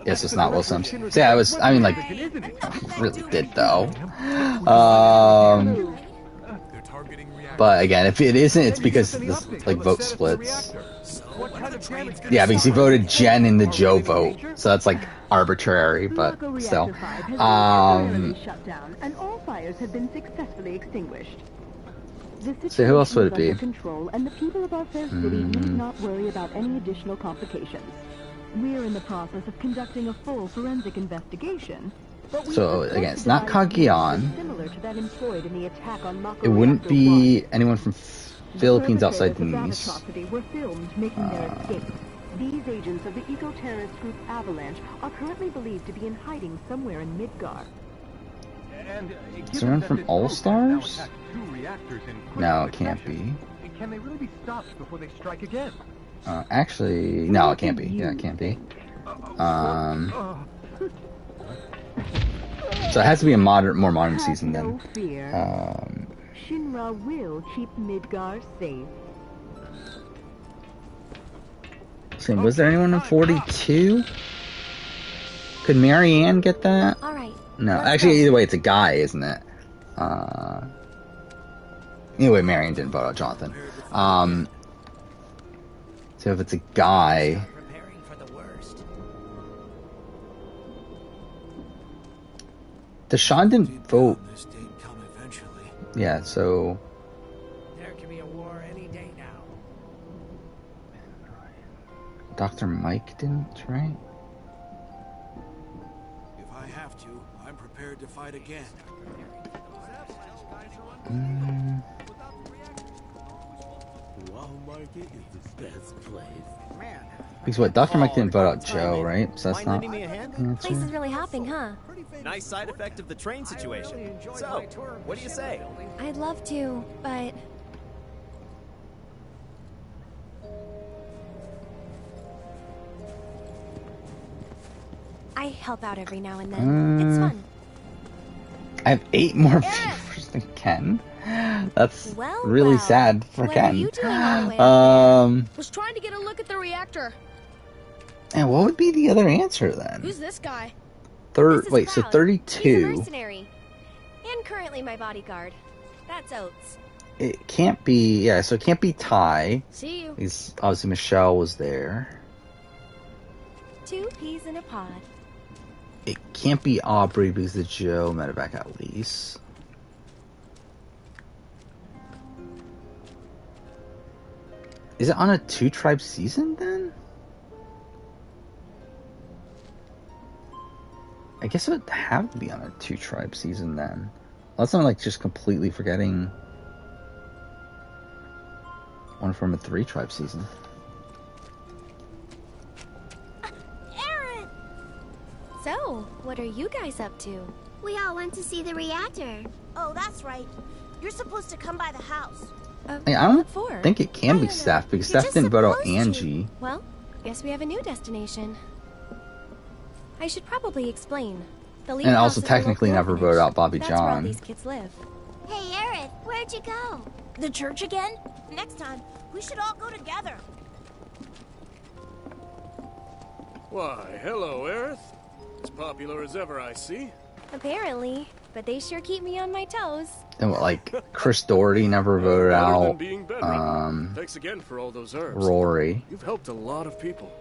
Yes, it's not Will Sims. So yeah, I mean, like, really did though. But again, if it isn't, it's because this, like, vote splits. Yeah, because he voted Jen in the Joe vote, so that's like arbitrary, but still. So who else would it be? And the people of our fair city need not worry about any additional complications. We're in the process of conducting a full forensic investigation. So again, it's not Kagian. It wouldn't be anyone from Philippines outside Denise. These agents of the eco-terrorist group Avalanche are currently believed to be in hiding somewhere in Midgar. Is there one from All Stars? No, it can't be. Can they really be stopped before they strike again? Actually, no, it can't be. Yeah, it can't be. So it has to be a more modern season then. Shinra will keep Midgar safe. So was there anyone in 42? Could Marianne get that? All right. No, actually, either way, it's a guy, isn't it? Anyway, Marianne didn't vote out Jonathan. So if it's a guy, Deshaun didn't vote. Yeah, so there can be a war any day now. Dr. Mike didn't, right? If I have to, I'm prepared to fight again. Best place. Man. Because what, Dr. Mike didn't vote out Joe, right? So that's not. Place is really hopping, huh? Nice side effect of the train situation. So, what do you say? I'd love to, but I help out every now and then. It's fun. I have 8 more viewers than Ken. That's really sad for Ken. Was trying to get a look at the reactor. And what would be the other answer then? Who's this guy? Wait, so 32. He's a mercenary. And currently my bodyguard. That's Oates. It can't be, yeah, so it can't be Ty. See you. Because obviously Michelle was there. 2 peas in a pod. It can't be Aubrey because the Joe medevac at least. Is it on a 2-tribe season then? I guess it would have to be on a 2-tribe season then. Unless I'm like just completely forgetting one from a 3-tribe season. Aaron! So, what are you guys up to? We all went to see the reactor. Oh, that's right. You're supposed to come by the house. I don't think it can be Steph, because Steph didn't vote out Angie. Well, guess we have a new destination. I should probably explain. The And also technically never voted out Bobby That's where all John. these kids live. Hey, Aerith, where'd you go? The church again? Next time, we should all go together. Why, hello, Aerith. As popular as ever, I see. Apparently, but they sure keep me on my toes. And what, like Chris Doherty never voted out. Thanks again for all those herbs. Rory. You've helped a lot of people.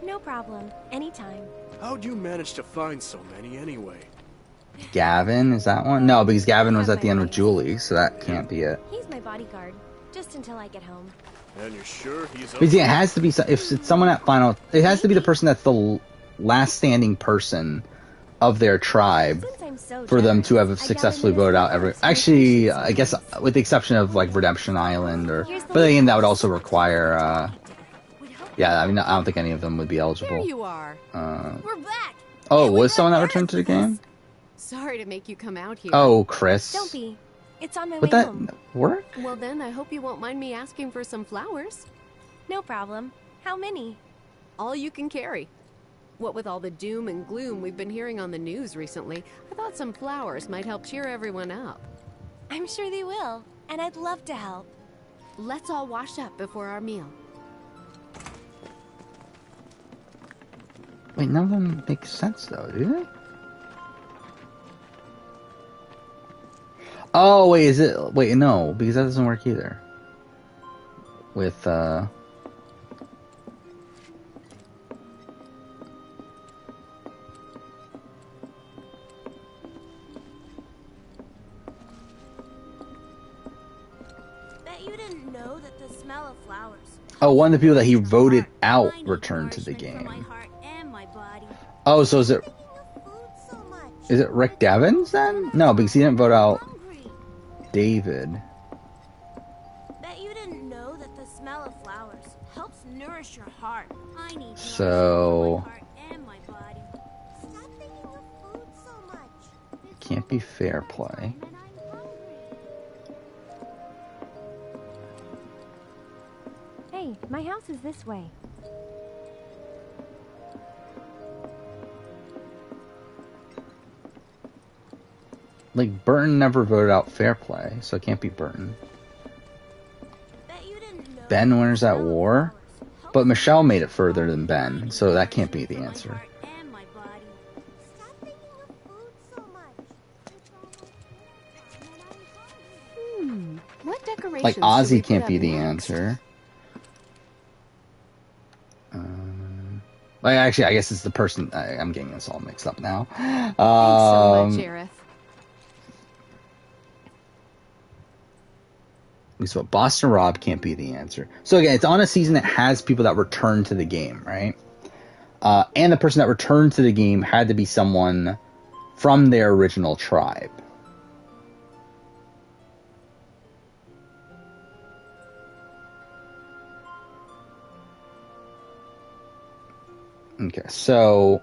No problem. Anytime. How'd you manage to find so many anyway? Gavin, is that one? No, because Gavin was at the end with Julie, so that can't be it. He's my bodyguard, just until I get home. And you're sure he's Because yeah, it has to be, if it's someone at final, it has to be the person that's the last standing person of their tribe for them to have successfully voted out every. Actually, I guess with the exception of like Redemption Island, or but again that would also require. Yeah, I mean I don't think any of them would be eligible. There you are. We're back. Oh, was someone that returned to the game? Sorry to make you come out here. Oh, Chris. Don't be. It's on my Would way that home. work? Well then, I hope you won't mind me asking for some flowers. No problem. How many? All you can carry. What with all the doom and gloom we've been hearing on the news recently, I thought some flowers might help cheer everyone up. I'm sure they will, and I'd love to help. Let's all wash up before our meal. Wait, none of them make sense though, do they? Oh, wait, is it... Wait, no, because that doesn't work either. With, Bet you didn't know that the smell of flowers. Oh, one of the people that he voted out returned to the game. Oh, so is it... Is it Rick Devens then? No, because he didn't vote out David. Bet you didn't know that the smell of flowers helps nourish your heart. I need So... and my body. Stop thinking of food so much. Can't be fair play. Hey, my house is this way. Like, Burton never voted out fair play, so it can't be Burton. Ben wins at war? But Michelle made it further than Ben, so that can't be the answer. What decorations Like, should we Ozzy put can't up be the next? answer. Like, actually, I guess it's the person... I'm getting this all mixed up now. Thanks so much, Aerith. So Boston Rob can't be the answer. So again, it's on a season that has people that return to the game, right? And the person that returned to the game had to be someone from their original tribe. Okay, so...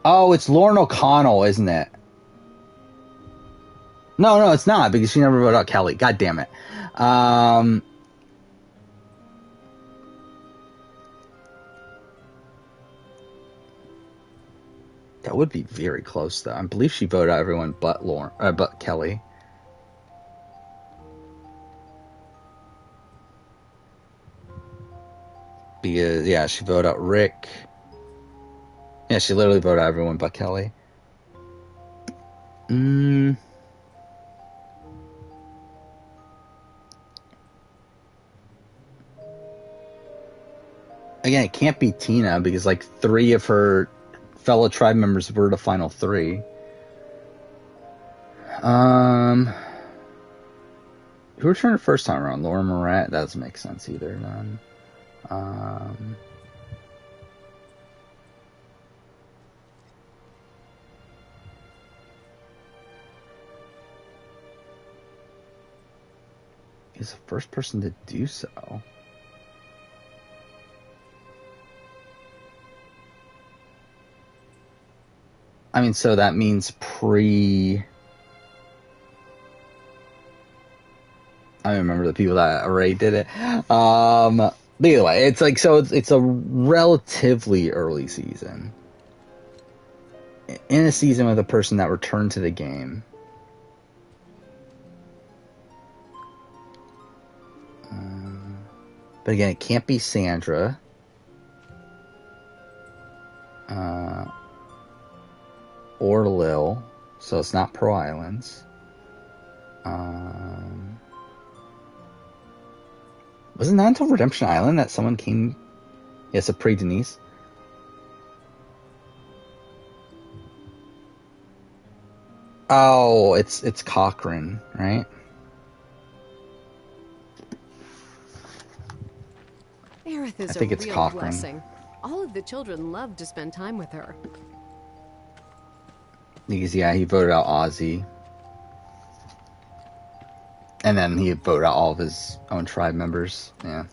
Oh, it's Lauren O'Connell, isn't it? No, it's not, because she never voted out Kelly. God damn it. That would be very close, though. I believe she voted out everyone but but Kelly. Because, yeah, she voted out Rick. Yeah, she literally voted out everyone but Kelly. Again, it can't be Tina because like 3 of her fellow tribe members were the final 3. Who returned the first time around? Laura Morat? That doesn't make sense either then. he's the first person to do so. I mean, so that means I don't remember the people that already did it. But either way, it's like, so it's a relatively early season. In a season with a person that returned to the game. But again, it can't be Sandra. Or Lil. So it's not Pearl Islands. Wasn't that until Redemption Island that someone came? Yes, a pre-Denise. Oh, it's Cochrane, right? Aerith is I think a it's real Cochrane. blessing. All of the children love to spend time with her. Because, yeah, he voted out Ozzy. And then he voted out all of his own tribe members. Yeah.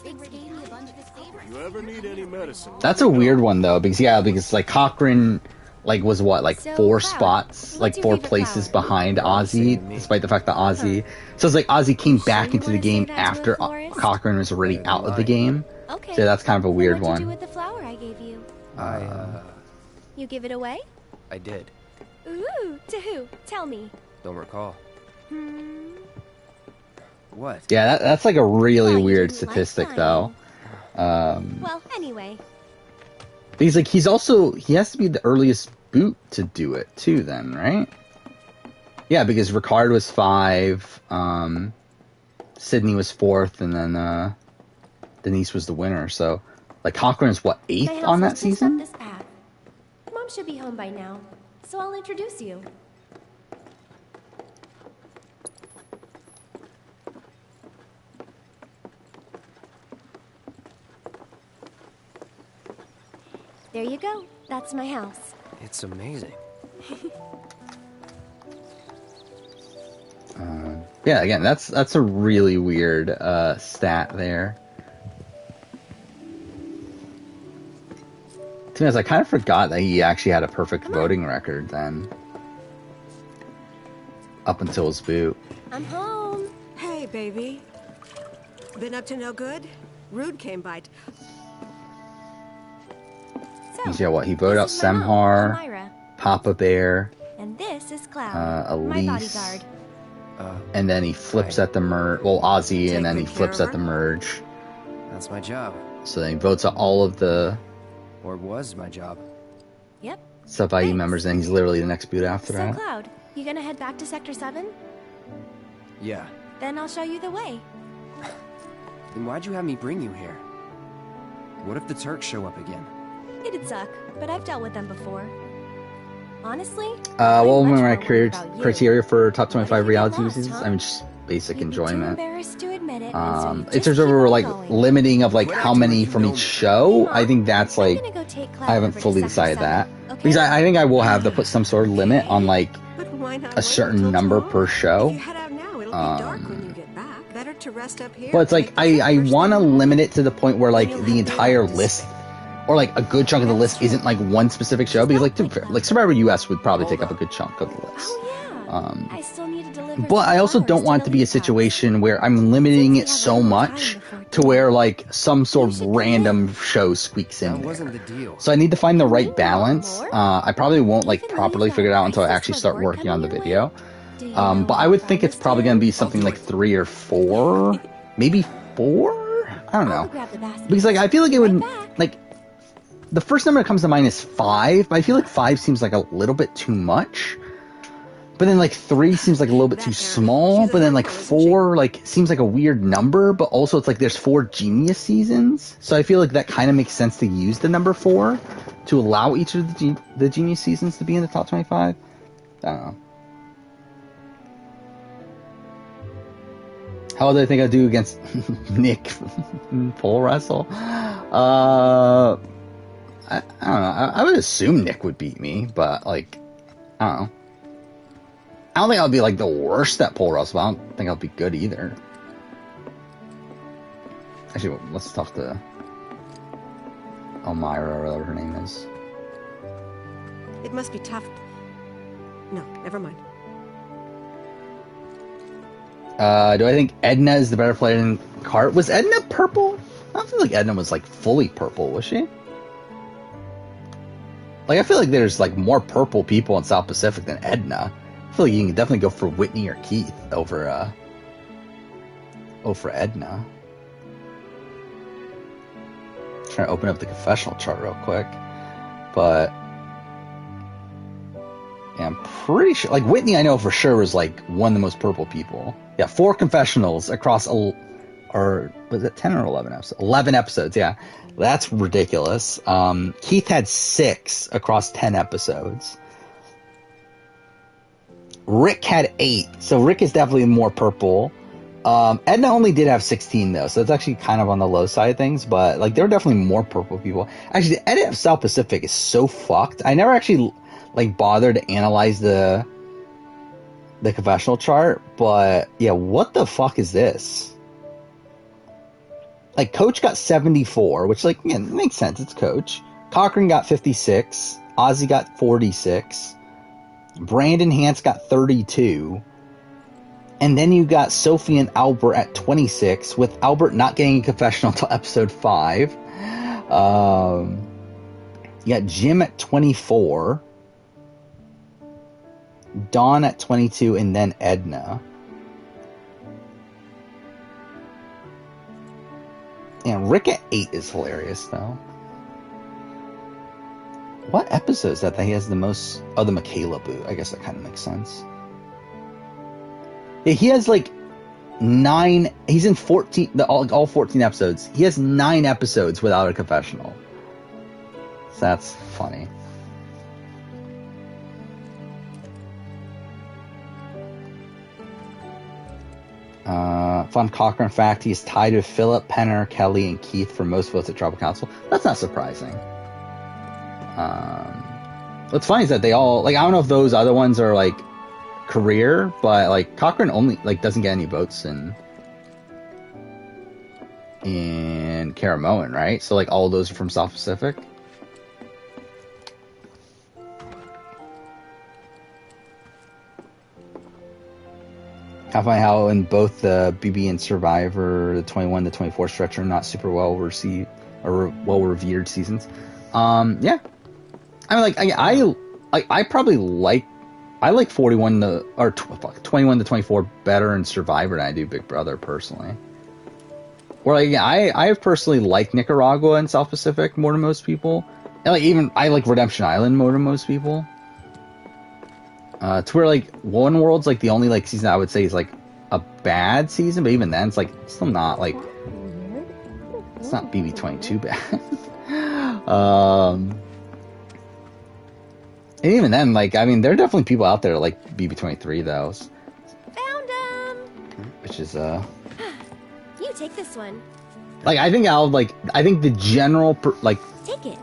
You ever need any medicine? That's a weird one, though, because like Cochrane, like, was what, like, So, 4 Cloud, spots, what's like your 4 favorite places flower? behind Ozzy, despite the fact that Ozzy... So it's like Ozzy came back into the game after Cochrane was already out of the game. Okay. So that's kind of a weird Then what'd you do one. with the flower I gave you? I You give it away? did. Ooh, to who? Tell me. Don't recall. What? Yeah, that's like a really Thought you weird didn't like statistic, flying. though. Well, anyway. He's like, he has to be the earliest boot to do it, too, then, right? Yeah, because Ricard was 5, Sydney was 4th, and then, Denise was the winner, so, like, Cochrane's, what, 8th My house on that is just season? up this path. Mom should be home by now, so I'll introduce you. There you go. That's my house. It's amazing. Yeah, again, that's a really weird, stat there. To be honest, I kind of forgot that he actually had a perfect voting record then. Up until his boot. I'm home. Hey, baby. Been up to no good? Rude came by. Yeah, what, he voted out Semhar, Myra. Papa Bear, And this is Cloud, my Elise, bodyguard. and then he flips at the merge, well, Ozzy, and then he flips at the merge. That's my job. So then he votes out all of the Or was my job. Yep. sub-IE members, and he's literally the next boot after So, that. Cloud, you gonna head back to Sector 7? Yeah. Then I'll show you the way. Then why'd you have me bring you here? What if the Turks show up again? It'd suck, but I've dealt with them before. Honestly, Well, I'm much my more worried criteria about you. criteria for top 25 reality lost, seasons, huh? I mean, just basic You'd be too enjoyment. embarrassed to admit it, and so you In just terms of keep on like going. limiting of like how many from each show, I think that's like I'm gonna go take Cloud I haven't over to fully Sector decided 7, that okay? because I think I will have to put some sort of limit on like a certain number per show. Better to rest up here. But it's like I want to limit it to the point where like the entire list or like a good chunk of the list isn't like one specific show because like to be fair, like Survivor US would probably take up a good chunk of the list. I still need to deliver But I also don't want it to be a situation where I'm limiting it so much to where like some sort of random show squeaks in That there. wasn't the deal. So I need to find the right balance. I probably won't like properly figure it out until I actually start working on the video. But I would think it's probably going to be something like 3 or 4, maybe 4. I don't know because like I feel like it would like the first number that comes to mind is 5. But I feel like 5 seems like a little bit too much. But then like 3 seems like a little bit too small. But then like 4 like seems like a weird number. But also it's like there's 4 Genius seasons, so I feel like that kind of makes sense to use the number 4 to allow each of the Genius seasons to be in the top 25. I don't know. How do I think I do against Nick pole wrestle? I don't know. I would assume Nick would beat me, but like, I don't know. I don't think I'll be like the worst at pole wrestle, but I don't think I'll be good either. Actually, let's talk to Elmira or whatever her name is. It must be tough. No, never mind. Do I think Edna is the better player than Cart? Was Edna purple? I don't feel like Edna was like fully purple, was she? Like, I feel like there's like more purple people in South Pacific than Edna. I feel like you can definitely go for Whitney or Keith over Edna. Trying to open up the confessional chart real quick, but yeah, I'm pretty sure. Like Whitney, I know for sure was like one of the most purple people. Yeah, 4 confessionals across or was it 10 or 11 episodes? 11 episodes. Yeah, that's ridiculous. Keith had 6 across 10 episodes. Rick had 8, so Rick is definitely more purple. Edna only did have 16 though, so it's actually kind of on the low side of things, but like there were definitely more purple people. Actually, the edit of South Pacific is so fucked. I never actually like bothered to analyze the confessional chart, but yeah, what the fuck is this? Like Coach got 74, which like yeah, makes sense, it's Coach. Cochran got 56, Ozzy got 46, Brandon Hance got 32. And then you got Sophie and Albert at 26, with Albert not getting a confessional until episode 5. You got Jim at 24, Dawn at 22, and then Edna. And Rick at 8 is hilarious, though. What episode is that he has the most? Oh, the Michaela boot. I guess that kind of makes sense. Yeah, he has like 9. He's in 14. All 14 episodes. He has 9 episodes without a confessional. So that's funny. Fun Cochran fact: he is tied with Philip, Penner, Kelly, and Keith for most votes at Tribal Council. That's not surprising. What's funny is that they all like. I don't know if those other ones are like career, but like Cochran only like doesn't get any votes in Caramoan, right? So like all of those are from South Pacific. I find how in both the BB and Survivor, the 21 to 24 stretch are not super well received or well revered seasons. Yeah, I mean, like I probably like. I like 21 to, or 21 to 24 better in Survivor than I do Big Brother, personally. Or like, I personally like Nicaragua and South Pacific more than most people. And like, even, I like Redemption Island more than most people. To where like, One World's like the only like season I would say is like a bad season, but even then it's like, still not like, it's not BB22 bad. And even then, like, I mean, there are definitely people out there like BB23, though. Found him! Which is, You take this one. like, I think the general, Take it.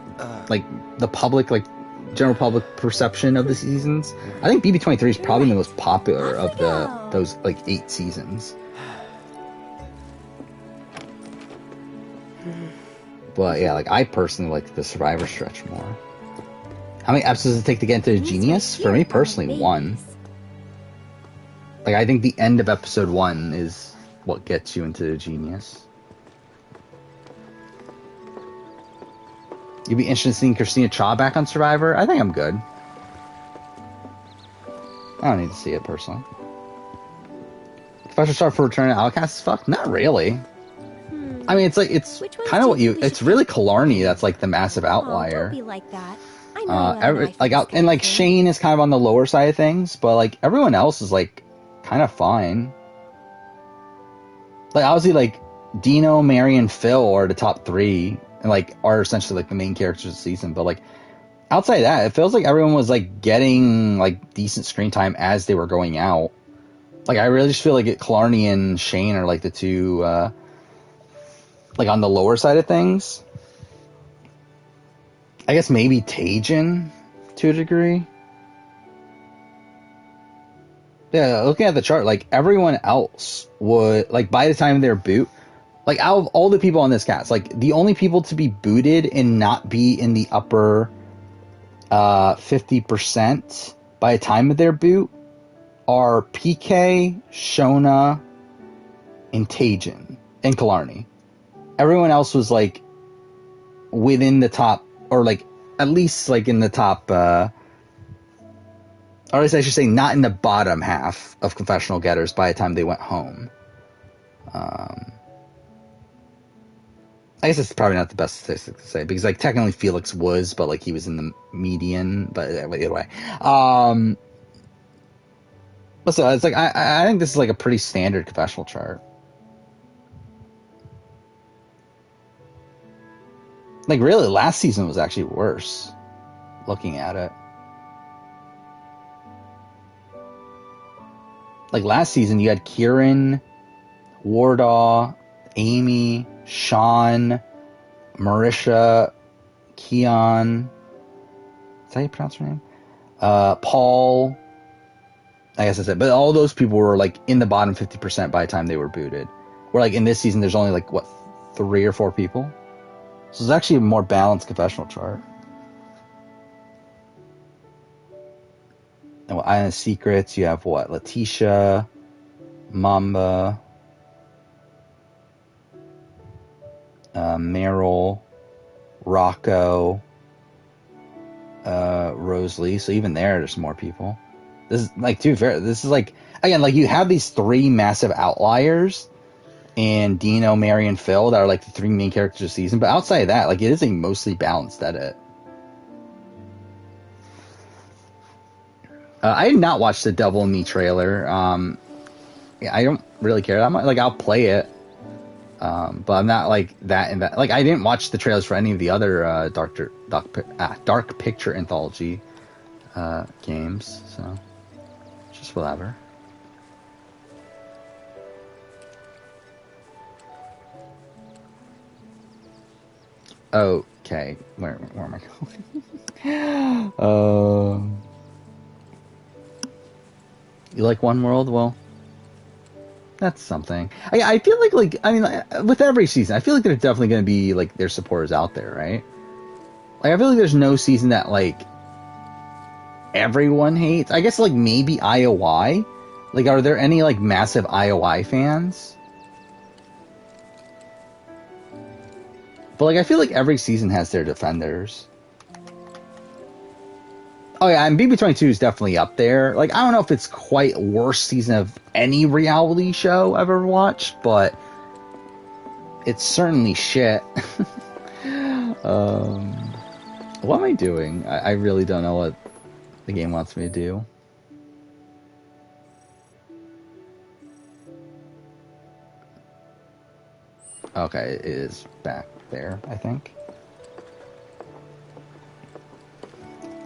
like, the public, like, general public perception of the seasons, I think BB23 is probably the most popular of those, like, 8 seasons. But, yeah, like, I personally like the Survivor stretch more. How many episodes does it take to get into Genius? For me personally, 1. Like, I think the end of episode 1 is what gets you into Genius. You'd be interested in seeing Christina Cha back on Survivor? I think I'm good. I don't need to see it personally. Special star for Return to Outcast? Fuck, not really. I mean, it's like, it's kind of what you, it's really Killarney that's like the massive outlier. Don't be like that. Like Shane is kind of on the lower side of things, but like everyone else is like kind of fine. Like obviously like Dino, Mary, and Phil are the top 3 and like are essentially like the main characters of the season, but like outside of that, it feels like everyone was like getting like decent screen time as they were going out. Like I really just feel like Killarney and Shane are like the 2 like on the lower side of things. I guess maybe Tajin to a degree. Yeah, looking at the chart, like everyone else would, like by the time of their boot, Like, out of all the people on this cast, like, the only people to be booted and not be in the upper 50% by the time of their boot are PK, Shona, and Tajin, and Killarney. Everyone else was, like, within the top, or, like, at least, like, in the top, or at least I should say not in the bottom half of confessional getters by the time they went home. I guess it's probably not the best statistic to say, because, like, technically Felix was, but, like, he was in the median, but either way. But so, it's like, I think this is, like, a pretty standard confessional chart. Like, really, last season was actually worse, looking at it. Like, last season, you had Kieran, Wardaw, Amy, Sean, Marisha, Keon. Is that how you pronounce her name? Paul. I guess that's it. But all those people were, like, in the bottom 50% by the time they were booted. Where, like, in this season, there's only, like, what, 3 or 4 people? So it's actually a more balanced confessional chart. And what, Island Secrets, you have what? Letitia, Mamba, Meryl, Rocco, Rosalie. So even there's more people. This is, like, to be fair, this is, like, again, like, you have these 3 massive outliers, and Dino, Mary, and Phil that are, like, the 3 main characters of the season. But outside of that, like, it is a mostly balanced edit. I did not watch the Devil in Me trailer. Yeah, I don't really care that much. Like, I'll play it, but I'm not, like, that in that. Like, I didn't watch the trailers for any of the other Dark Picture Anthology games, so just whatever. Okay, where am I going? You like One World? Well, that's something. I feel like I mean, with every season, I feel like there's definitely going to be, like, their supporters out there, right? Like, I feel like there's no season that, like, everyone hates. I guess, like, maybe IOI. Like, are there any, like, massive IOI fans? But, like, I feel like every season has their defenders. Oh, yeah, and BB22 is definitely up there. Like, I don't know if it's quite worst season of any reality show I've ever watched, but it's certainly shit. What am I doing? I really don't know what the game wants me to do. Okay, it is back there, I think.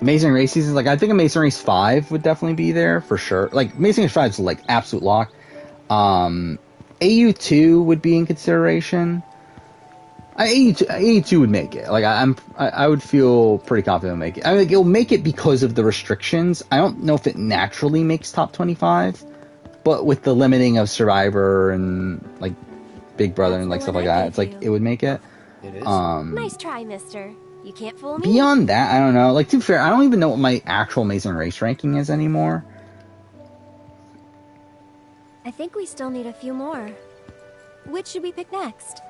Amazing Race seasons, like, I think Amazing Race 5 would definitely be there for sure. Like, Amazing Race 5 is, like, absolute lock. AU2 would be in consideration. AU2 would make it. Like, I would feel pretty confident it'll make it. I mean, like, it'll make it because of the restrictions. I don't know if it naturally makes top 25, but with the limiting of Survivor and, like, Big Brother and, like, stuff like that, it's like it would make it. It is. Nice try, mister. You can't fool me. Beyond that, I don't know. Like, to be fair, I don't even know what my actual Amazing Race ranking is anymore. I think we still need a few more. Which should we pick next?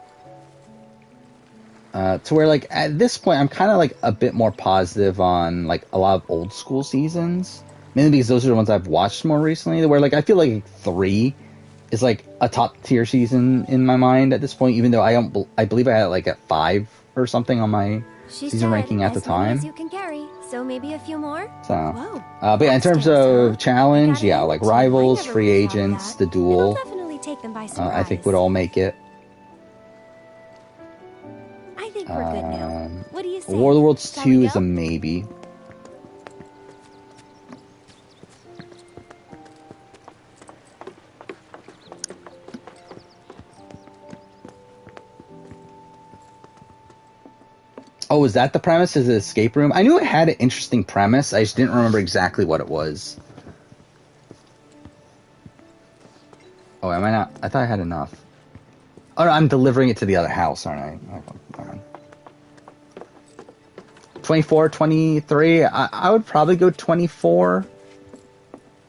To where, like, at this point, I'm kind of, like, a bit more positive on, like, a lot of old school seasons. Mainly because those are the ones I've watched more recently. Where, like, I feel like 3 is, like, a top tier season in my mind at this point. Even though I believe I had, like, a 5 or something on my season ranking at the time. As you can carry, so maybe a few more. So, but yeah, in terms of challenge, yeah, like Rivals, Free Agents, The Duel, definitely take them by surprise. I think would all make it. I think we're good now. What do you say? War of the Worlds 2 is a maybe. Oh, is that the premise? Is it escape room? I knew it had an interesting premise. I just didn't remember exactly what it was. Oh, am I not? I thought I had enough. Oh, no, I'm delivering it to the other house, aren't I? Okay. 24, 23. I would probably go 24.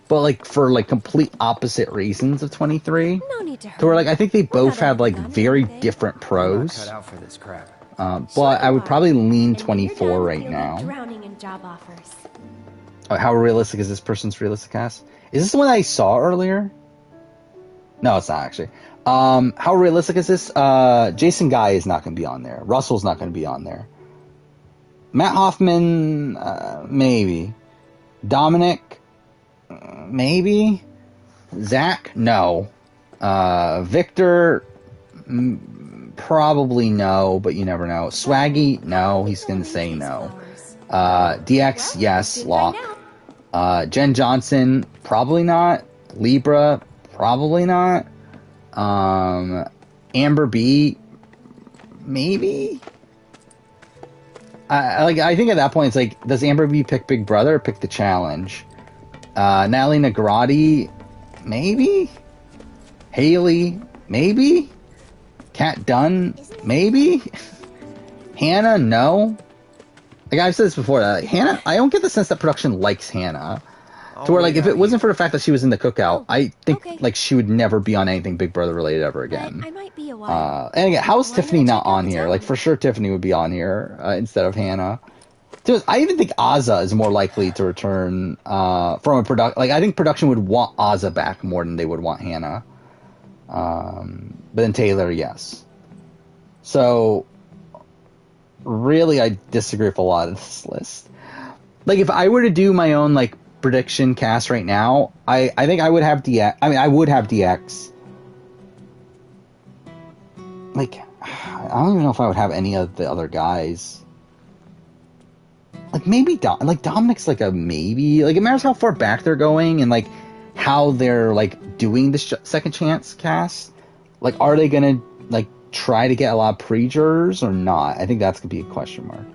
But, like, for, like, complete opposite reasons of 23. No need to hurry. To where, like, I think they both have, like, very different pros. Cut out for this crap. But I would probably lean 24 right now. Drowning in job offers. Oh, how realistic is this person's realistic cast? Is this the one I saw earlier? No, it's not, actually. How realistic is this? Jason Guy is not going to be on there. Russell's not going to be on there. Matt Hoffman, maybe. Dominic, maybe. Zach, no. Victor, probably no, but you never know. Swaggy, no. He's going to say no. DX, yes, lock. Jen Johnson, probably not. Libra, probably not. Amber B, maybe. I think at that point it's like, does Amber B pick Big Brother or pick the challenge? Natalie Negrotti, maybe. Haley, maybe. Kat Dunn, maybe. Hannah, no. Like I've said this before, Hannah, I don't get the sense that production likes Hannah. To where, like, if it wasn't for the fact that she was in the cookout, I think, like, she would never be on anything Big Brother related ever again. I might be a while. And again, how is Tiffany not on here? Like, for sure Tiffany would be on here instead of Hannah. So I even think Azza is more likely to return from a production. Like, I think production would want Azza back more than they would want Hannah. But then Taylor, yes. So, really, I disagree with a lot of this list. Like, if I were to do my own, like, prediction cast right now, I think I would have DX. I mean, I would have DX. Like, I don't even know if I would have any of the other guys. Like, maybe Dominic's like a maybe. Like, it matters how far back they're going and, like, how they're, like, doing the second chance cast. Like, are they gonna, like, try to get a lot of pre-jurors or not? I think that's gonna be a question mark.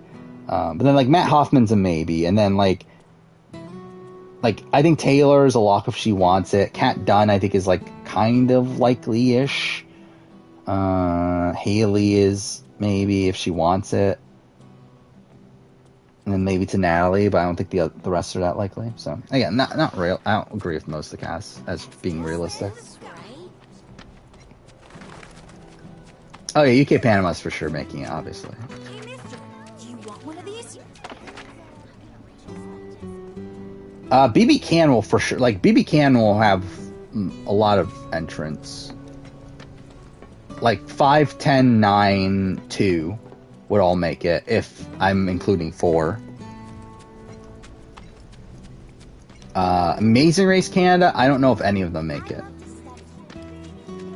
But then, like, Matt Hoffman's a maybe, and then, like, I think Taylor's a lock if she wants it. Kat Dunn, I think, is, like, kind of likely-ish. Haley is maybe if she wants it. And then maybe to Natalie, but I don't think the rest are that likely. So, again, not real. I don't agree with most of the cast as being realistic. Oh, yeah, UK Panama's for sure making it, obviously. BB Can will for sure, like, BB Can will have a lot of entrants. Like, 5, 10, 9, 2 would all make it, if I'm including 4. Amazing Race Canada, I don't know if any of them make it.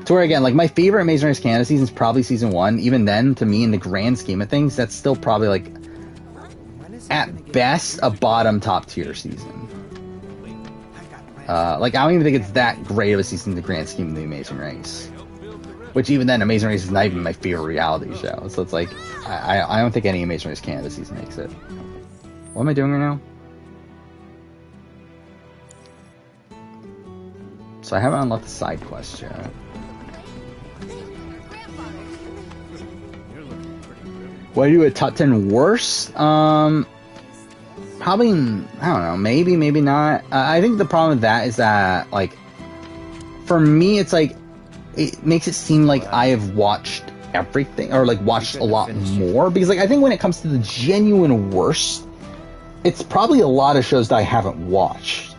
To where, again, like, my favorite Amazing Race Canada season is probably season 1. Even then, to me, in the grand scheme of things, that's still probably, like, at best, a bottom top tier season. Like, I don't even think it's that great of a season in the grand scheme of the Amazing Race. Which, even then, Amazing Race is not even my favorite reality show. So it's like, I don't think any Amazing Race Canada season makes it. What am I doing right now? So I haven't unlocked the side quest yet. What do you do a top 10 worst? Probably, I don't know, maybe not. I think the problem with that is that, like, for me, it's like, it makes it seem like I have watched everything, or, like, watched a lot more, because, like, I think when it comes to the genuine worst, it's probably a lot of shows that I haven't watched.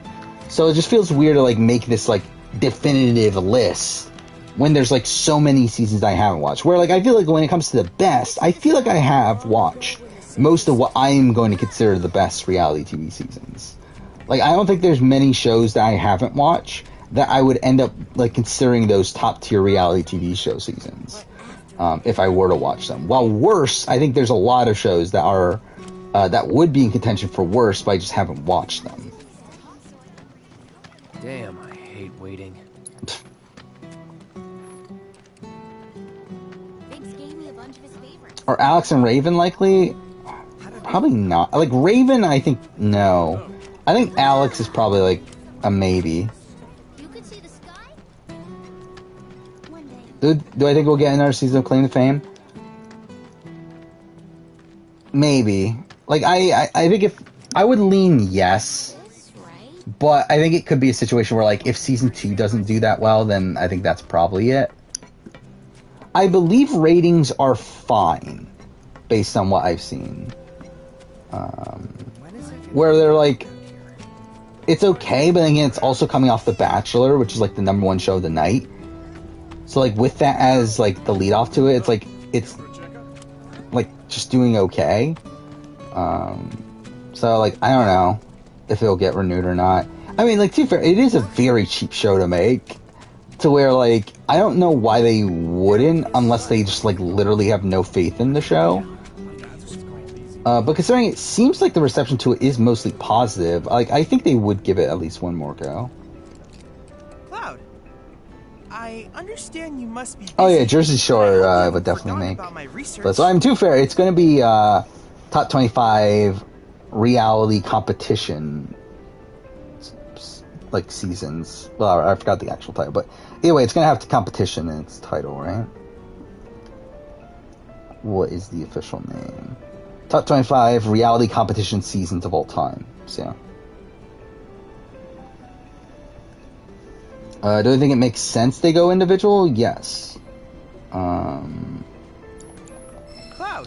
So it just feels weird to, like, make this, like, definitive list when there's, like, so many seasons I haven't watched. Where, like, I feel like when it comes to the best, I feel like I have watched most of what I am going to consider the best reality TV seasons. Like, I don't think there's many shows that I haven't watched that I would end up, like, considering those top tier reality TV show seasons, if I were to watch them. While worse, I think there's a lot of shows that are that would be in contention for worse, but I just haven't watched them. Damn, I hate waiting. Are Alex and Raven likely? Probably not. Like, Raven, I think, no. I think Alex is probably, like, a maybe. Do I think we'll get another season of Claim to Fame? Maybe. Like, I think if... I would lean yes. But I think it could be a situation where, like, if Season 2 doesn't do that well, then I think that's probably it. I believe ratings are fine, based on what I've seen. Where they're like... It's okay, but again, it's also coming off The Bachelor, which is, like, the #1 show of the night. So, like, with that as, like, the lead off to it, it's, like, just doing okay. So, like, I don't know if it'll get renewed or not. I mean, like, to be fair, it is a very cheap show to make. To where, like, I don't know why they wouldn't, unless they just, like, literally have no faith in the show. But considering it seems like the reception to it is mostly positive, like, I think they would give it at least one more go. Cloud, I understand you must be busy. Oh yeah, Jersey Shore would definitely make. But so I'm too fair. It's going to be top 25 reality competition, like, seasons. Well, I forgot the actual title, but anyway, it's going to have the competition in its title, right? What is the official name? Top 25 reality competition seasons of all time. So, do I think it makes sense they go individual? Yes.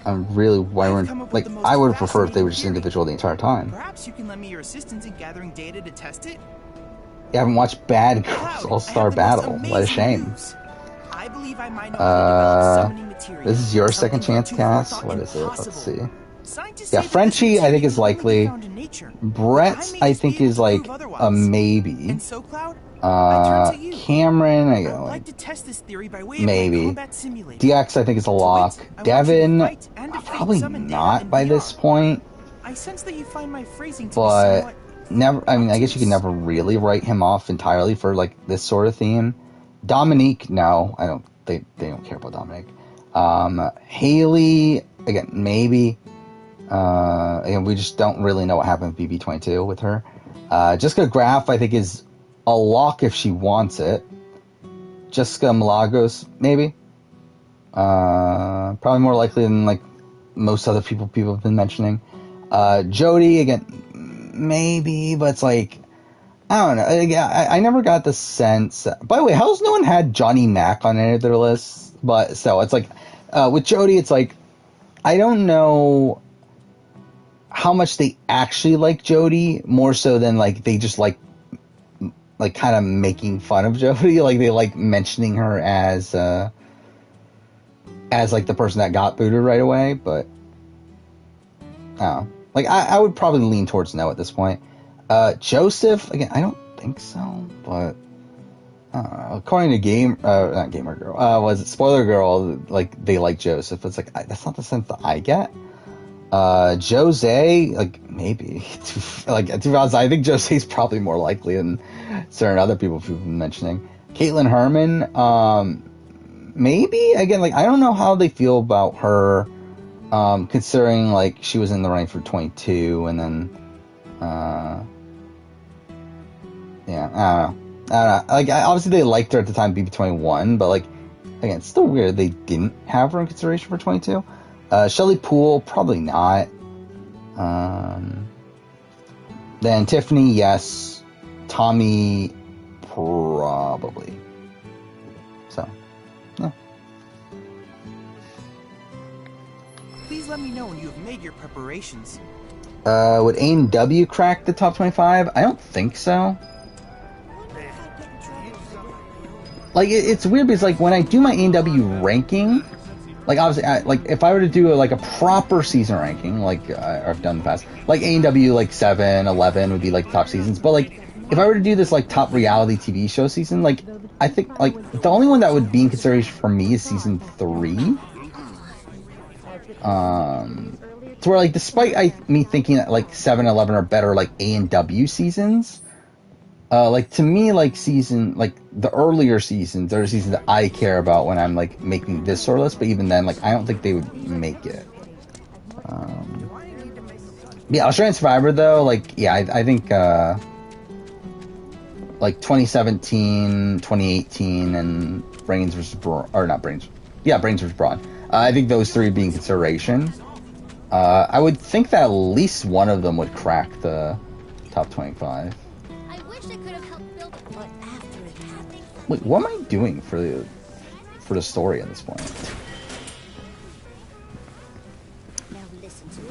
I'm really why weren't like I would prefer if they were just individual the entire time. Perhaps you can lend me your assistance in gathering data to test it. You haven't watched Bad Girls All-Star Battle. What a shame. I believe I might know how to develop summoning material. This is your second chance, Cass. What is it? Let's see. Yeah, Frenchie, I think, is likely. Brett, I think, is like a maybe. Cameron, I go like maybe. DX, I think, is a lock. Devin, probably not by this point. But never. I mean, I guess you can never really write him off entirely for like this sort of theme. Dominique, no, I don't. They don't care about Dominique. Haley, again, maybe. And we just don't really know what happened with BB22 with her. Jessica Graff, I think, is a lock if she wants it. Jessica Milagros, maybe. Probably more likely than like most other people have been mentioning. Jodie, again, maybe, but it's like, I don't know. I never got the sense. By the way, how's no one had Johnny Mac on any of their lists? But so it's like, with Jodie, it's like, I don't know how much they actually like Jodie, more so than like they just like kind of making fun of Jodie, like they like mentioning her as like the person that got booted right away. But like I would probably lean towards no at this point. Joseph, again, I don't think so, but according to not Gamer Girl, was it Spoiler Girl? Like they like Joseph. It's like that's not the sense that I get. Jose, like maybe. Like to be honest, I think Jose's probably more likely than certain other people who've been mentioning. Caitlin Herman, maybe. Again, like I don't know how they feel about her, considering like she was in the running for 22, and then, yeah, I don't know. Like obviously they liked her at the time, BB21, but like again, it's still weird they didn't have her in consideration for 22. Shelley Poole, probably not. Then Tiffany, yes. Tommy, probably. So, yeah. Please let me know when you have made your preparations. Would A&W crack the top 25? I don't think so. Like, it's weird because, like, when I do my A&W ranking, like, obviously, like, if I were to do, like, a proper season ranking, like I've done in the past, like, A&W, like, 7, 11 would be, like, top seasons. But, like, if I were to do this, like, top reality TV show season, like, I think, like, the only one that would be in consideration for me is season 3. To where, like, despite me thinking that, like, 7 and 11 are better, like, A&W seasons, like, to me, like, the earlier seasons are the seasons that I care about when I'm, like, making this sort of list, but even then, like, I don't think they would make it. Yeah, Australian Survivor, though, like, yeah, I think, like, 2017, 2018, and Brains versus Brawn, or not Brains, yeah, Brains versus Brawn. I think those three would be in consideration. I would think that at least one of them would crack the top 25. I wish I could have helped build it, but after it happened. Wait, what am I doing for the story at this point? Now listen to me.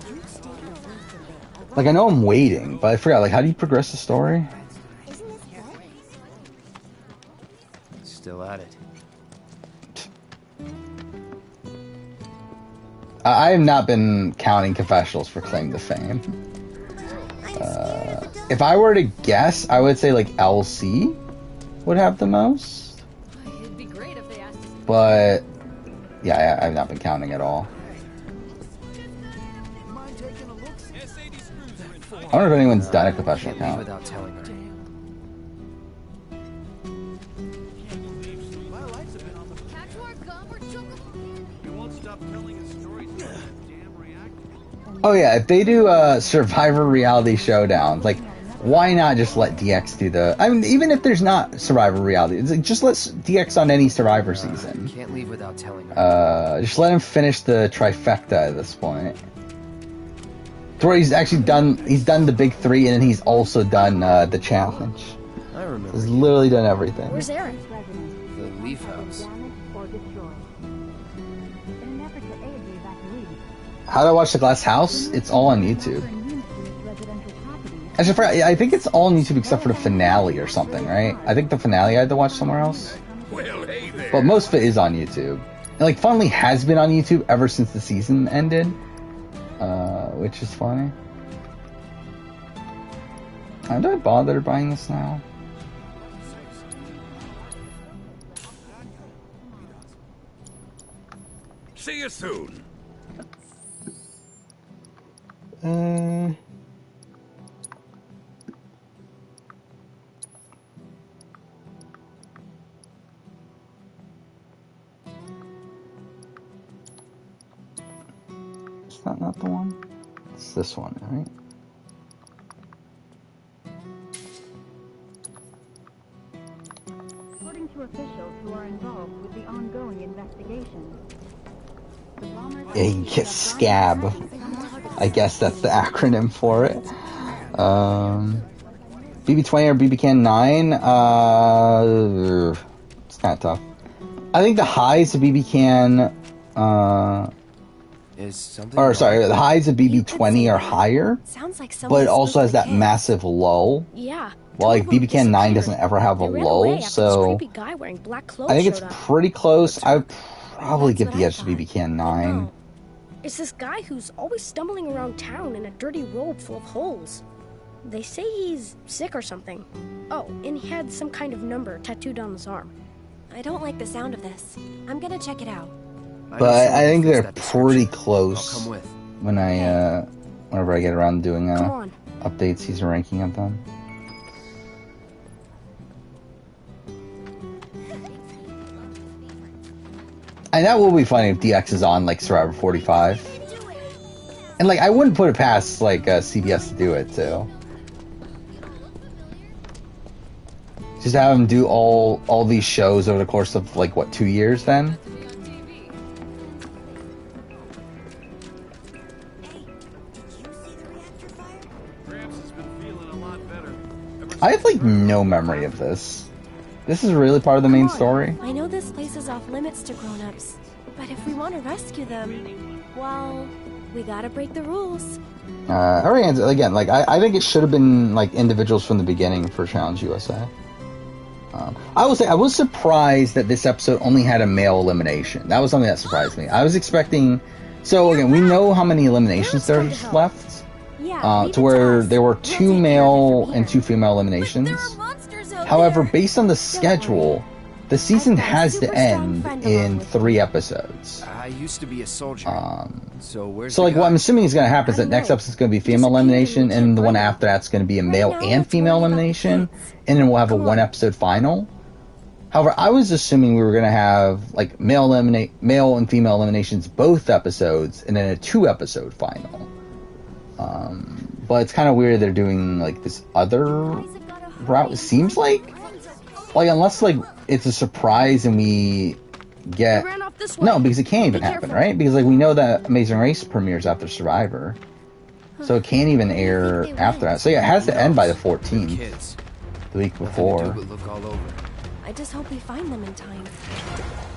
You stay away from there. Like, I know I'm waiting, but I forgot, like, how do you progress the story? Still at it. I have not been counting confessionals for Claim to Fame. If I were to guess, I would say, like, LC would have the most. It'd be great if they asked us. But, yeah, I've not been counting at all. I wonder if anyone's done a confessional count. Without telling her. Oh yeah, if they do Survivor reality showdowns, like, why not just let DX do the... I mean, even if there's not Survivor reality, it's like, just let DX on any Survivor season. Can't leave without telling her. Just let him finish the trifecta at this point. To where he's actually done the big three, and then he's also done the challenge. I remember. He's literally done everything. Where's Aaron? The Leaf House. How do I watch The Glass House? It's all on YouTube. Actually, I forgot, I think it's all on YouTube except for the finale or something, right? I think the finale I had to watch somewhere else. Well, hey there. But most of it is on YouTube. And, like, Funnily has been on YouTube ever since the season ended. Which is funny. Do I bother buying this now? See you soon. Is that not the one? It's this one, right? According to officials who are involved with the ongoing investigation, Yeah, you get SCAB. I guess that's the acronym for it. BB20 or BBCan 9? It's kind of tough. I think the highs of BBCan, Is something or sorry, the highs of BB20 are higher, Sounds like but it also has that massive low. Yeah. Well, like BBCan 9 doesn't ever have a low, so Guy wearing black clothes I think it's showed up. pretty close. I would probably give the edge to BBCan 9. It's this guy who's always stumbling around town in a dirty robe full of holes. They say he's sick or something. Oh, and he had some kind of number tattooed on his arm. I don't like the sound of this. I'm gonna check it out. But I think they're pretty close when I, whenever I get around to doing updates, season ranking of them. And that will be funny if DX is on, like, Survivor 45. And, like, I wouldn't put it past, like, CBS to do it, too. Just have him do all these shows over the course of, like, what, 2 years, then? I have, like, no memory of this. This is really part of the main story? I know this place is off limits to grown-ups, but if we want to rescue them, well, we gotta break the rules. Again, like, I think it should have been, like, individuals from the beginning for Challenge USA. I will say, I was surprised that this episode only had a male elimination. That was something that surprised me. I was expecting... So, again, we know how many eliminations there's left. To where there were 2 male and 2 female eliminations. However, based on the schedule, the season has to end in 3 episodes. I used to be a soldier. So like, what I'm assuming is going to happen is that next episode is going to be female elimination, and the one after that's going to be a male and female elimination, and then we'll have a 1-episode final. However, I was assuming we were going to have, like, male and female eliminations both episodes, and then a 2-episode final. But it's kind of weird they're doing, like, this other route. It seems like like unless like it's a surprise and we get ran off this way. no, because it can't even Be happen, careful. right? Because like we know that Amazing Race premieres after Survivor, so it can't even air after that. So yeah, it has to end by the 14th, the week before. Look all over. I just hope we find them in time.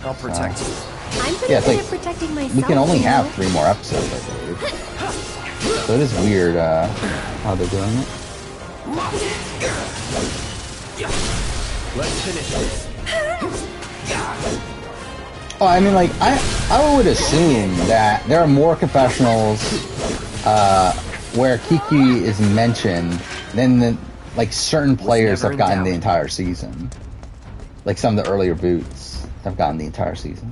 I'll protect you. I'm pretty Yeah, it's good like, at protecting myself. we can only you have know? 3 more episodes, I believe. So it is weird how they're doing it. Let's finish this. Oh, I mean, like, I would assume that there are more confessionals where Kiki is mentioned than like certain players have gotten the entire season. Like some of the earlier boots have gotten the entire season.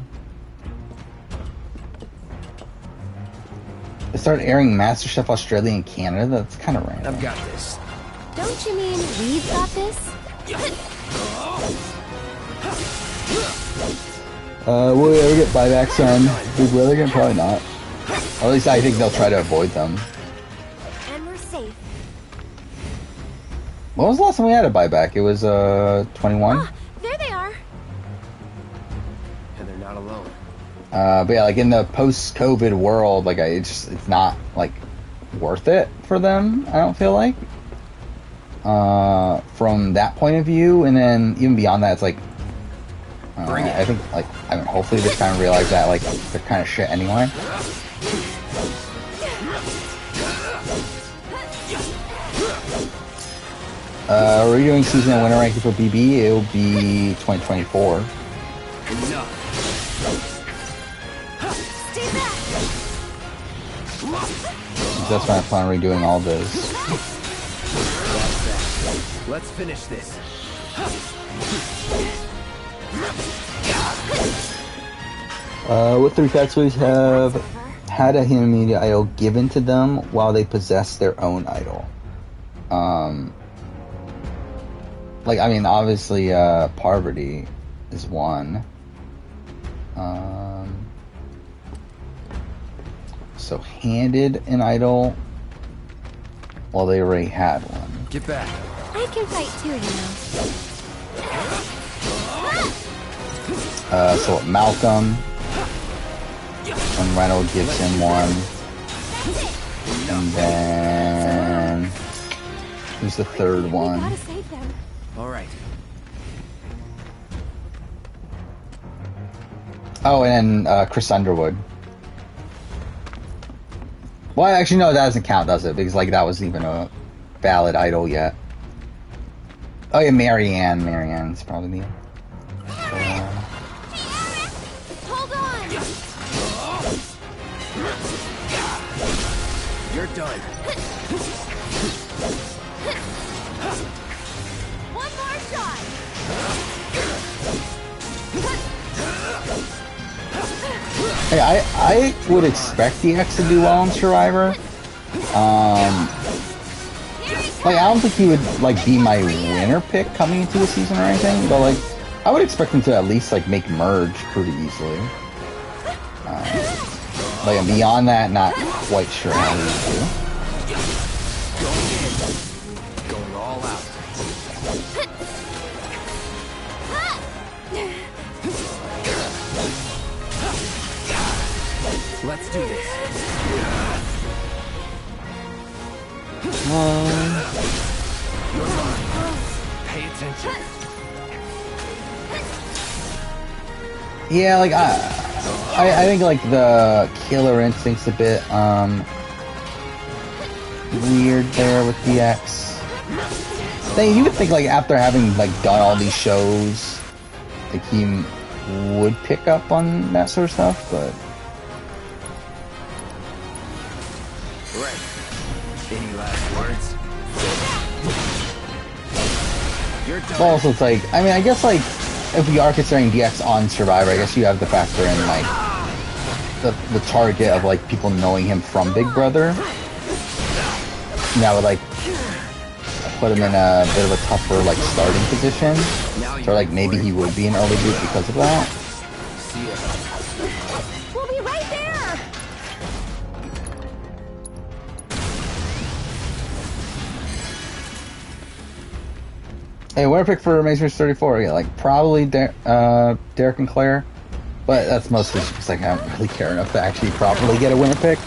They started airing MasterChef Australia and Canada. That's kind of random. I've got this. Don't you mean we've got this? Will we ever get buybacks on Big Brother again? Probably not. Or at least I think they'll try to avoid them. And we're safe. When was the last time we had a buyback? It was 21. Ah, there they are. And they're not alone. But yeah, like in the post-COVID world, like it's not like worth it for them. I don't feel like from that point of view, and then even beyond that, it's like I think like I mean, hopefully they kind of realize that like they're kind of shit anyway. We're doing season and winter ranking for BB. It will be 2024. That's why I plan on redoing all those. Let's finish this. What 3 factories have had a human media idol given to them while they possess their own idol? Like, I mean, obviously, Parvati is one. So handed an idol while they already had one. Get back. I can fight too, you know. So Malcolm, when Reynolds gives him one, and then who's the third one? Gotta save them. All right. Oh, and Chris Underwood. Well, actually, no, that doesn't count, does it? Because like that wasn't even a valid idol yet. Oh yeah, Marianne. Marianne's probably the. Hold on! You're done. One more shot! Hey, I would expect the X to do well in Survivor. Like I don't think he would like be my winner pick coming into the season or anything, but like I would expect him to at least like make merge pretty easily. Like beyond that, not quite sure how he would do. Going all out. Let's do this. Pay attention. Yeah, like I think like the killer instinct's a bit weird there with the X. You would think like after having like done all these shows, like he would pick up on that sort of stuff, but. Right. Any last words? You're done. Well, also it's like, I mean, I guess like, if we are considering DX on Survivor, I guess you have to factor in like, the target of like people knowing him from Big Brother. And that would like, put him in a bit of a tougher like starting position. So like maybe he would be an early boot because of that. We'll be right there! Hey, winner pick for Amazing Race 34. Yeah, like probably Derek and Claire, but that's mostly because like I don't really care enough to actually properly get a winner pick.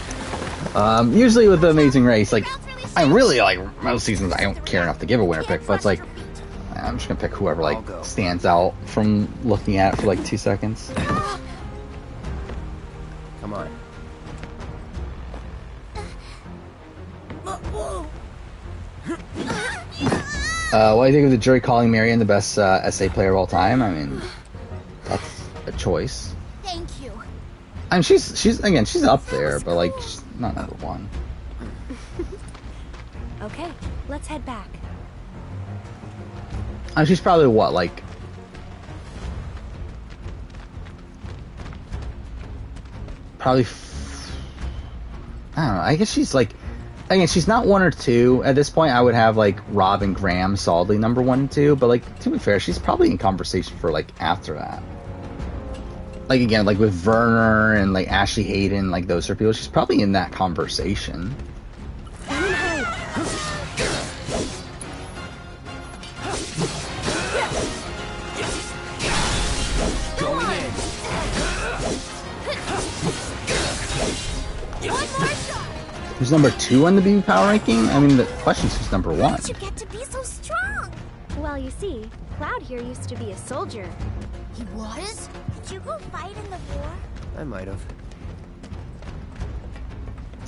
Usually with the Amazing Race, like I really like most seasons I don't care enough to give a winner pick, but it's like I'm just gonna pick whoever like stands out from looking at it for like 2 seconds. Come on. What do you think of the jury calling Marion the best SA player of all time? I mean, that's a choice. Thank you. I mean, she's up there, but like she's not number one. Okay, let's head back. She's probably what, like probably I don't know. I guess she's like, again, she's not 1 or 2 at this point. I would have like Rob and Graham solidly number 1 and 2, but like to be fair, she's probably in conversation for like after that. Like again, like with Werner and like Ashley Hayden, like those sort of people, she's probably in that conversation. Who's number 2 on the BB Power ranking? I mean, the question's who's number 1. How'd you get to be so strong? Well, you see, Cloud here used to be a soldier. He was? Did you go fight in the war? I might have.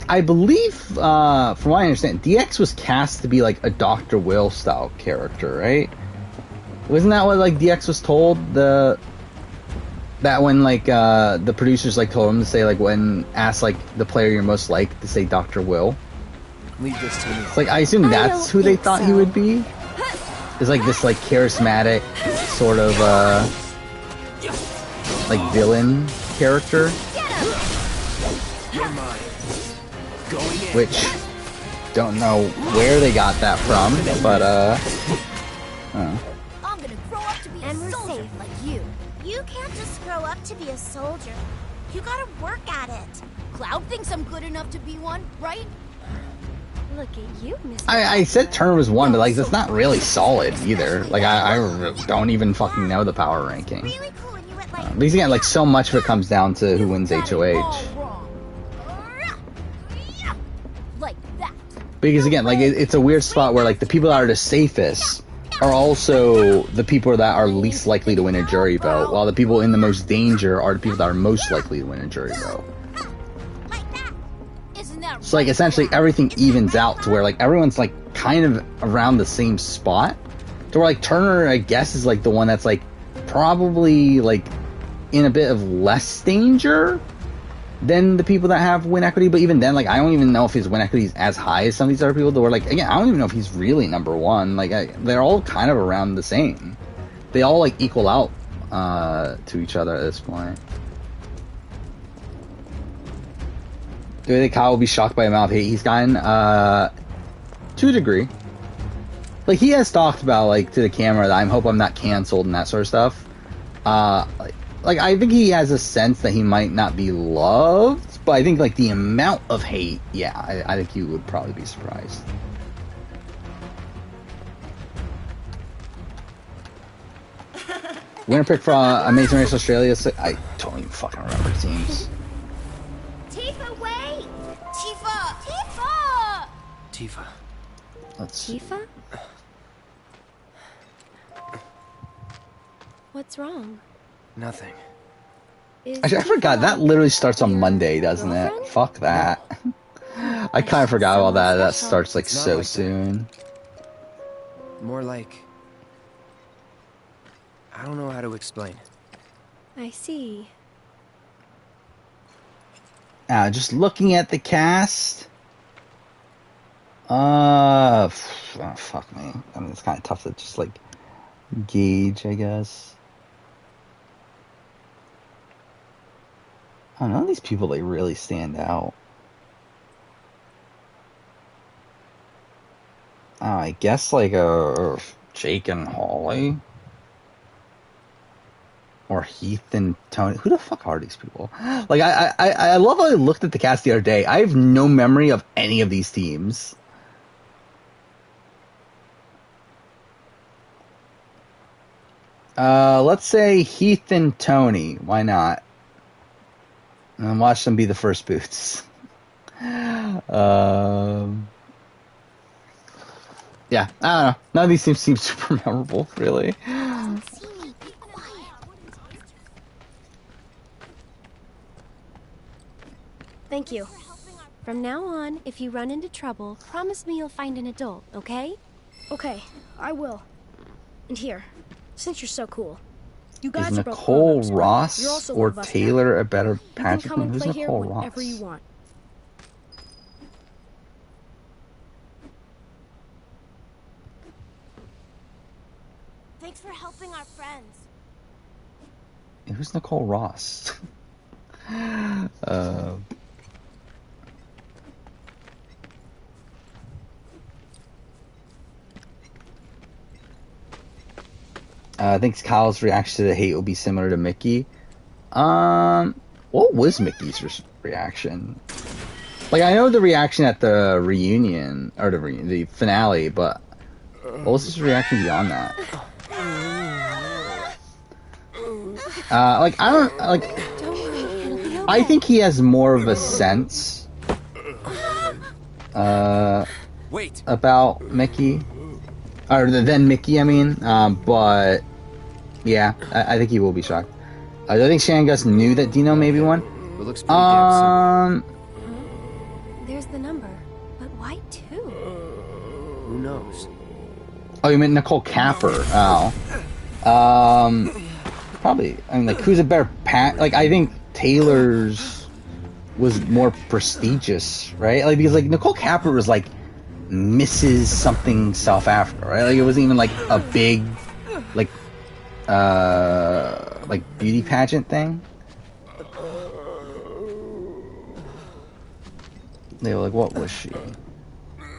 I believe, from what I understand, DX was cast to be like a Dr. Will style character, right? Wasn't that what like DX was told? That when like the producers like told him to say like when asked like the player you're most like to say Dr. Will. Leave this to me. It's like I assume that's who they thought he would be. Is like this like charismatic sort of like villain character. Which don't know where they got that from, but I'm gonna grow up to be a soldier like you. You can't just grow up to be a soldier. You gotta work at it. Cloud thinks I'm good enough to be one, right? Look at you, Mr. I said Turner was 1, but like that's not really solid either. Like I don't even fucking know the power ranking. Because again, like so much of it comes down to who wins HOH. Like that. Because again, like it's a weird spot where like the people that are the safest are also the people that are least likely to win a jury vote, while the people in the most danger are the people that are most likely to win a jury vote. So like essentially everything evens out to where like everyone's like kind of around the same spot. To where like Turner, I guess, is like the one that's like probably like in a bit of less danger than the people that have win equity. But even then, like I don't even know if his win equity is as high as some of these other people. That were like, again, I don't even know if he's really number 1. Like they're all kind of around the same. They all like equal out to each other at this point. Do you think Kyle will be shocked by the amount of hate he's gotten? To a degree. Like, he has talked about, like, to the camera that I hope I'm not canceled and that sort of stuff. Like, I think he has a sense that he might not be loved, but I think, like, the amount of hate, yeah, I think you would probably be surprised. Winner pick for Amazing Race Australia. I don't even fucking remember the teams. Tifa, wait! Tifa! Tifa! Tifa. Tifa? What's wrong? Nothing. Actually, I forgot. That literally starts on Monday, doesn't it? Fuck that. I kind of forgot about that. That starts like so like soon. More like... I don't know how to explain. I see. Just looking at the cast. Oh, fuck me. I mean, it's kind of tough to just like gauge, I guess. I don't know, these people, they really stand out. I guess like Jake and Holly. Or Heath and Tony. Who the fuck are these people? Like, I love how I looked at the cast the other day. I have no memory of any of these teams. Let's say Heath and Tony. Why not? And watch them be the first boots. Yeah, I don't know. None of these seem super memorable, really. Thank you. From now on, if you run into trouble, promise me you'll find an adult, okay? Okay, I will. And here, since you're so cool, you guys Is are both Nicole grown-ups, but you're Ross also or one of us now. Taylor a better You can Patrick? come and Who's play here Nicole whenever Ross? you want. Thanks for helping our friends. Who's Nicole Ross? I think Kyle's reaction to the hate will be similar to Mickey. What was Mickey's reaction? Like, I know the reaction at the reunion, or the finale, but what was his reaction beyond that? Like, I don't, like, I think he has more of a sense, about Mickey, or than Mickey, I mean, but, yeah, I think he will be shocked. I think Shangus knew that Dino maybe won. It looks pretty damn There's the number, but why 2? Who knows? Oh, you meant Nicole Capper. Oh. Probably. I mean, like, who's a better like, I think Taylor's was more prestigious, right? Like, because, like, Nicole Capper was, like, Mrs. something South Africa, right? Like, it wasn't even, like, a big, like beauty pageant thing. They were like, what was she?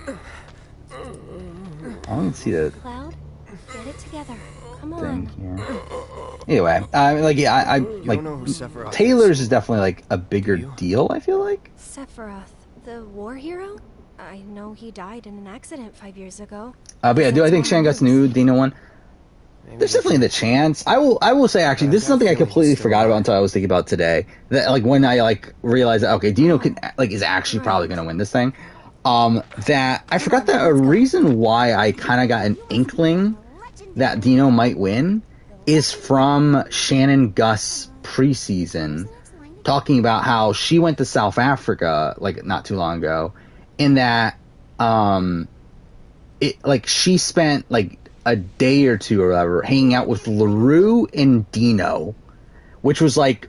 I don't even see the Cloud, get it together. Come thing on. here. Anyway, like, yeah, I like Taylor's is definitely like a bigger deal. I feel like Sephiroth, the war hero? I know he died in an accident 5 years ago. but yeah, do I think Shangus knew Dino won? There's definitely the chance. I will say, actually, this is something I completely forgot about until I was thinking about today. That, like, when I, like, realized that, okay, Dino is actually probably going to win this thing. That I forgot that a reason why I kind of got an inkling that Dino might win is from Shannon Gus preseason, talking about how she went to South Africa, like, not too long ago, and that, she spent, like, a day or two or whatever hanging out with LaRue and Dino, which was like,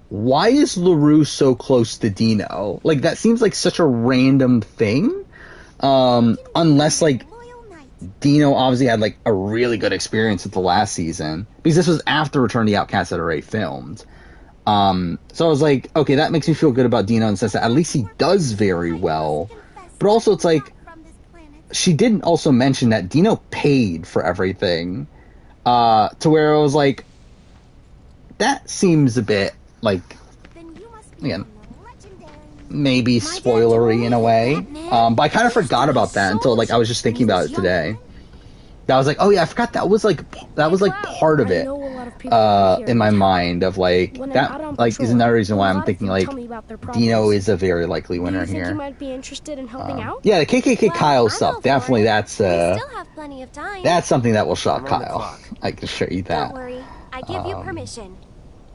why is LaRue so close to Dino? Like, that seems like such a random thing, unless, like, Dino obviously had, like, a really good experience with the last season, because this was after Return of the Outcast had already filmed. So I was like, okay, that makes me feel good about Dino in the sense that at least he does very well, but also it's like, she did also mention that Dino paid for everything, to where I was like, that seems a bit, like, again, maybe spoilery in a way, but I kind of forgot about that until, like, I was just thinking about it today. I was like, oh yeah, I forgot that was like part of it, in my mind of, like, that, like, is another reason why I'm thinking, like, Dino is a very likely winner Do you think here. you might be interested in helping out? Yeah, the KKK Kyle stuff, definitely, that's Still have plenty of time. that's something that will shock Kyle. I can assure you that. Don't worry, I give you permission.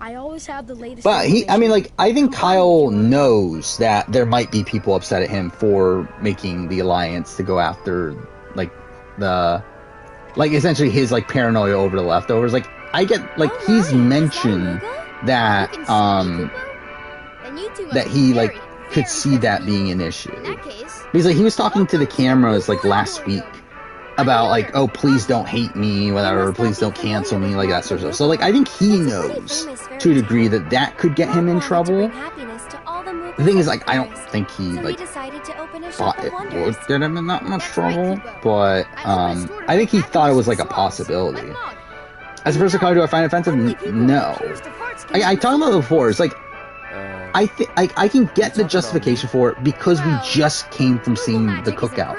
I always have the latest. But I mean, like, I think Kyle knows that there might be people upset at him for making the alliance to go after, like, essentially his, like, paranoia over the leftovers. Like, I get, like, he's mentioned that, that he, like, could see that being an issue. Because, like, he was talking to the cameras, like, last week about, like, oh, please don't hate me, whatever, please don't cancel me, like, that sort of stuff. So, like, I think he knows, to a degree, that that could get him in trouble. The thing is, like, I don't think he, like, thought it would get him in that much trouble, but, I think he thought it was, like, a possibility. As a person of color, do I find it offensive? No. I talked about it before, it's like, I can get the justification for it because we just came from seeing the cookout.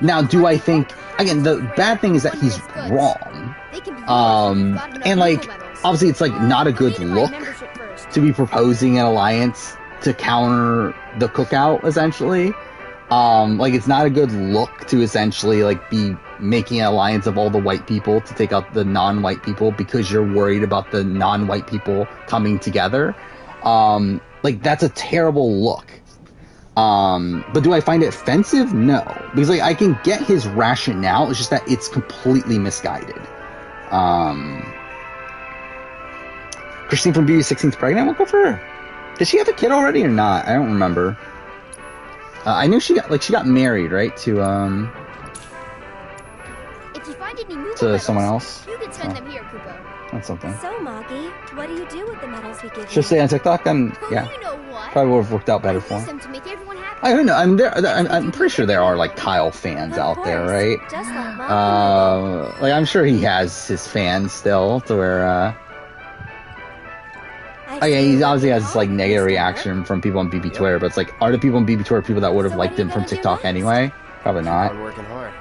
Now, do I think, again, the bad thing is that he's wrong. And like, obviously it's like not a good look to be proposing an alliance to counter the cookout, essentially. Like, it's not a good look to essentially, like, be making an alliance of all the white people to take out the non-white people because you're worried about the non-white people coming together. Like, that's a terrible look. But do I find it offensive? No. Because, like, I can get his rationale, it's just that it's completely misguided. Christine from Beauty 16's pregnant? We'll go for her. Did she have a kid already or not? I don't remember. I knew she got married, right? To If you find any Moogle to medals, someone else. you can send them here, Kupo. That's something. So, Moggy, what do you do with the medals we give you? Should stay on TikTok, then yeah. Probably would have worked out better for him. I don't know. I mean, I'm pretty sure there are like Kyle fans out there, right? Just like Moggy. Like I'm sure he has his fans still, to where. Yeah, he obviously has this like negative reaction from people on BB Twitter, but it's like, are the people on BB Twitter people that would have liked him from TikTok anyway? Probably not. Working hard.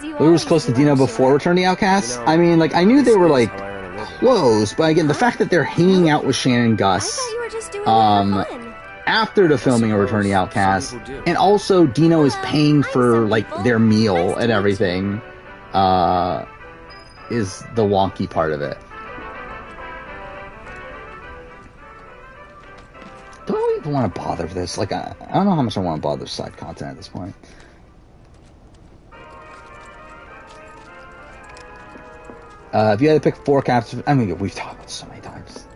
We were close to Dino before Returning Outcasts. I mean, like, I knew they were like close, but again, the fact that they're hanging out with Shannon and Gus, after the filming of Returning Outcasts, and also Dino is paying for like their meal and everything, is the wonky part of it. Do I even want to bother with this? Like, I don't know how much I want to bother with side content at this point. If you had to pick 4 captains, I mean, we've talked about this so many times.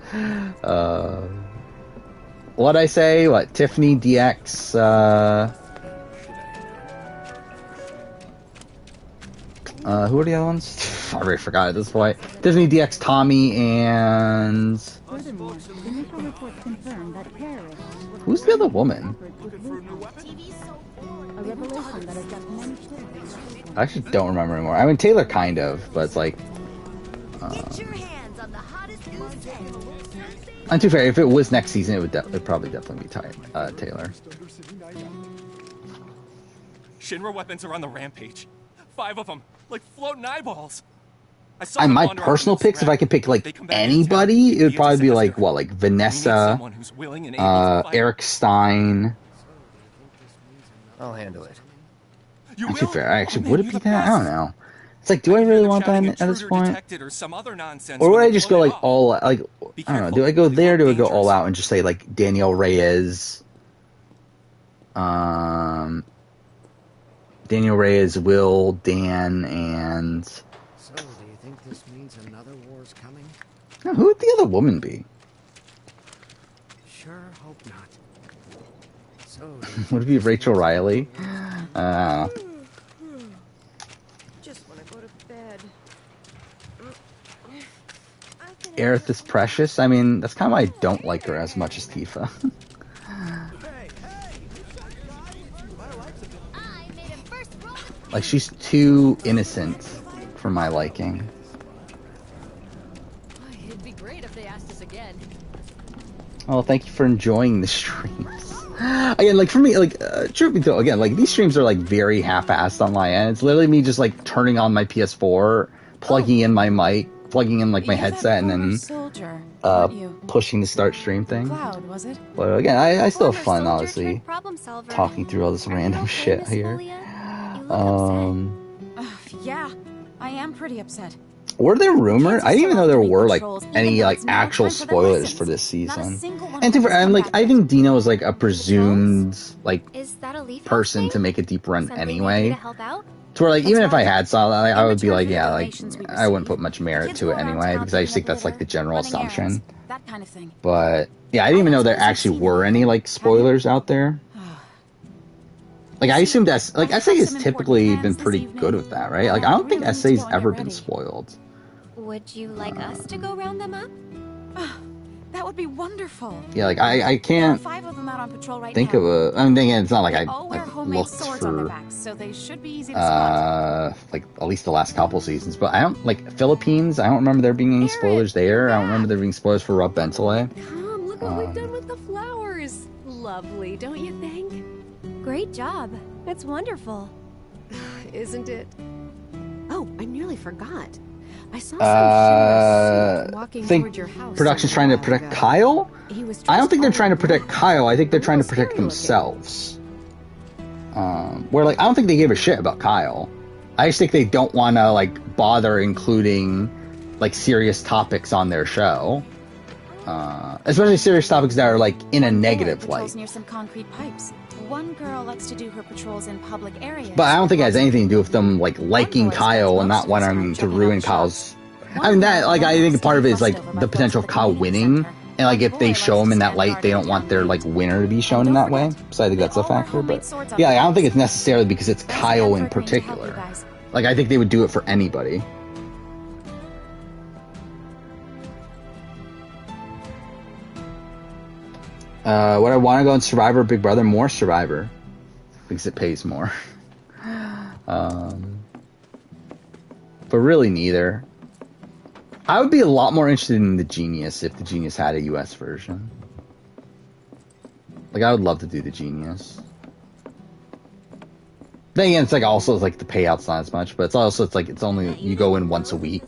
What'd I say? What? Tiffany, DX, who are the other ones? I already forgot at this point. Tiffany, DX, Tommy, and... Who's the other woman? I actually don't remember anymore. I mean, Taylor kind of, but it's like... And to be fair, if it was next season, it'd probably definitely be Taylor. Shinra weapons are on the rampage. 5 of them, like floating eyeballs. My personal picks, if I could pick like anybody, it would probably be like what, like Vanessa, Eric Stein. I'll handle it. And to be fair, actually, would it be that? I don't know. It's like, do I really want that at this point? Or would I just go like all, like, I don't know, do I go there, do I go all out and just say like Daniel Reyes, Will, Dan, and... So, do you think this means another war's coming? Who would the other woman be? Sure hope not. So, Would it be Rachel Riley? Just want to go to bed. Aerith is precious. I mean, that's kind of why I don't like her as much as Tifa. Like, she's too innocent for my liking. It'd be great if they asked us again. Oh, thank you for enjoying the streams. Again, like, for me, like, truth be told, again, like, these streams are, like, very half-assed on my end. It's literally me just, like, turning on my PS4, plugging in my mic, plugging in, like, my headset, and then, pushing the start stream thing. Cloud, was it? But, again, I still have fun, obviously, talking through all this random shit here. Yeah, I am pretty upset. Were there rumors? I didn't even know there were like any like actual spoilers for this season. And I think Dino is like a presumed like person to make a deep run anyway. To where like even if I had saw that, I would be like, yeah, like I wouldn't put much merit to it anyway because I just think that's like the general assumption. That kind of thing. But yeah, I didn't even know there actually were any like spoilers out there. Like, I assumed SA has typically been pretty good with that, right? Like, I don't think SA's ever been spoiled. Would you like us to go round them up? That would be wonderful. Yeah, like, I can't 5 of them out on patrol right think now. of I mean, again, it's not like I looked swords for, on their backs, so they should be easy to spot. like, at least the last couple seasons. But I don't, like, Philippines, I don't remember there being any spoilers there. I don't remember there being spoilers for Rob Bentele. Come, look what we've done with the flowers. Lovely, don't you think? Great job. It's wonderful. isn't it? Oh, I nearly forgot. I saw some Shinra walking toward your house. Production's trying to protect Kyle? I don't think they're trying to protect Kyle. I think they're trying to protect themselves. Where, like, I don't think they give a shit about Kyle. I just think they don't want to, like, bother including, like, serious topics on their show. Especially serious topics that are, like, in a negative light. Near some concrete pipes. One girl likes to do her patrols in public areas. But I don't think it has anything to do with them, like, liking Kyle and not wanting to ruin Kyle's... I mean, that, like, I think part of it is, like, the potential of Kyle winning. And, like, if they show him in that light, they don't want their, like, winner to be shown in that way. So I think that's a factor. But, yeah, I don't think it's necessarily because it's Kyle in particular. Like, I think they would do it for anybody. Would I want to go in Survivor or Big Brother? More Survivor. Because it pays more. But really neither. I would be a lot more interested in the Genius if the Genius had a US version. Like, I would love to do the Genius. Then again, it's like also it's like the payout's not as much, but it's also it's only you go in once a week.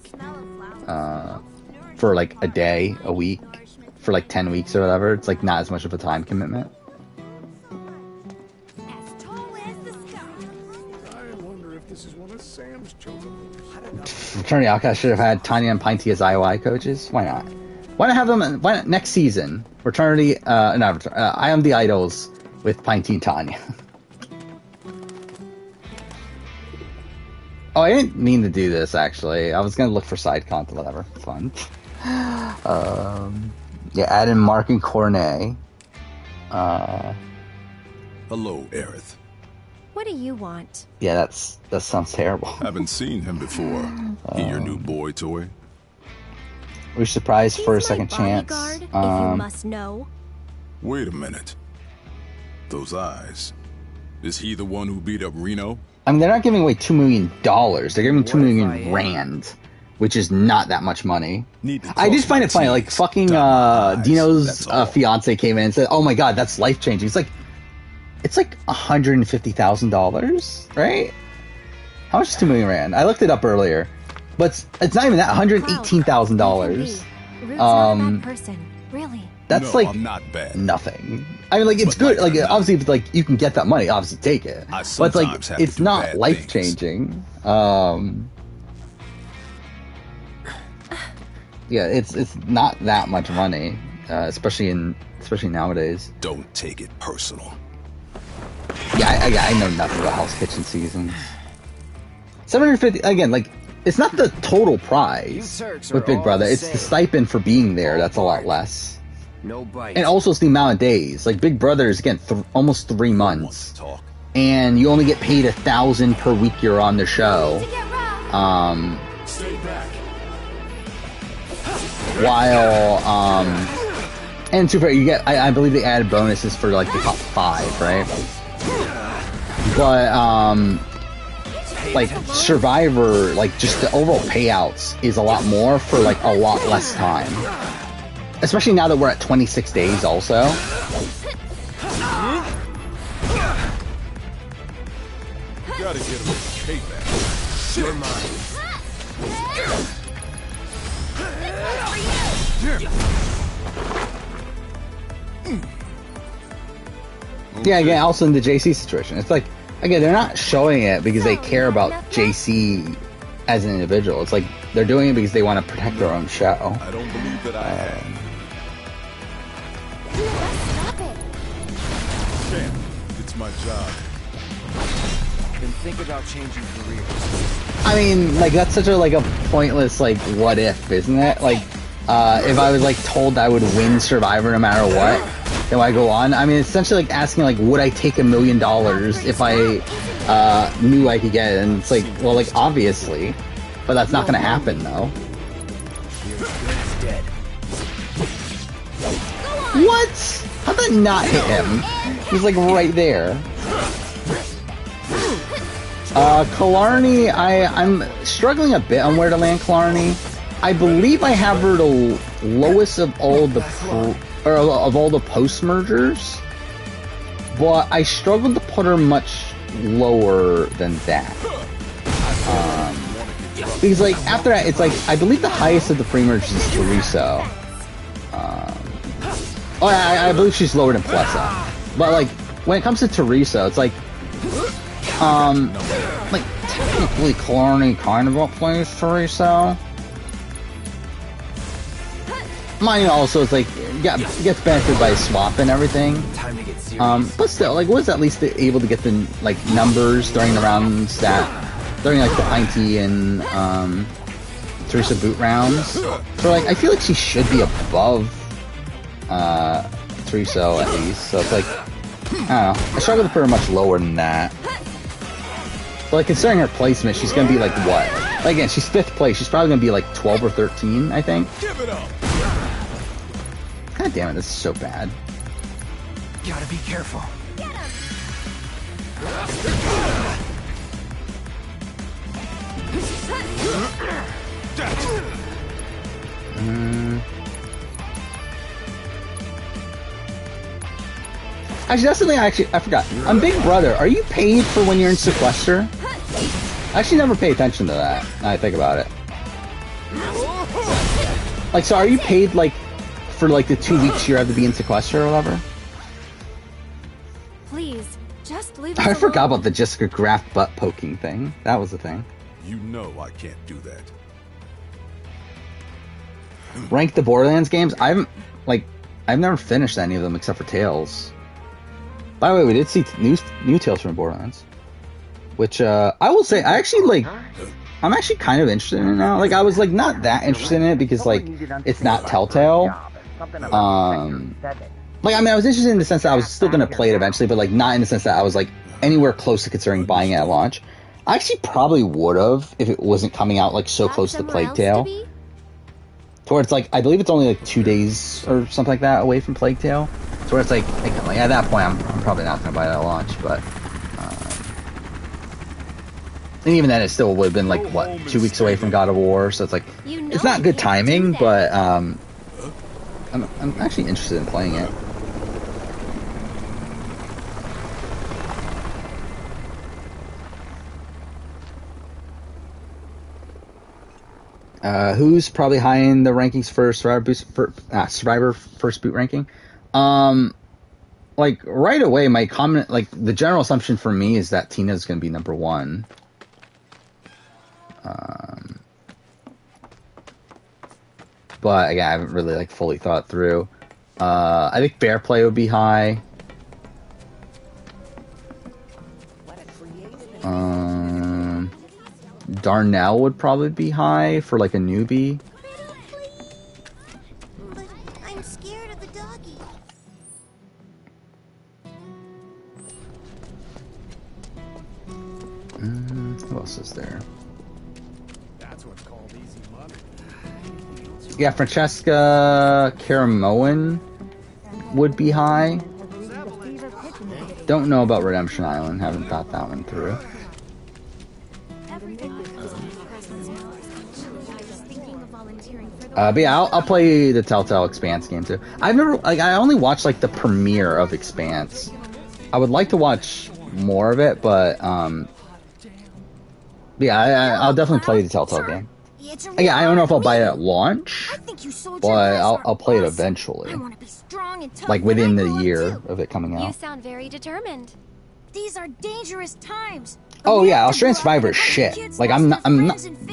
For like a day, a week. For like 10 weeks or whatever. It's like not as much of a time commitment. I wonder if this is one of Sam's children. Fraternity Outcast should have had Tanya and Pinty as IOI coaches. Why not? Why not have them? Why not next season? Fraternity, I Am the Idols with Pinty and Tanya. Oh, I didn't mean to do this actually. I was gonna look for side content, whatever. Fun. Yeah, add in Mark and Cornet. Hello, Aerith. What do you want? Yeah, that sounds terrible. Haven't seen him before. He your new boy toy? We're surprised for a second chance. If you must know. Wait a minute. Those eyes. Is he the one who beat up Reno? I mean, they're not giving away $2 million. They're giving 2 million rand, which is not that much money. I just find it funny. Like, fucking Dino's fiance came in and said, "Oh my god, that's life changing." It's like $150,000, right? How much is 2 million rand? I looked it up earlier, but it's not even that. $118,000. Really? That's like not bad. Nothing. I mean, like it's good. Like obviously, if like you can get that money, obviously take it. But it's like it's not life changing. Yeah, it's not that much money, especially nowadays. Don't take it personal. Yeah, I know nothing about Hell's Kitchen seasons. 750 again. Like it's not the total prize with Big Brother. It's the stipend for being there. That's a lot less. No bites. And also it's the amount of days. Like Big Brother is again almost 3 months, and you only get paid 1,000 per week you're on the show. While and super, you get I believe they added bonuses for like the top 5, right? But like Survivor, like just the overall payouts is a lot more for like a lot less time. Especially now that we're at 26 days also. Gotta get him with payback. You're mine. Yeah, again, also in the JC situation. It's like, again, they're not showing it because they care about JC as an individual. It's like, they're doing it because they want to protect their own show. I don't believe that I have. Stop it. Champ, it's my job. Then think about changing careers. I mean, like, that's such a, like, a pointless, like, what if, isn't it? Like, if I was, like, told I would win Survivor no matter what, then I go on. I mean, it's essentially like asking, like, would I take $1 million if I knew I could get it? And it's like, well, like, obviously. But that's not gonna happen, though. What? How'd that not hit him? He's, like, right there. Killarney, I'm struggling a bit on where to land Killarney. I believe I have her the lowest of all the post mergers, but I struggled to put her much lower than that. Because like after that, it's like I believe the highest of the pre-merge is Teresa. I believe she's lower than Plessa. But like when it comes to Teresa, it's like technically Clarny kind of outplays Teresa. Mine also is like gets benefited by a swap and everything. But still, like was at least able to get the like numbers during the rounds during like the Pinty and Teresa boot rounds. So like I feel like she should be above Teresa at least. So it's like I don't know. I struggle to put her much lower than that. But like considering her placement, she's gonna be like what? Like, again, she's 5th place. She's probably gonna be like 12 or 13, I think. Give it up. God damn it, this is so bad. Gotta be careful. Get him. Actually, that's something I forgot. On Big Brother, are you paid for when you're in sequester? I actually never pay attention to that, now I think about it. Like, so are you paid, like, for, like, the 2 weeks you have to be in sequester or whatever? Please, just leave I forgot about the Jessica Graff butt poking thing. That was the thing. You know I can't do that. Rank the Borderlands games? I've never finished any of them except for Tales. By the way, we did see new Tales from Borderlands. Which, I will say, I'm actually kind of interested in it now. Like, I was, like, not that interested in it because, like, it's not Telltale. Like, I mean, I was interested in the sense that I was still going to play it eventually, but, like, not in the sense that I was, like, anywhere close to considering buying it at launch. I actually probably would have if it wasn't coming out, like, so close to Plague Tale. To where it's, like, I believe it's only, like, 2 days or something like that away from Plague Tale. So where it's, like at that point, I'm probably not going to buy it at launch, but... and even then, it still would have been, like, what, 2 weeks away from God of War, so it's like, it's not good timing, but, I'm actually interested in playing it. Who's probably high in the rankings for Survivor first boot ranking? Like, right away, my comment, like, the general assumption for me is that Tina's gonna be number 1. But again, I haven't really like fully thought through. I think Fair Play would be high. Darnell would probably be high for like a newbie. But I'm scared of the doggy. Who else is there? That's what's called easy money. Yeah, Francesca Caramoan would be high. Don't know about Redemption Island. Haven't thought that one through. But yeah, I'll play the Telltale Expanse game too. I only watched like the premiere of Expanse. I would like to watch more of it, but yeah, I'll definitely play the Telltale game. Yeah, I don't know if I'll buy it at launch, but I'll play it eventually. Like within the year of it coming out. You sound very determined. These are dangerous times. Oh yeah, Australian Survivor is shit. Like I'm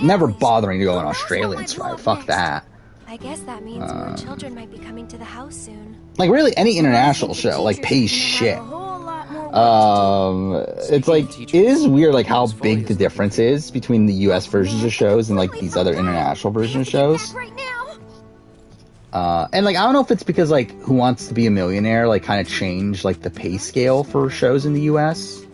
never bothering to go on Australian Survivor. Fuck that. I guess that means more children might be coming to the house soon. Like really, any international show like pays shit. It's like it is weird like how big the difference is between the U.S. versions of shows and like these other international versions of shows. And like I don't know if it's because like Who Wants to Be a Millionaire like kind of changed like the pay scale for shows in the U.S.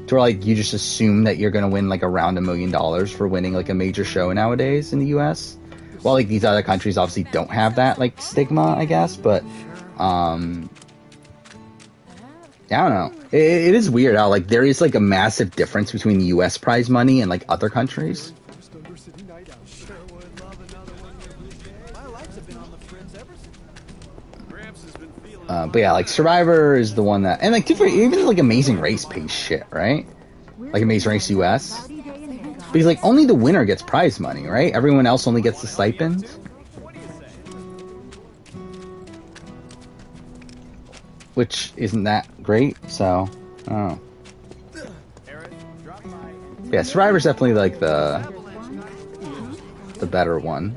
to where like you just assume that you're gonna win like around $1 million for winning like a major show nowadays in the U.S. While like these other countries obviously don't have that like stigma, I guess, but I don't know. It is weird how like there is like a massive difference between the U.S. prize money and like other countries. But yeah, like Survivor is the one that, and like even like Amazing Race pays shit, right? Like Amazing Race US. Because, like, only the winner gets prize money, right? Everyone else only gets the stipends. Which isn't that great, so, I don't know. Yeah, Survivor's definitely, like, the better one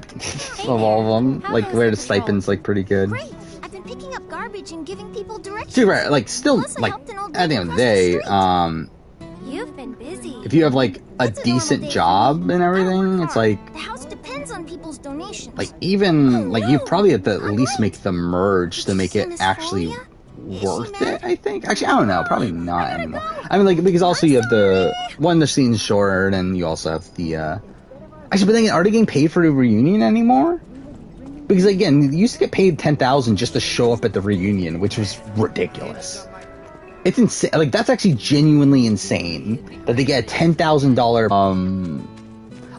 of all of them. Like, where the stipend's, like, pretty good. I've been picking up garbage and giving people directions. Dude, right, like, still, like, at the end of the day, You've been busy. if you have, like, a decent job and everything, it's like, The house depends on people's donations. like, even, like, you probably have to at least make the merge to make it actually worth it, I think. Actually, I don't know, probably not anymore. I mean, like, because also you have the scene's short, and you also have the, actually, but then are they getting paid for the reunion anymore? Because, again, you used to get paid $10,000 just to show up at the reunion, which was ridiculous. It's insane. Like, that's actually genuinely insane that they get a $10,000,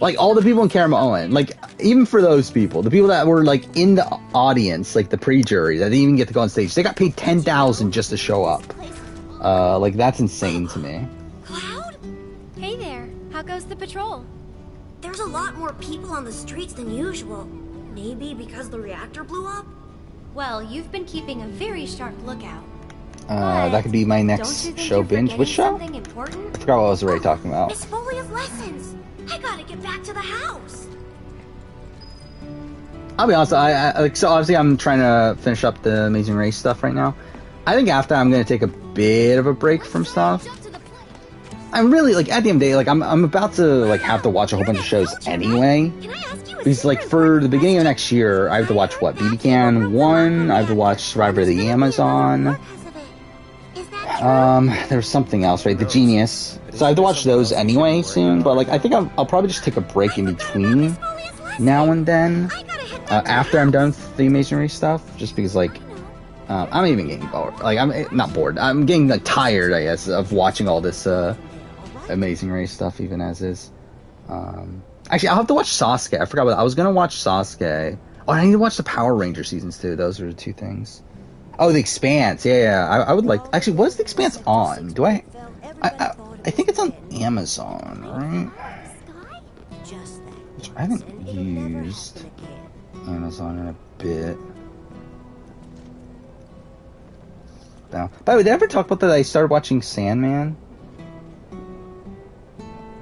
like, all the people in Karamoan, like, even for those people, the people that were, like, in the audience, like, the pre-jury, that didn't even get to go on stage, they got paid $10,000 just to show up. Like, that's insane to me. Hey there. How goes the patrol? There's a lot more people on the streets than usual. Maybe because the reactor blew up? Well, you've been keeping a very sharp lookout. That could be my next show binge. Which show? I forgot what I was already talking about. It's fully of lessons. I gotta get back to the house. I'll be honest, so obviously I'm trying to finish up the Amazing Race stuff right now. I think after I'm going to take a bit of a break from stuff. I'm really, like, at the end of the day, like, I'm about to, like, have to watch a whole bunch of shows anyway. Because, like, for the beginning of next year, I have to watch, what, BB Can 1, I have to watch Survivor of the Amazon. There's something else, right? The Genius. So I have to watch those anyway soon, but, like, I think I'll probably just take a break in between now and then, after I'm done with the Amazing Race stuff, just because, like, I'm even getting bored. Like, I'm not bored. I'm getting, like, tired, I guess, of watching all this, Amazing Race stuff, even as is. Actually, I'll have to watch Sasuke. I forgot what I was gonna watch Sasuke. Oh, I need to watch the Power Ranger seasons too. Those are the two things. Oh, The Expanse. Yeah. I would like. Actually, what is The Expanse on? Do I think it's on Amazon, right? Which I haven't used Amazon in a bit. No. By the way, did I ever talk about that? I started watching Sandman,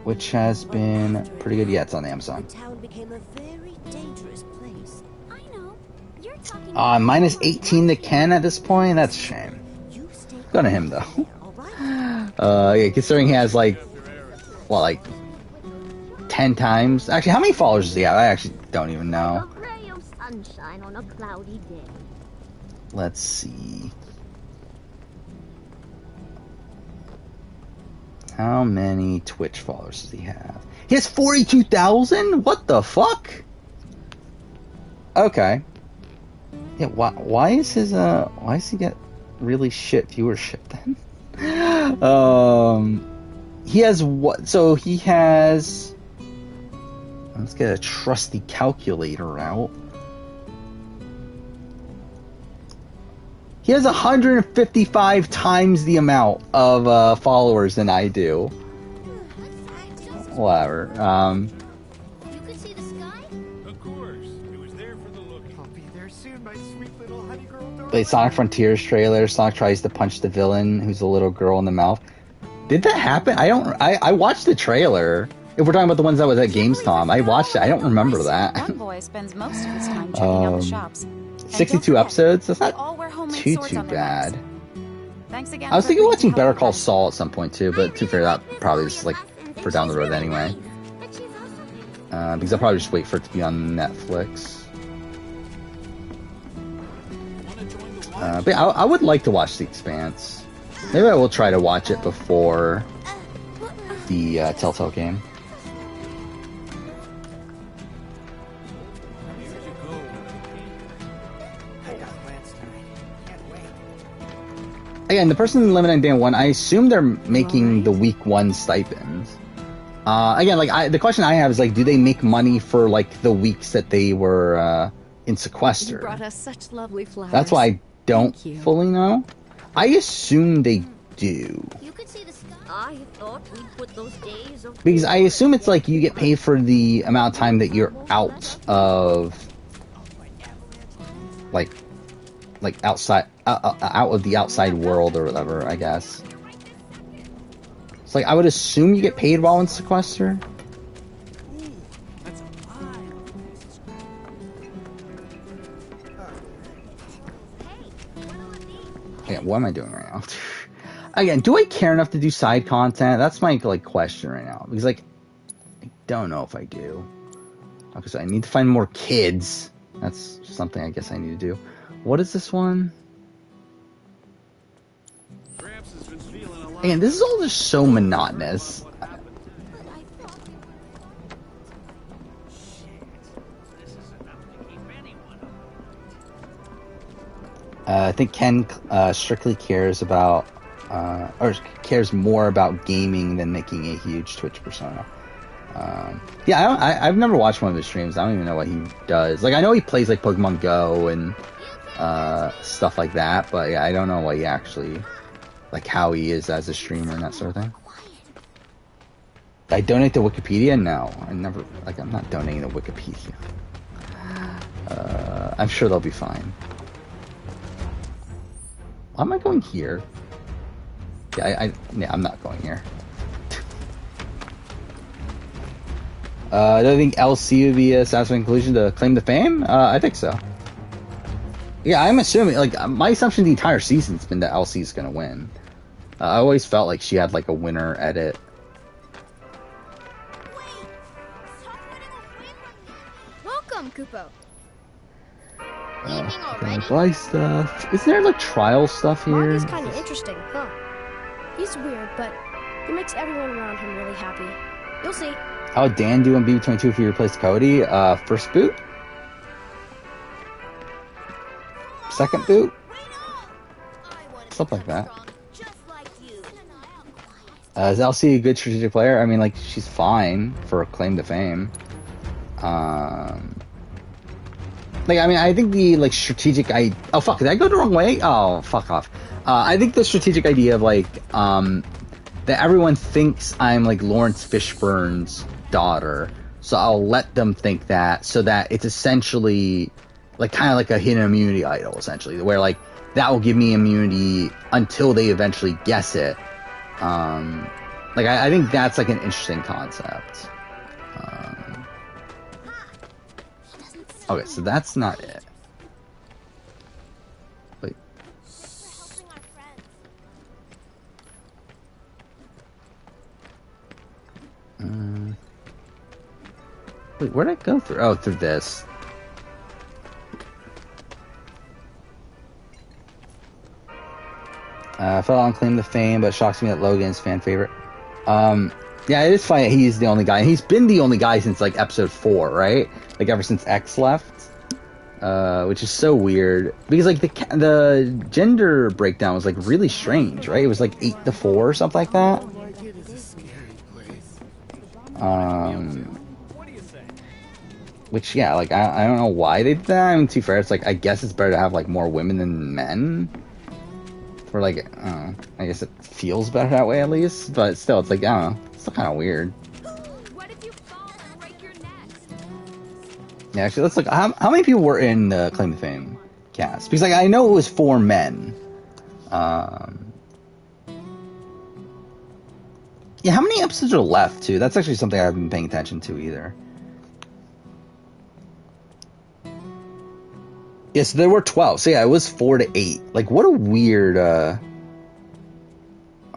which has been pretty good. Yeah, it's on Amazon. Town became a very dangerous place. I know. You're talking Minus 18 to Ken at this point? That's a shame. Go to him, though. Yeah, considering he has, like, well, like, 10 times. Actually, how many followers does he have? I actually don't even know. A ray of sunshine on a cloudy day. Let's see. How many Twitch followers does he have? He has 42,000? What the fuck? Okay. Yeah, why is his, why does he get really shit viewership then? He has what? So he has, let's get a trusty calculator out. He has 155 times the amount of followers than I do. Whatever. You could see the sky? Of course. It was there for the look. I'll be there soon, my sweet little honey girl darling. The Sonic Frontiers trailer, Sonic tries to punch the villain, who's a little girl in the mouth. Did that happen? I watched the trailer. If we're talking about the ones that was at Gamescom, I watched it. I don't remember that. One boy spends most of his time checking out the shops. 62 episodes? That's not too bad. Thanks again. I was thinking of watching Better Call Saul at some point too, but to figure that probably is like for down the road anyway. Because I'll probably just wait for it to be on Netflix. But yeah, I would like to watch The Expanse. Maybe I will try to watch it before the Telltale game. Again, the person limited on day one, I assume they're making the week 1 stipends. Again, like the question I have is like, do they make money for like the weeks that they were in sequester? You brought us such lovely flowers. That's why I don't fully know. I assume they do? You could see the sky. I thought we'd put those days of Because I assume it's like you get paid for the amount of time that you're out of, like outside, out of the outside world or whatever, I guess. It's like, I would assume you get paid while in sequester. Yeah, what am I doing right now? Again, do I care enough to do side content? That's my like question right now. Because like, I don't know if I do. Because I need to find more kids. That's something I guess I need to do. What is this one? Again, this is all just so monotonous. I think Ken strictly cares about, or cares more about gaming than making a huge Twitch persona. Yeah, I've never watched one of his streams. I don't even know what he does. Like, I know he plays like Pokemon Go and stuff like that, but yeah, I don't know what he actually, like how he is as a streamer and that sort of thing. I donate to Wikipedia? No, I never. Like, I'm not donating to Wikipedia. I'm sure they'll be fine. Why am I going here? Yeah, I'm not going here. Do I think LC would be a satisfying conclusion to claim the fame? I think so. Yeah, I'm assuming, like, my assumption the entire season's been that LC's gonna win. I always felt like she had, like, a winner edit. Welcome, Kupo. Buy stuff. Isn't there, like, trial stuff here? Marty's kind of interesting, huh? He's weird, but he makes everyone around him really happy. You'll see. How would Dan do on BB22 if he replaced Cody? First boot? Second boot? Something like that. Is LC a good strategic player? I mean, like, she's fine for claim to fame. Like, I mean, I think the, like, strategic oh, fuck, did I go the wrong way? Oh, fuck off. I think the strategic idea of, like, that everyone thinks I'm, like, Lawrence Fishburne's daughter, so I'll let them think that, so that it's essentially, like, kind of like a hidden immunity idol, essentially, where, like, that will give me immunity until they eventually guess it. Like, I think that's, like, an interesting concept. Okay, so that's not it. Wait. Wait, where'd I go through? Oh, through this. I fell on claim to fame, but it shocks me that Logan's fan favorite. Yeah, it is funny that he's the only guy. And he's been the only guy since, like, episode 4, right? Like, ever since X left. Which is so weird. Because, like, the gender breakdown was, like, really strange, right? It was, like, 8-4 or something like that. Which, yeah, like, I don't know why they did that. I mean, to be fair, it's like, I guess it's better to have, like, more women than men. Or, like, I don't know. I guess it feels better that way, at least. But still, it's like, I don't know. It's still kind of weird. Yeah, actually, let's look. How many people were in the Claim to Fame cast? Because, like, I know it was 4 men. Yeah, how many episodes are left, too? That's actually something I haven't been paying attention to, either. Yes, there were 12. So, yeah, it was 4 to 8. Like, what a weird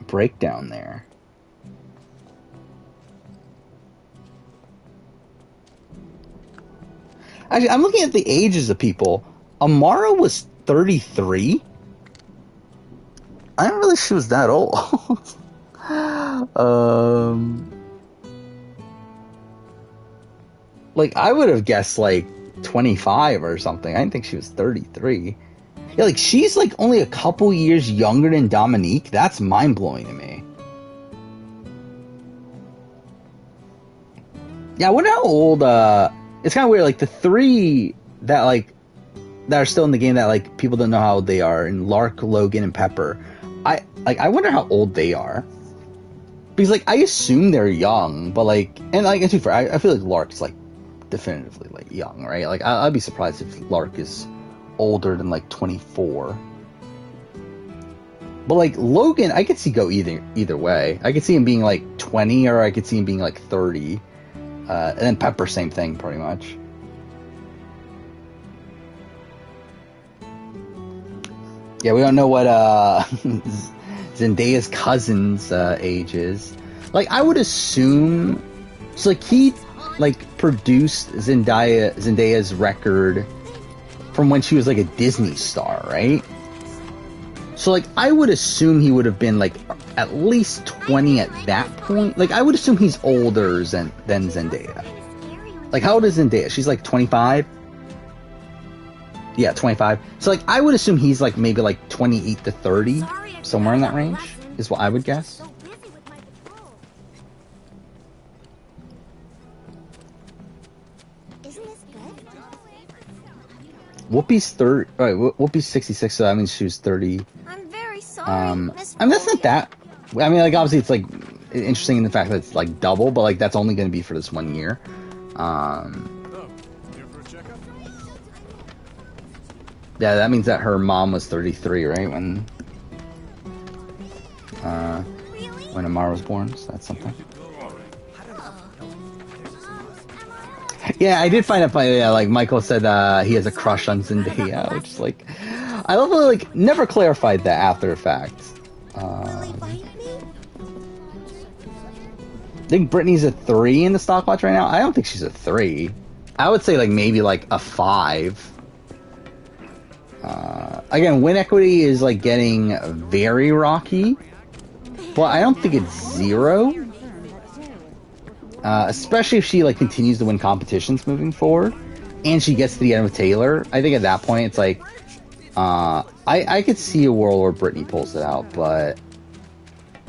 breakdown there. Actually, I'm looking at the ages of people. Amara was 33. I didn't realize she was that old. Like, I would have guessed, like, 25 or something. I didn't think she was 33. Yeah, like, she's, like, only a couple years younger than Dominique. That's mind-blowing to me. Yeah, I wonder how old, it's kind of weird, like, the 3 that, like, that are still in the game that, like, people don't know how old they are, and Lark, Logan, and Pepper, I wonder how old they are. Because, like, I assume they're young, but, like, and, like, to be fair, I feel like Lark's, like, definitively, like, young, right? Like, I'd be surprised if Lark is older than, like, 24. But, like, Logan, I could see go either way. I could see him being, like, 20, or I could see him being, like, 30. And then Pepper, same thing, pretty much. Yeah, we don't know what, Zendaya's cousin's age is. Like, I would assume, so like he like produced Zendaya's record from when she was like a Disney star, right? So like I would assume he would have been like at least 20 at that point. Like I would assume he's older than Zendaya. Like how old is Zendaya? She's like 25. Yeah, 25. So like I would assume he's like maybe like 28 to 30. Somewhere in that range is what I would guess. Whoopi's 30. Right, Whoopi's 66, so that means she was 30. I'm very sorry. I mean, that's not that. I mean, like obviously it's like interesting in the fact that it's like double, but like that's only going to be for this 1 year. Yeah, that means that her mom was 33, right? When Amara was born, so that's something. Yeah, I did find it funny. Yeah, like Michael said, he has a crush on Zendaya, which is like, I love how like never clarified that after the fact. I think Brittany's a 3 in the stock watch right now. I don't think she's a 3. I would say like maybe like a 5. Again, win equity is like getting very rocky. Well, I don't think it's 0. Especially if she like continues to win competitions moving forward, and she gets to the end with Taylor. I think at that point it's like, I could see a world where Brittany pulls it out, but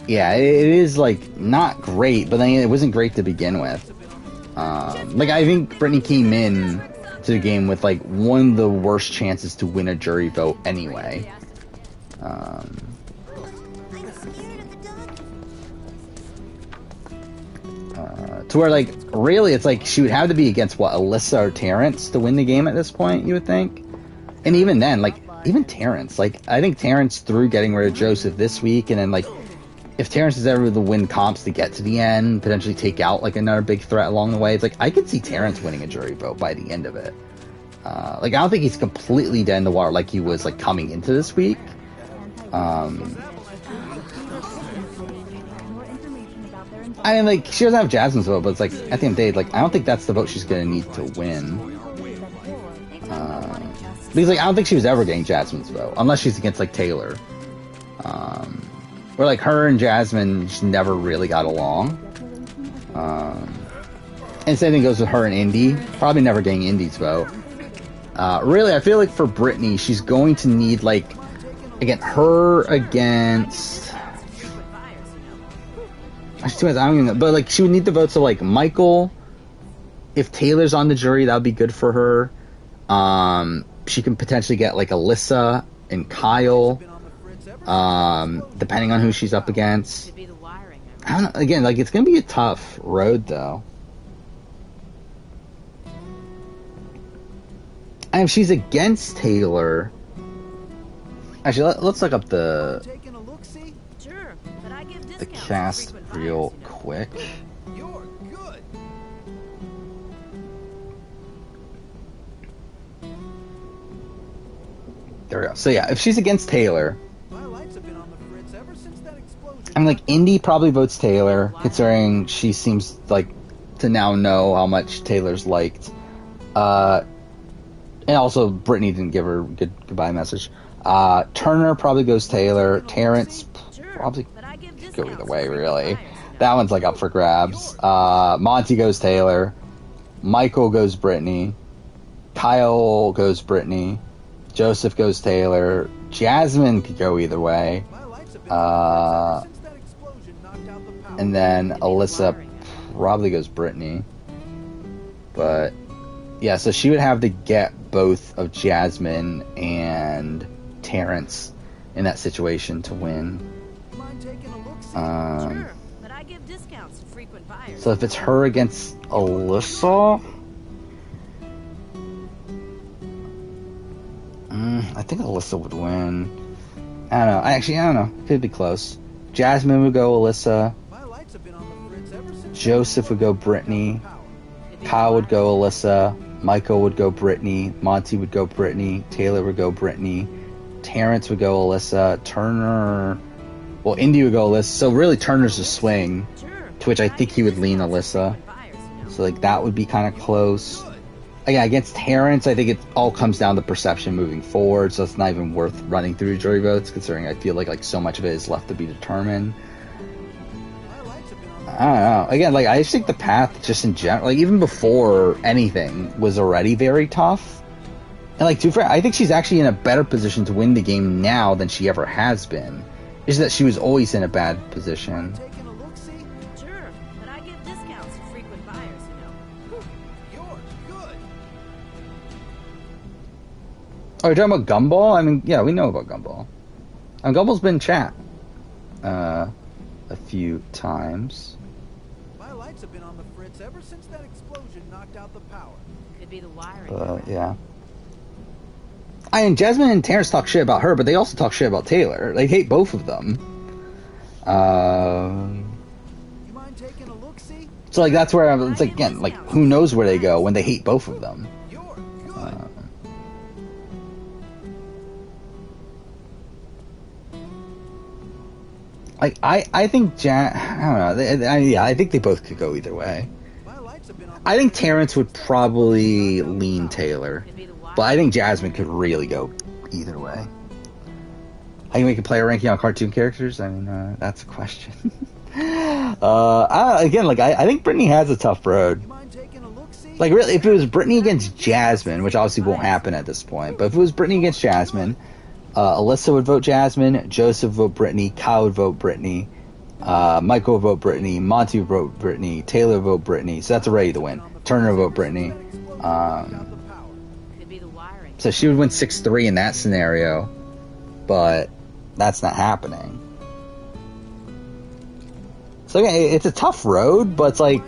yeah, it is like not great. But then it wasn't great to begin with. Like I think Brittany came in to the game with like one of the worst chances to win a jury vote anyway. To where, like, really, it's like she would have to be against, what, Alyssa or Terrence to win the game at this point, you would think? And even then, like, even Terrence, like, I think Terrence, through getting rid of Joseph this week, and then, like, if Terrence is ever to win comps to get to the end, potentially take out, like, another big threat along the way, it's like, I could see Terrence winning a jury vote by the end of it. Like, I don't think he's completely dead in the water like he was, like, coming into this week. I mean, like, she doesn't have Jasmine's vote, but it's like, at the end of the day, like, I don't think that's the vote she's gonna need to win. Because, like, I don't think she was ever getting Jasmine's vote, unless she's against, like, Taylor. Where, like, her and Jasmine just never really got along. And same thing goes with her and Indy. Probably never getting Indy's vote. Really, I feel like for Brittany, she's going to need, like, again, her against... I don't even know, but like she would need the votes of like Michael. If Taylor's on the jury, that would be good for her. She can potentially get like Alyssa and Kyle, depending on who she's up against. I don't know. Again, like it's gonna be a tough road though. And if she's against Taylor, actually, let's look up the cast real quick. There we go. So yeah, if she's against Taylor, I'm like Indy probably votes Taylor, considering she seems like to now know how much Taylor's liked. And also Brittany didn't give her a good goodbye message. Turner probably goes Taylor. Terrence probably go either way, really. That one's like up for grabs. Monty goes Taylor. Michael goes Brittany. Kyle goes Brittany. Joseph goes Taylor. Jasmine could go either way. And then Alyssa probably goes Brittany. But yeah, so she would have to get both of Jasmine and Terrence in that situation to win. Sure, but I give discounts to frequent buyers. So if it's her against Alyssa, I think Alyssa would win. I don't know. I don't know. Could be close. Jasmine would go Alyssa. Joseph would go Brittany. Kyle would go Alyssa. Michael would go Brittany. Monty would go Brittany. Taylor would go Brittany. Terrence would go Alyssa. Turner... Well, Indy would go Alyssa. So really Turner's a swing. To which I think he would lean Alyssa. So like that would be kind of close. Again, against Terrence, I think it all comes down to perception moving forward. So it's not even worth running through jury votes, considering I feel like so much of it is left to be determined. I don't know. Again, like I just think the path, just in general, like even before anything, was already very tough. And like to be fair, I think she's actually in a better position to win the game now than she ever has been. Is that she was always in a bad position. Sure, but I give discounts to frequent buyers, Oh, you're talking about Gumball? I mean, yeah, we know about Gumball. Gumball's been in chat a few times. My lights have been on the fritz ever since that explosion knocked out the power. Could be the wiring. Yeah. Jasmine and Terrence talk shit about her, but they also talk shit about Taylor. They hate both of them. So like that's where it's like again, like who knows where they go when they hate both of them. Like I think I don't know. I think they both could go either way. I think Terrence would probably lean Taylor, but I think Jasmine could really go either way. How can we make a player ranking on cartoon characters? I mean, that's a question. Again, like I think Brittany has a tough road. Like really, if it was Brittany against Jasmine, which obviously won't happen at this point, but if it was Brittany against Jasmine, Alyssa would vote Jasmine, Joseph would vote Brittany, Kyle would vote Brittany, Michael would vote Brittany, Monty would vote Brittany, Taylor would vote Brittany, so that's already the win. Turner would vote Brittany. So she would win 6-3 in that scenario, but that's not happening. So again, it's a tough road, but it's like,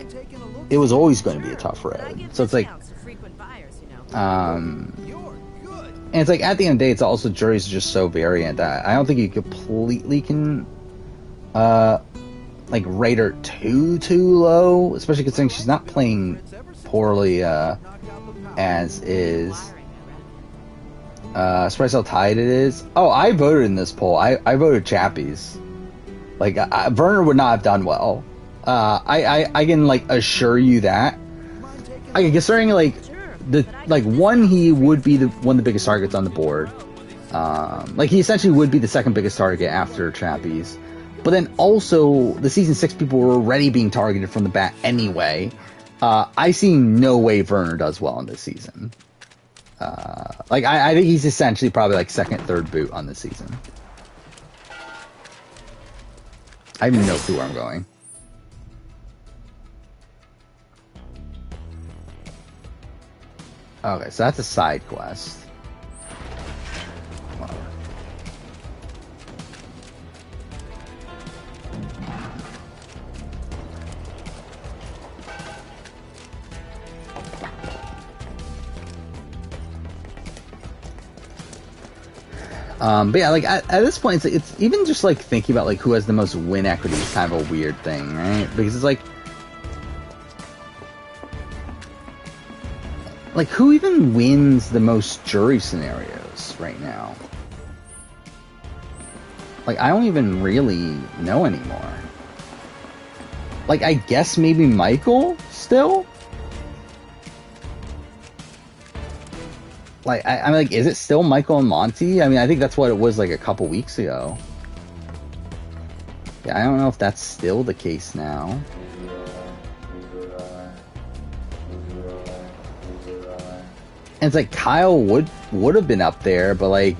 it was always going to be a tough road. So it's like, and it's like, at the end of the day, it's also, juries are just so variant that I don't think you completely can, like, rate her too low, especially considering she's not playing poorly, as is. Surprise how tight it is. Oh, I voted in this poll. I voted Chappies. Like, Werner would not have done well. I can, like, assure you that. Considering, like, one, he would be one of the biggest targets on the board. Like, he essentially would be the second biggest target after Chappies. But then also, the Season 6 people were already being targeted from the bat anyway. I see no way Werner does well in this season. Like, I think he's essentially probably, like, second, third boot on this season. I have no clue where I'm going. Okay, so that's a side quest. But yeah, like at this point, it's even just like thinking about like who has the most win equity is kind of a weird thing, right? Because it's like who even wins the most jury scenarios right now? Like I don't even really know anymore. Like I guess maybe Michael still. Like, I'm like, is it still Michael and Monty? I mean, I think that's what it was like a couple weeks ago. Yeah, I don't know if that's still the case now. And it's like Kyle would have been up there, but like,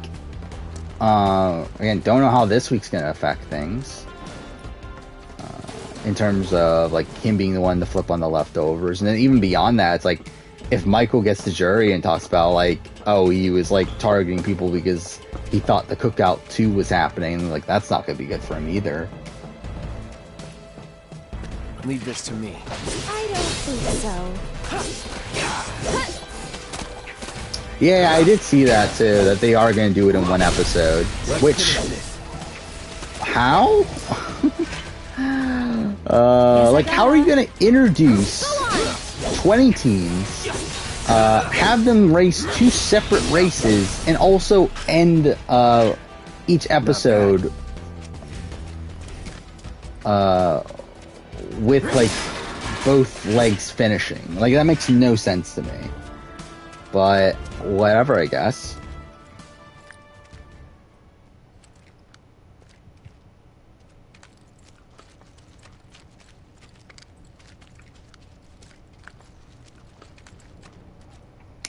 again, don't know how this week's gonna affect things. In terms of like him being the one to flip on the leftovers, and then even beyond that, it's like if Michael gets the jury and talks about, like, oh, he was, like, targeting people because he thought the Cookout 2 was happening, like, that's not gonna be good for him either. Leave this to me. I don't think so. Yeah, I did see that too, that they are gonna do it in one episode. Which... How? Like, how are you gonna introduce 20 teams, have them race 2 separate races, and also end each episode with, like, both legs finishing? Like, that makes no sense to me. But whatever, I guess.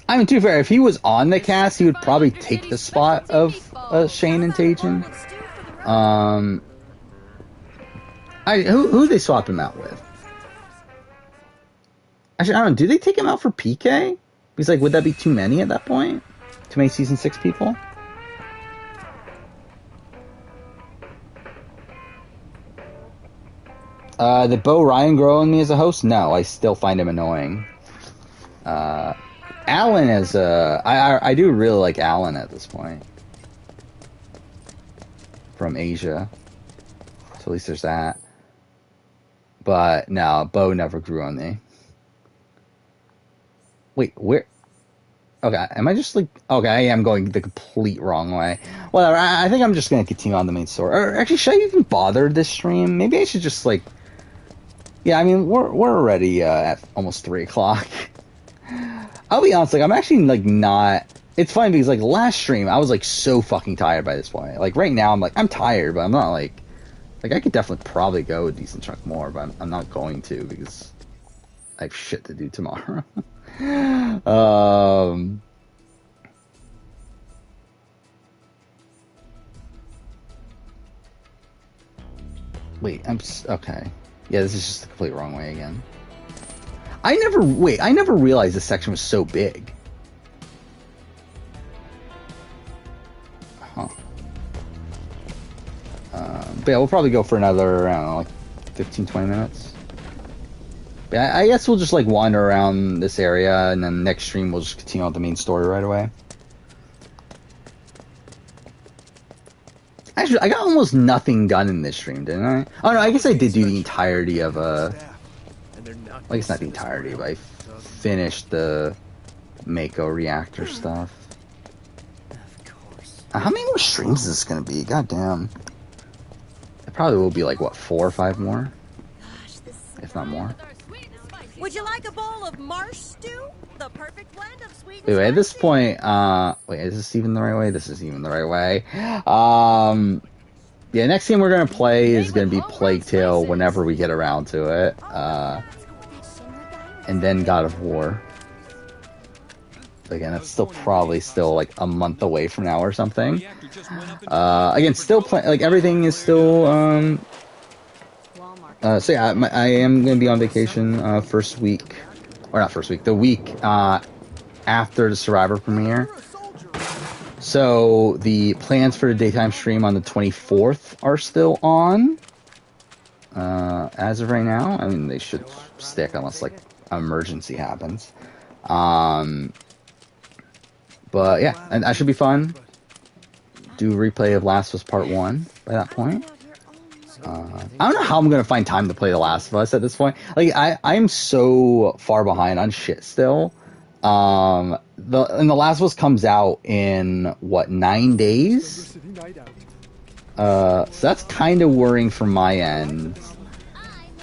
I mean, to be fair, if he was on the cast, he would probably take the spot of Shane and Tajan. Who they swap him out with? Actually, I don't know. Do they take him out for PK? Because, like, would that be too many at that point? Too many Season 6 people? Did Bo Ryan grow on me as a host? No, I still find him annoying. Alan is I do really like Alan at this point. From Asia. So at least there's that. But no, Bo never grew on me. Wait, where? Okay, am I just like... Okay, I am going the complete wrong way. Whatever, I think I'm just going to continue on the main story. Or actually, should I even bother this stream? Maybe I should just, like... Yeah, I mean, we're already at almost 3 o'clock. I'll be honest, like, I'm actually, like, not... It's funny because, like, last stream, I was, like, so fucking tired by this point. Like, right now, I'm, like, I'm tired, but I'm not, like... Like, I could definitely probably go a decent chunk more, but I'm not going to because I have shit to do tomorrow. Wait, okay. Yeah, this is just the complete wrong way again. I never realized this section was so big. Huh. But yeah, we'll probably go for another, I don't know, like 15-20 minutes. But I guess we'll just, like, wander around this area, and then next stream we'll just continue on the main story right away. Actually, I got almost nothing done in this stream, didn't I? Oh, no, I guess I did do the entirety of, well, I guess not the entirety, but I finished the Mako reactor stuff. How many more streams is this gonna be? God damn. It probably will be, like, what, 4 or 5 more? If not more. Would you like a bowl of marsh stew? The perfect blend of sweet Wait, at this point, wait, is this even the right way? This is even the right way. Yeah, next game we're gonna play is gonna be Plague Tale whenever we get around to it. And then God of War. Again, that's still probably like a month away from now or something. Again, still like everything is still, so yeah, I am going to be on vacation, first week, or not first week, the week, after the Survivor premiere. So, the plans for the daytime stream on the 24th are still on, as of right now. I mean, they should stick unless, like, an emergency happens. But yeah, and that should be fun. Do a replay of Last of Us Part 1 by that point. I don't know how I'm gonna find time to play The Last of Us at this point. Like, I'm so far behind on shit still. The Last of Us comes out in, what, 9 days? So that's kind of worrying from my end.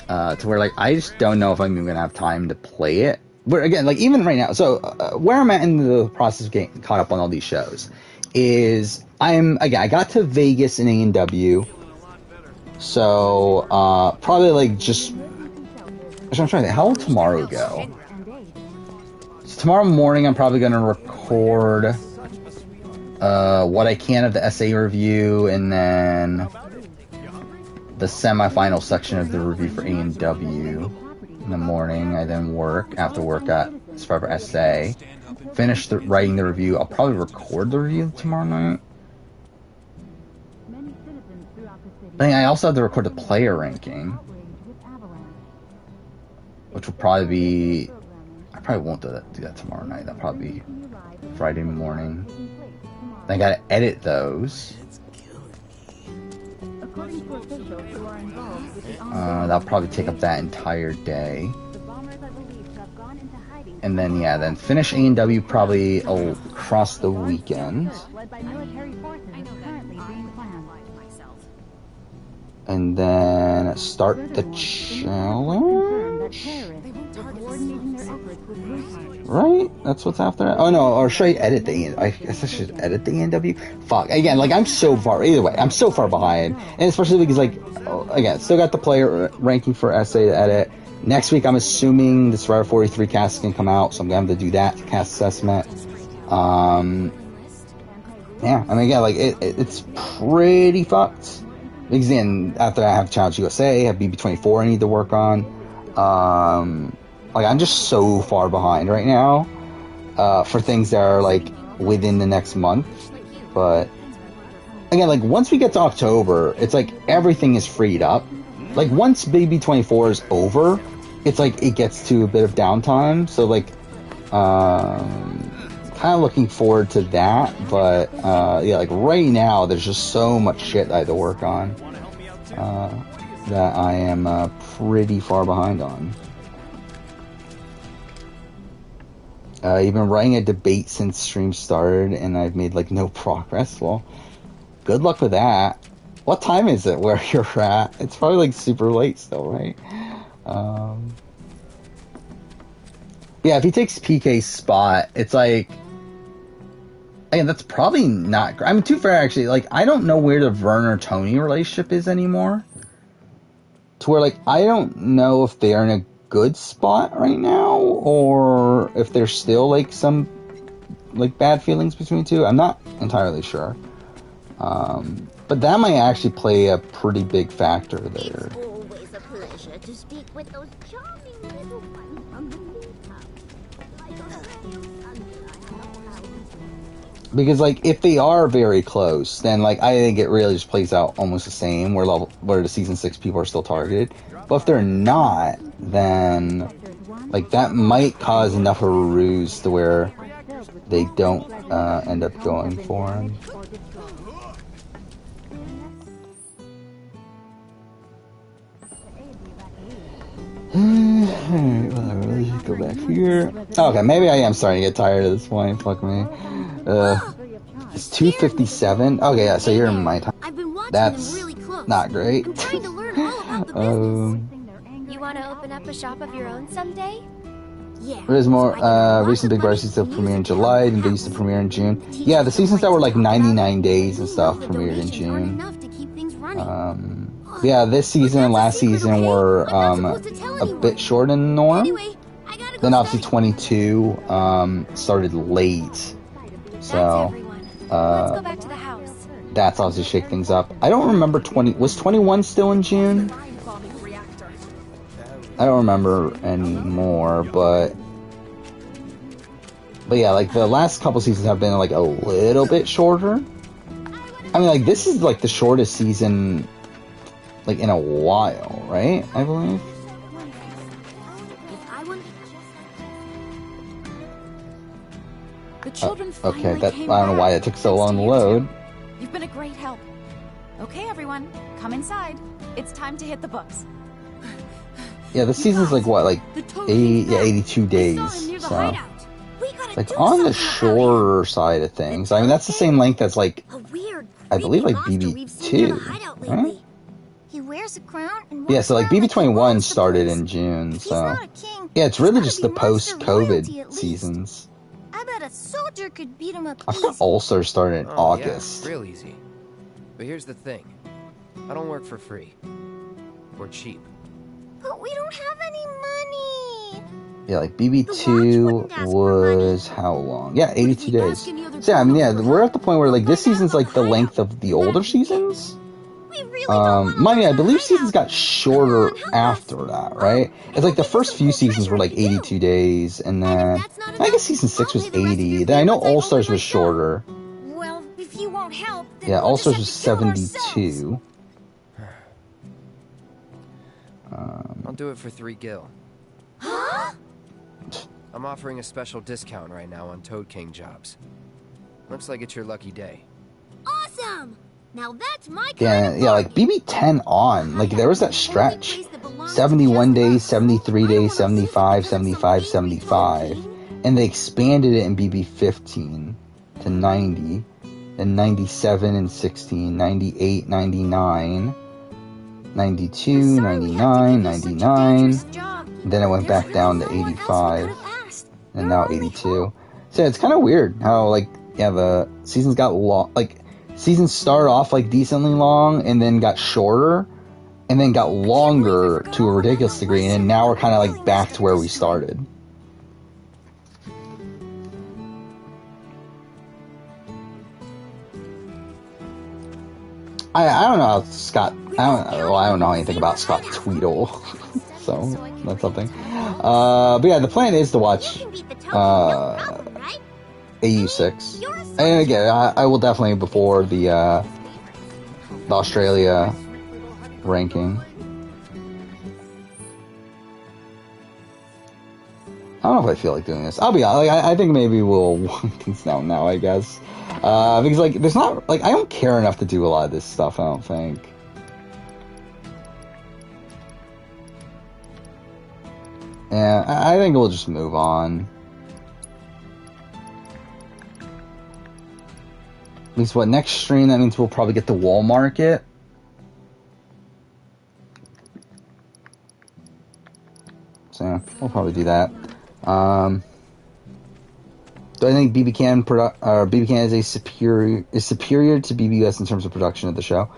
To where, like, I just don't know if I'm even gonna have time to play it. But again, like, even right now, so where I'm at in the process of getting caught up on all these shows is I got to Vegas in A&W, so probably like just. Actually, I'm trying to think, how will tomorrow go? So tomorrow morning, I'm probably gonna record what I can of the essay review, and then the semi-final section of the review for A&W. In the morning, I then work. After work at Survivor SA. Finish writing the review. I'll probably record the review tomorrow night. I also have to record the player ranking, which will probably be... I probably won't do that tomorrow night. That'll probably be Friday morning. Then I gotta edit those. That'll probably take up that entire day. And then, yeah, then finish A&W probably across the weekend. And then start the challenge? Right? That's what's after that? Oh no, or should I edit the I guess I should edit the A&W? Fuck. Again, like, I'm so far, either way, I'm so far behind. And especially because, like, again, still got the player ranking for SA to edit. Next week, I'm assuming the Survivor 43 cast can come out, so I'm going to have to do that cast assessment. Yeah, I mean, yeah, like, it's pretty fucked. Because then, after that, I have Challenge USA, I have BB24 I need to work on. Like, I'm just so far behind right now for things that are, like, within the next month. But, again, like, once we get to October, it's like everything is freed up. Like, once BB24 is over, it's like it gets to a bit of downtime. So, like, kind of looking forward to that. But, yeah, like, right now, there's just so much shit I have to work on that I am pretty far behind on. You've been writing a debate since stream started, and I've made, like, no progress. Well, good luck with that. What time is it where you're at? It's probably, like, super late still, right? Yeah, if he takes PK's spot, it's like... Again, that's probably not... I mean, too fair, actually. Like, I don't know where the Werner-Tony relationship is anymore. To where, like, I don't know if they are in a good spot right now, or if there's still, like, some, like, bad feelings between the two. I'm not entirely sure. But that might actually play a pretty big factor there. It's always a pleasure to speak with those charming little ones from the new town. Because, like, if they are very close, then, like, I think it really just plays out almost the same, where the Season 6 people are still targeted. But if they're not, then, like, that might cause enough of a ruse to where they don't end up going for him. Alright, whatever, let's just go back here. Okay, maybe I am starting to get tired at this point, fuck me. It's 2:57. Okay, yeah, so you're in my time. That's not great. I'm trying to learn all about the business. You want to open up a shop of your own someday? Yeah. There's more recent Big Brother seasons premiere in July, and they used to premiere in June. Yeah, the seasons that were like 99 days and stuff premiered in June. Yeah, this season and last season were a bit shorter than norm. Then obviously 22 started late. So Let's go back to the house. That's obviously shake things up. I don't remember 20. Was 21 still in June? I don't remember anymore, but yeah, like the last couple seasons have been like a little bit shorter. I mean, like this is like the shortest season like in a while, right? I believe. The children Okay, that I don't know why it took so long to load. You've been a great help. Okay, everyone, come inside. It's time to hit the books. Yeah, the season's like what, like 82 days. So like on the shorter side of things. I mean, that's the same length as like I believe like BB2, right? He wears a crown and yeah, so like BB21 started in June, so yeah, it's really just the post-COVID seasons. I bet a soldier could beat him up. I thought Ulster started in August. Yeah, real easy. But here's the thing. I don't work for free. Or cheap. But we don't have any money. Yeah, like BB2 was how long? Yeah, 82 days. So yeah, I mean, yeah, we're at the point where like this season's like the length of the older seasons. Mind you, I believe seasons got shorter after that, right? It's like the first few seasons were like 82 days, and then I guess season 6 was 80. Then I know All Stars was shorter. Well, if you won't help, then Yeah, we'll All just Stars have was to kill 72. I'll do it for 3 gil. Huh? I'm offering a special discount right now on Toad King jobs. Looks like it's your lucky day. Awesome! Now that's my Yeah, like BB10 on. Like there was that stretch. 71 days, 73 days, 75, 75, 75. And they expanded it in BB15 to 90. Then 97 and 16, 98, 99, 92, 99, 99. Then it went back down to 85. And now 82. So it's kind of weird how, like, yeah, the seasons got long. Like, seasons started off, like, decently long and then got shorter. And then got longer to a ridiculous degree. And then now we're kind of, like, back to where we started. I don't know how Scott. I don't know anything about Scott Tweedle, so that's something. But yeah, the plan is to watch AU6, and again, I will definitely before the Australia ranking. I don't know if I feel like doing this. I'll be honest. Like, I think maybe we'll wind things down now, I guess. Because, like, there's not... Like, I don't care enough to do a lot of this stuff, I don't think. Yeah, I think we'll just move on. At least, what, next stream, that means we'll probably get the wall market. So, yeah, we'll probably do that. Do I think BB Can is superior to BBUS in terms of production of the show?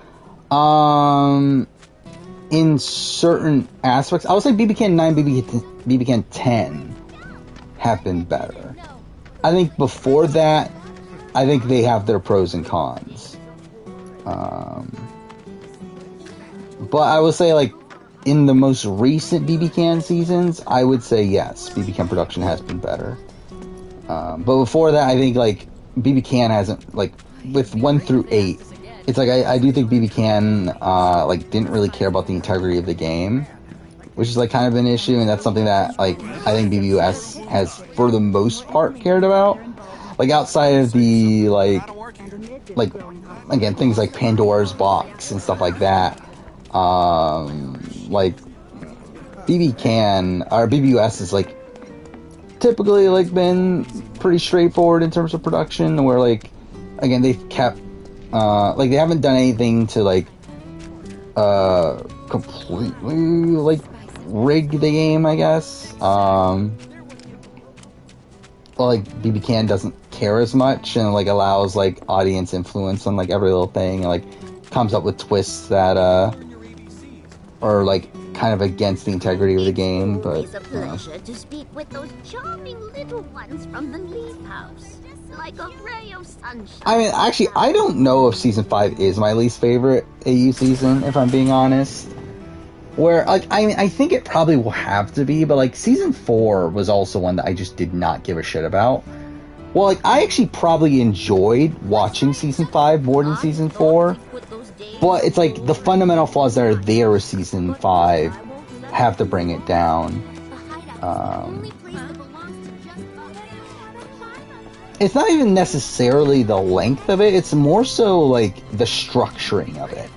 In certain aspects, I would say BB Can 9, BB Can 10 have been better. I think before that, I think they have their pros and cons. But I would say, like, in the most recent BB Can seasons, I would say yes, BB Can production has been better. But before that, I think, like, BB Can hasn't, like, with 1 through 8, it's like, I do think BB Can, like, didn't really care about the integrity of the game, which is, like, kind of an issue, and that's something that, like, I think BBUS has, for the most part, cared about. Like, outside of the, like, again, things like Pandora's Box and stuff like that, like, BB Can, or BBUS is, like, typically, like, been pretty straightforward in terms of production, where, like, again, they've kept, like, they haven't done anything to, like, completely, like, rig the game, I guess. But, like, BB Can doesn't care as much, and, like, allows, like, audience influence on, like, every little thing, and, like, comes up with twists that, are, like, kind of against the integrity of the game, but... It's a pleasure to speak with those charming little ones from the Leaf House. Like a ray of sunshine. I mean, actually, I don't know if Season 5 is my least favorite AU season, if I'm being honest. Where, like, I mean, I think it probably will have to be, but, like, Season 4 was also one that I just did not give a shit about. Well, like, I actually probably enjoyed watching Season 5 more than Season 4. But it's like the fundamental flaws that are there with Season 5 have to bring it down. It's not even necessarily the length of it, it's more so like the structuring of it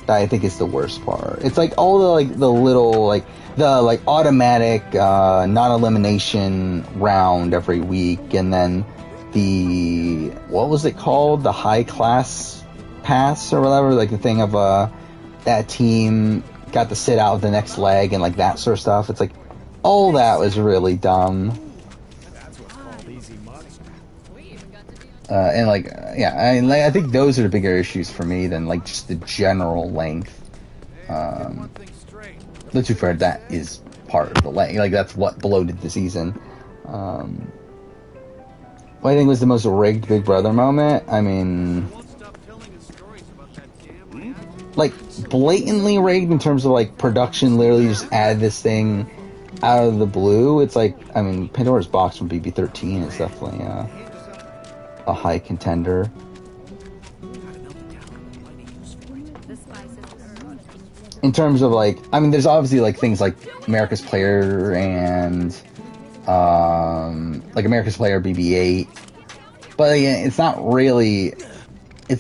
that I think is the worst part. It's like all the like the little like the like automatic non-elimination round every week, and then the what was it called? The high class pass or whatever, like the thing of that team got to sit out the next leg and like that sort of stuff. It's like all that was really dumb. And like yeah, I think those are the bigger issues for me than like just the general length. Let's be fair, that is part of the length. Like that's what bloated the season. What I think was the most rigged Big Brother moment. I mean, like blatantly rigged in terms of like production literally just add this thing out of the blue. It's like, I mean, Pandora's Box from BB-13 is definitely a high contender. In terms of like, I mean, there's obviously like things like America's Player and like America's Player BB-8, but again, it's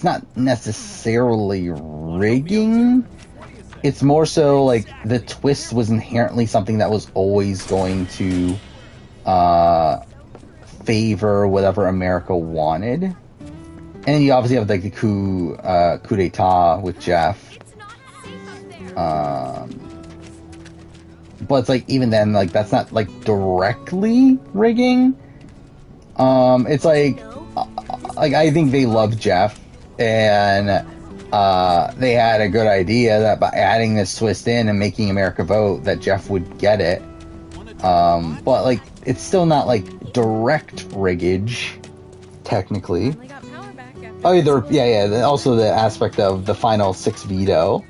not necessarily rigging. It's more so like the twist was inherently something that was always going to favor whatever America wanted. And then you obviously have like the coup d'etat with Jeff. But it's like, even then, like, that's not like directly rigging. It's like I think they love Jeff, and they had a good idea that by adding this twist in and making America vote, that Jeff would get it. But like, it's still not like direct riggage, technically. Oh, yeah. Also, the aspect of the final 6 veto.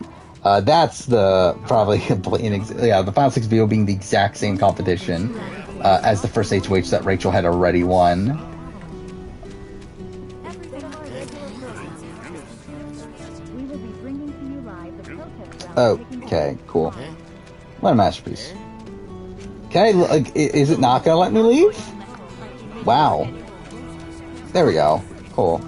That's the probably the final 6 veto being the exact same competition as the first HOH that Rachel had already won. Okay, cool. What a masterpiece. Can I, like, is it not gonna let me leave? Wow. There we go. Cool.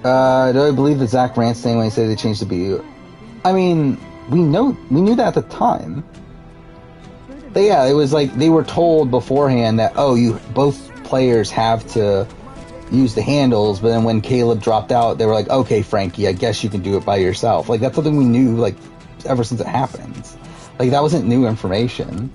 Do I believe that Zach rants the same way they say they changed the BU? I mean, we knew that at the time. But yeah, it was like they were told beforehand that, oh, both players have to use the handles, but then when Caleb dropped out, they were like, okay, Frankie, I guess you can do it by yourself. Like, that's something we knew, like, ever since it happened. Like, that wasn't new information.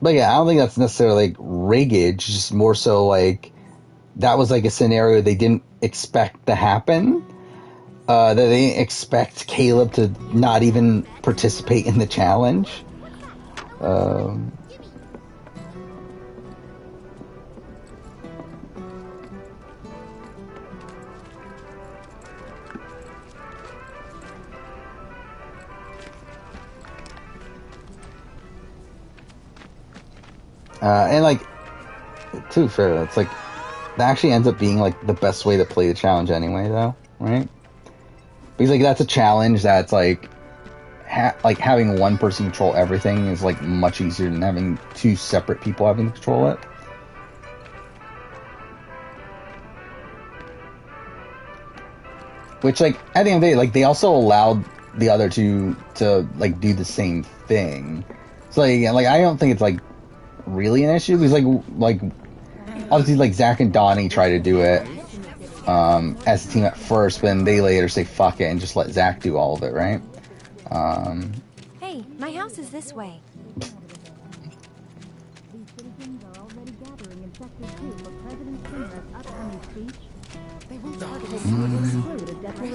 But yeah, I don't think that's necessarily like riggage, just more so like that was like a scenario they didn't expect to happen. That they didn't expect Caleb to not even participate in the challenge. And like, to be fair, it's like that actually ends up being like the best way to play the challenge anyway, though, right? Because like that's a challenge that's like having one person control everything is like much easier than having 2 separate people having to control it. Which, like, at the end of the day, like, they also allowed the other 2 to like do the same thing. So like I don't think it's like really an issue, because like obviously like Zach and Donnie try to do it as a team at first, but then they later say fuck it and just let Zach do all of it, right? Hey, my house is this way.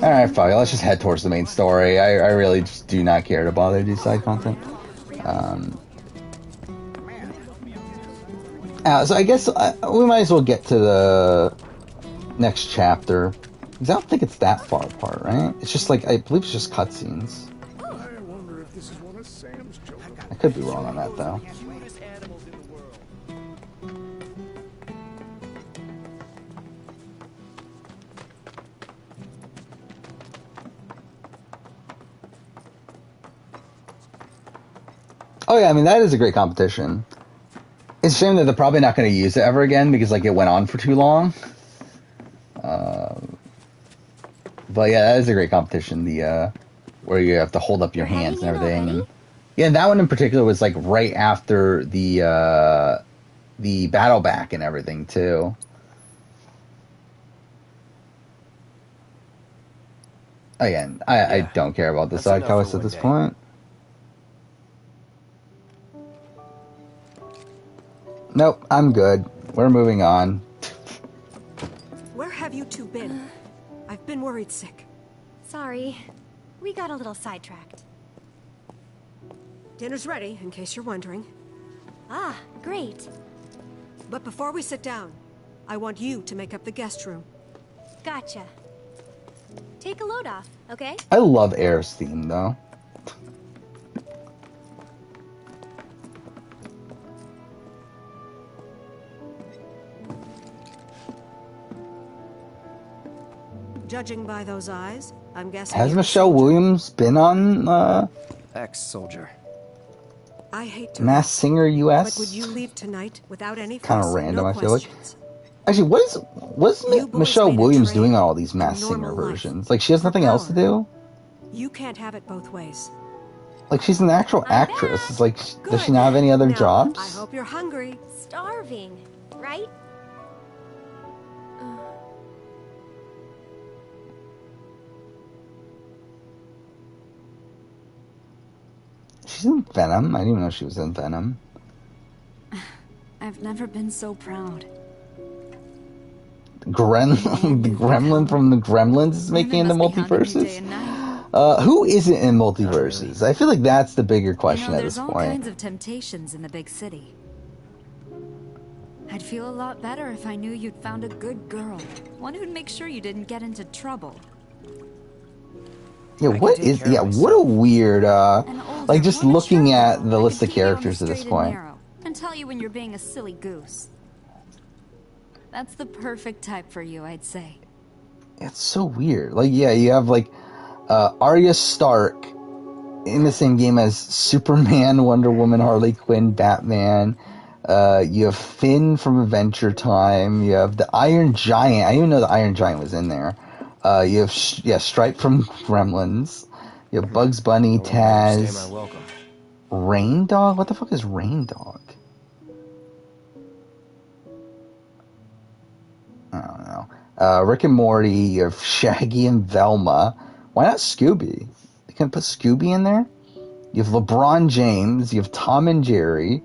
Alright, fuck it, let's just head towards the main story. I really just do not care to bother to do side content. So I guess we might as well get to the next chapter, because I don't think it's that far apart, right? It's just like, I believe it's just cutscenes. I could be wrong on that, though. Oh yeah, I mean, that is a great competition. It's a shame that they're probably not going to use it ever again, because like it went on for too long. But yeah, that is a great competition. The where you have to hold up your hands and everything. And yeah, that one in particular was like right after the battle back and everything too. Again, I don't care about the side quests at this point. Nope, I'm good. We're moving on. Where have you 2 been? I've been worried sick. Sorry. We got a little sidetracked. Dinner's ready, in case you're wondering. Ah, great. But before we sit down, I want you to make up the guest room. Gotcha. Take a load off, okay? I love Air's theme, though. Judging by those eyes, I'm guessing. Has Michelle Williams been on Ex-soldier. I hate to Masked Singer US? But would you leave tonight without any Kind fuss of and random, no I feel like. questions? Actually, what's Michelle Williams doing on all these Masked Singer versions? Like, she has nothing else to do? You can't have it both ways. Like, she's an actual actress. It's like, does she not have any other Now, jobs? I hope you're hungry. Starving, right? She's in Venom. I didn't even know she was in Venom. I've never been so proud. The Gremlin from the Gremlins is making it into multiverses? Who isn't in multiverses? I feel like that's the bigger question at this There's all point. kinds of temptations in the big city. I'd feel a lot better if I knew you'd found a good girl. One who'd make sure you didn't get into trouble. Yeah, what a weird, like, just looking at the list of characters at this point. And tell you when you're being a silly goose. That's the perfect type for you, I'd say. It's so weird. Like, yeah, you have, like, Arya Stark in the same game as Superman, Wonder Woman, Harley Quinn, Batman. You have Finn from Adventure Time. You have the Iron Giant. I didn't even know the Iron Giant was in there. You have, Stripe from Gremlins. You have Bugs Bunny, Taz. Rain Dog? What the fuck is Rain Dog? I don't know. Rick and Morty. You have Shaggy and Velma. Why not Scooby? You can put Scooby in there? You have LeBron James. You have Tom and Jerry.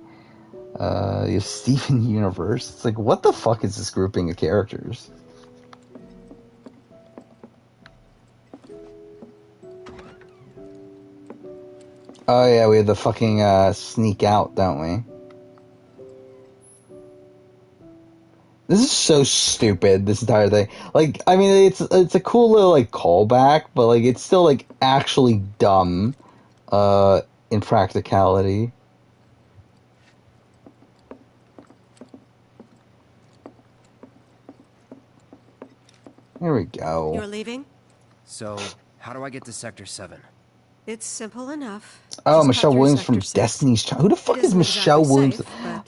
You have Steven Universe. It's like, what the fuck is this grouping of characters? Oh yeah, we have the fucking sneak out, don't we? This is so stupid, this entire thing. Like, I mean, it's a cool little, like, callback, but, like, it's still, like, actually dumb, in practicality. There we go. You're leaving? So, how do I get to Sector 7? It's simple enough. Oh, Michelle Williams from Destiny's Child. Who the fuck is Michelle Williams?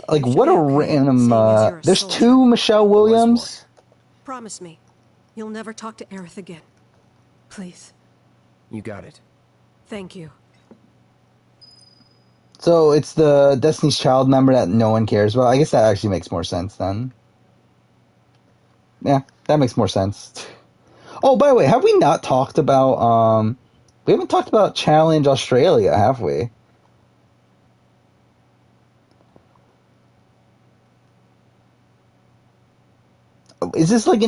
Like, what a random, there's two Michelle Williams? Promise me, you'll never talk to Aerith again. Please. You got it. Thank you. So, it's the Destiny's Child member that no one cares about. I guess that actually makes more sense, then. Yeah, that makes more sense. Oh, by the way, have we not talked about, we haven't talked about Challenge Australia, have we? Is this like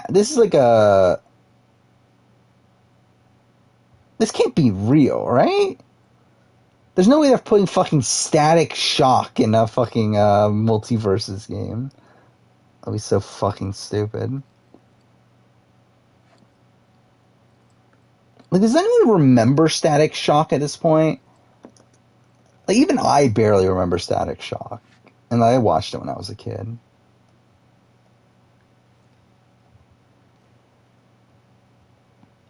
this is like a... This can't be real, right? There's no way they're putting fucking Static Shock in a fucking multiverses game. That'd be so fucking stupid. Like, does anyone remember Static Shock at this point? Like, even I barely remember Static Shock. And I watched it when I was a kid.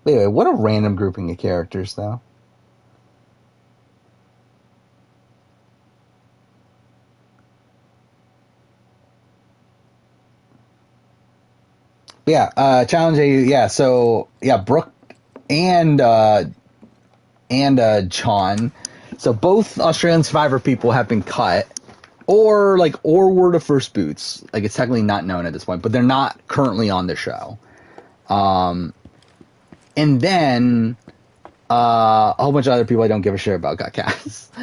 Wait, what a random grouping of characters, though. Yeah, Challenge AU, yeah, so, yeah, Brooke and John. So both Australian Survivor people have been cut, or were the first boots. Like, it's technically not known at this point, but they're not currently on the show. And then a whole bunch of other people I don't give a shit about got cast.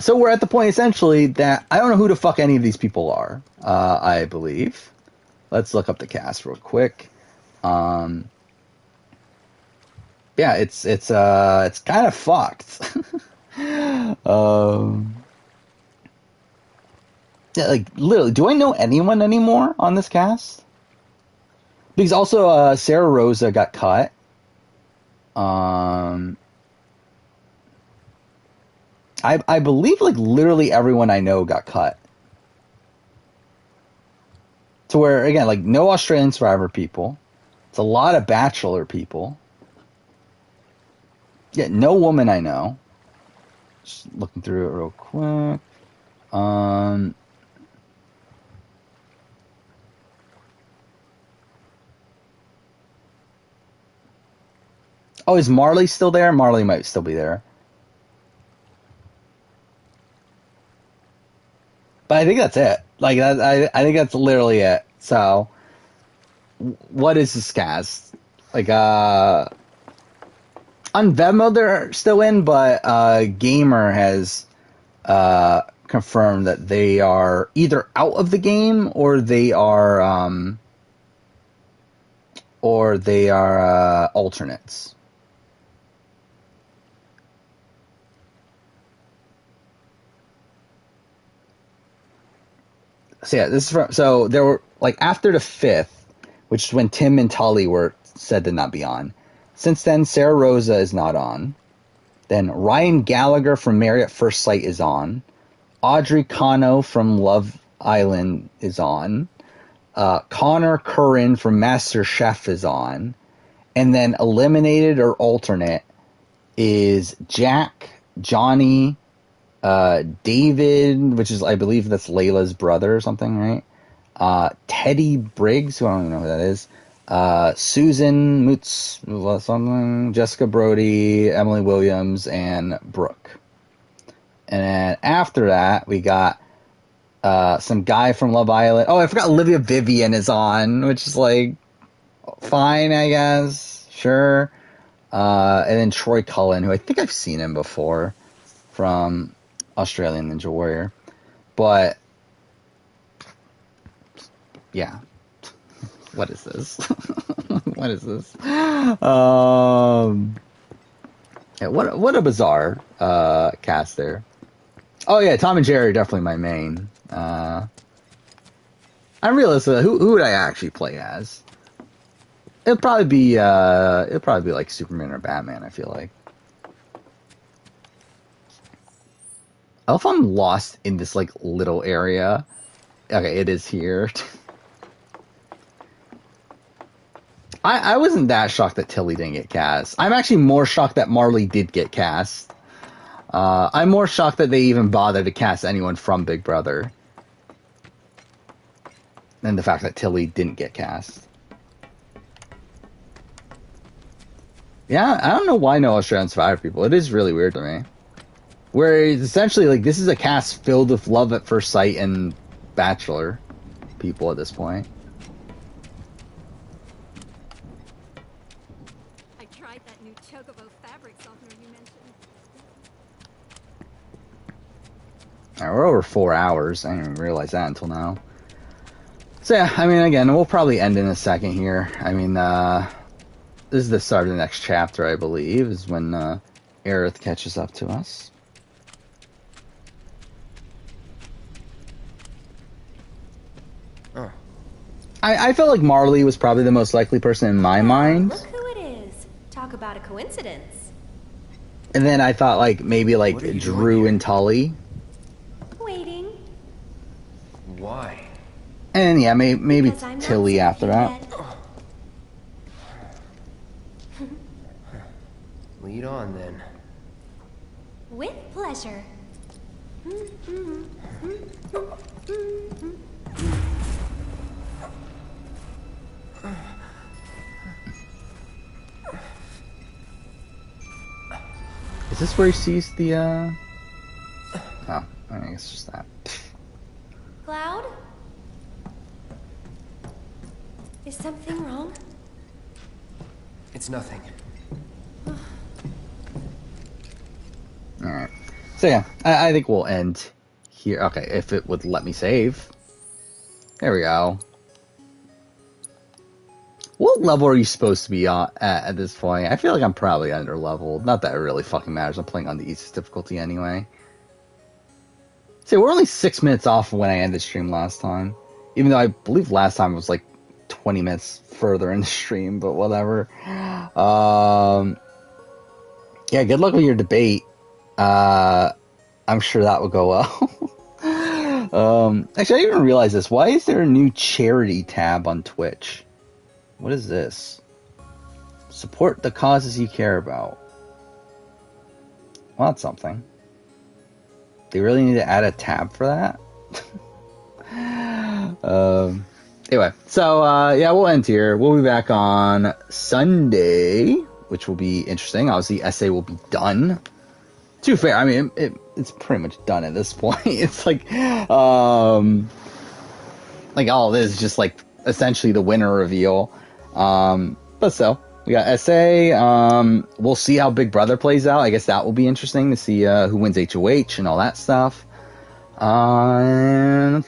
So we're at the point essentially that I don't know who the fuck any of these people are. I believe. Let's look up the cast real quick. Yeah, it's kind of fucked. Yeah, like literally, do I know anyone anymore on this cast? Because also Sarah Rosa got cut. I believe like literally everyone I know got cut. To where again, like no Australian Survivor people. It's a lot of Bachelor people. Yeah, no woman I know. Just looking through it real quick. Oh, is Marley still there? Marley might still be there. But I think that's it. Like, I think that's literally it. So, what is this cast? Like, on Venmo they're still in, but Gamer has confirmed that they are either out of the game or they are alternates. So yeah, this is from, so there were like after the 5th, which is when Tim and Tully were said to not be on. Since then, Sarah Rosa is not on. Then Ryan Gallagher from Married at First Sight is on. Audrey Cano from Love Island is on. Connor Curran from Master Chef is on. And then eliminated or alternate is Jack, Johnny, David, which is, I believe that's Layla's brother or something, right? Teddy Briggs, who I don't even know who that is. Susan Moots, something, Jessica Brody, Emily Williams, and Brooke. And then after that, we got some guy from Love Island. Oh, I forgot Olivia Vivian is on, which is like, fine, I guess. Sure. And then Troy Cullen, who I think I've seen him before from Australian Ninja Warrior. But, yeah. What is this? What is this? Yeah, what a bizarre cast there. Oh yeah, Tom and Jerry are definitely my main. I'm realistic. Who would I actually play as? It'll probably be like Superman or Batman, I feel like. I love if I'm lost in this like little area. Okay, it is here. I wasn't that shocked that Tilly didn't get cast. I'm actually more shocked that Marley did get cast. I'm more shocked that they even bothered to cast anyone from Big Brother than the fact that Tilly didn't get cast. Yeah, I don't know why no Australian Survivor people. It is really weird to me. Whereas essentially, like, this is a cast filled with Love at First Sight and Bachelor people at this point. I tried that new Chocobo fabric softener you mentioned. Alright, we're over 4 hours. I didn't even realize that until now. So yeah, I mean, again, we'll probably end in a second here. I mean, this is the start of the next chapter, I believe, is when Aerith catches up to us. Oh. I felt like Marley was probably the most likely person in my mind. Look who it is. Talk about a coincidence. And then I thought, like, maybe, like, Drew and Tully. Waiting. Why? And, yeah, maybe Tilly after that. Lead on, then. With pleasure. Is this where he sees the, Oh, I think it's just that. Cloud? Is something wrong? It's nothing. Alright. So yeah, I think we'll end here. Okay, if it would let me save. There we go. What level are you supposed to be at this point? I feel like I'm probably under leveled. Not that it really fucking matters. I'm playing on the easiest difficulty anyway. See, we're only 6 minutes off of when I ended stream last time. Even though I believe last time was like 20 minutes further in the stream, but whatever. Yeah, good luck with your debate. I'm sure that would go well. Actually, I didn't even realize this. Why is there a new charity tab on Twitch? What is this? Support the causes you care about. Well, that's something. They really need to add a tab for that? Anyway, so, yeah, we'll end here. We'll be back on Sunday, which will be interesting. Obviously, essay will be done. To be fair, I mean, it's pretty much done at this point. It's like all this is just like essentially the winner reveal. But so we got SA. We'll see how Big Brother plays out. I guess that will be interesting to see who wins HOH and all that stuff. And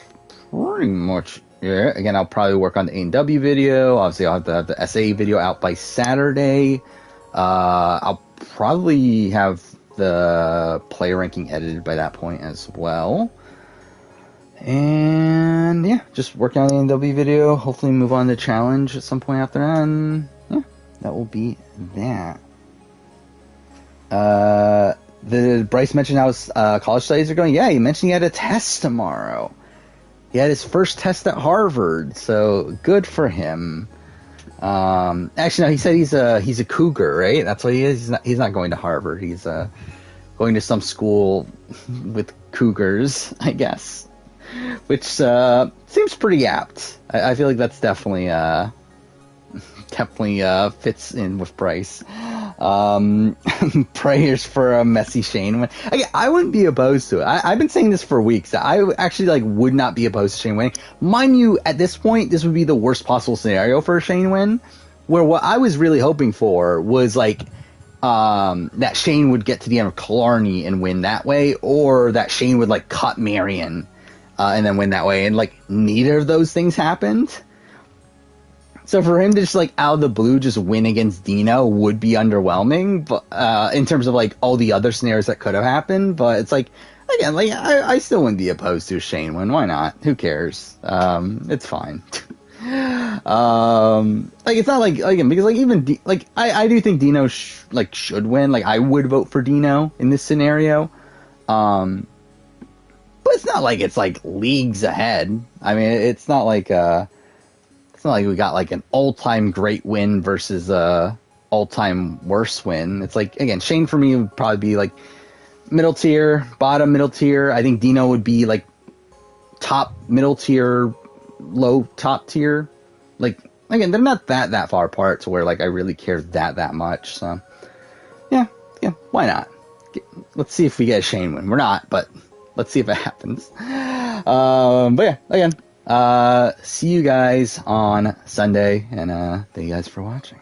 pretty much, yeah. Again, I'll probably work on the A&W video. Obviously, I'll have to have the SA video out by Saturday. I'll probably have the player ranking edited by that point as well. And yeah, just working on the A&W video. Hopefully move on to challenge at some point after that. And yeah, that will be that. The Bryce mentioned how his college studies are going. Yeah, he mentioned he had a test tomorrow. He had his first test at Harvard, so good for him. Actually, no, he said he's a cougar, right? That's what he is. He's not going to Harvard. He's going to some school with cougars, I guess, which seems pretty apt. I feel like that's definitely fits in with Bryce. Prayers for a messy Shane win. I wouldn't be opposed to it. I've been saying this for weeks. I actually would not be opposed to Shane winning. Mind you, at this point, this would be the worst possible scenario for a Shane win. Where what I was really hoping for was that Shane would get to the end of Killarney and win that way, or that Shane would cut Marion and then win that way. And neither of those things happened. So for him to just out of the blue just win against Dino would be underwhelming, but in terms of all the other scenarios that could have happened. But it's again, I still wouldn't be opposed to a Shane win. Why not? Who cares? It's fine. It's not again, because even I do think Dino should win. I would vote for Dino in this scenario. But it's not it's leagues ahead. I mean, it's not it's not like we got an all-time great win versus a all-time worse win. It's again, Shane for me would probably be middle tier, bottom middle tier. I think Dino would be top middle tier, low top tier. Again, they're not that far apart to where I really care that much. So yeah, why not? Let's see if we get a Shane win. We're not, but let's see if it happens. But yeah, again, see you guys on Sunday, and thank you guys for watching.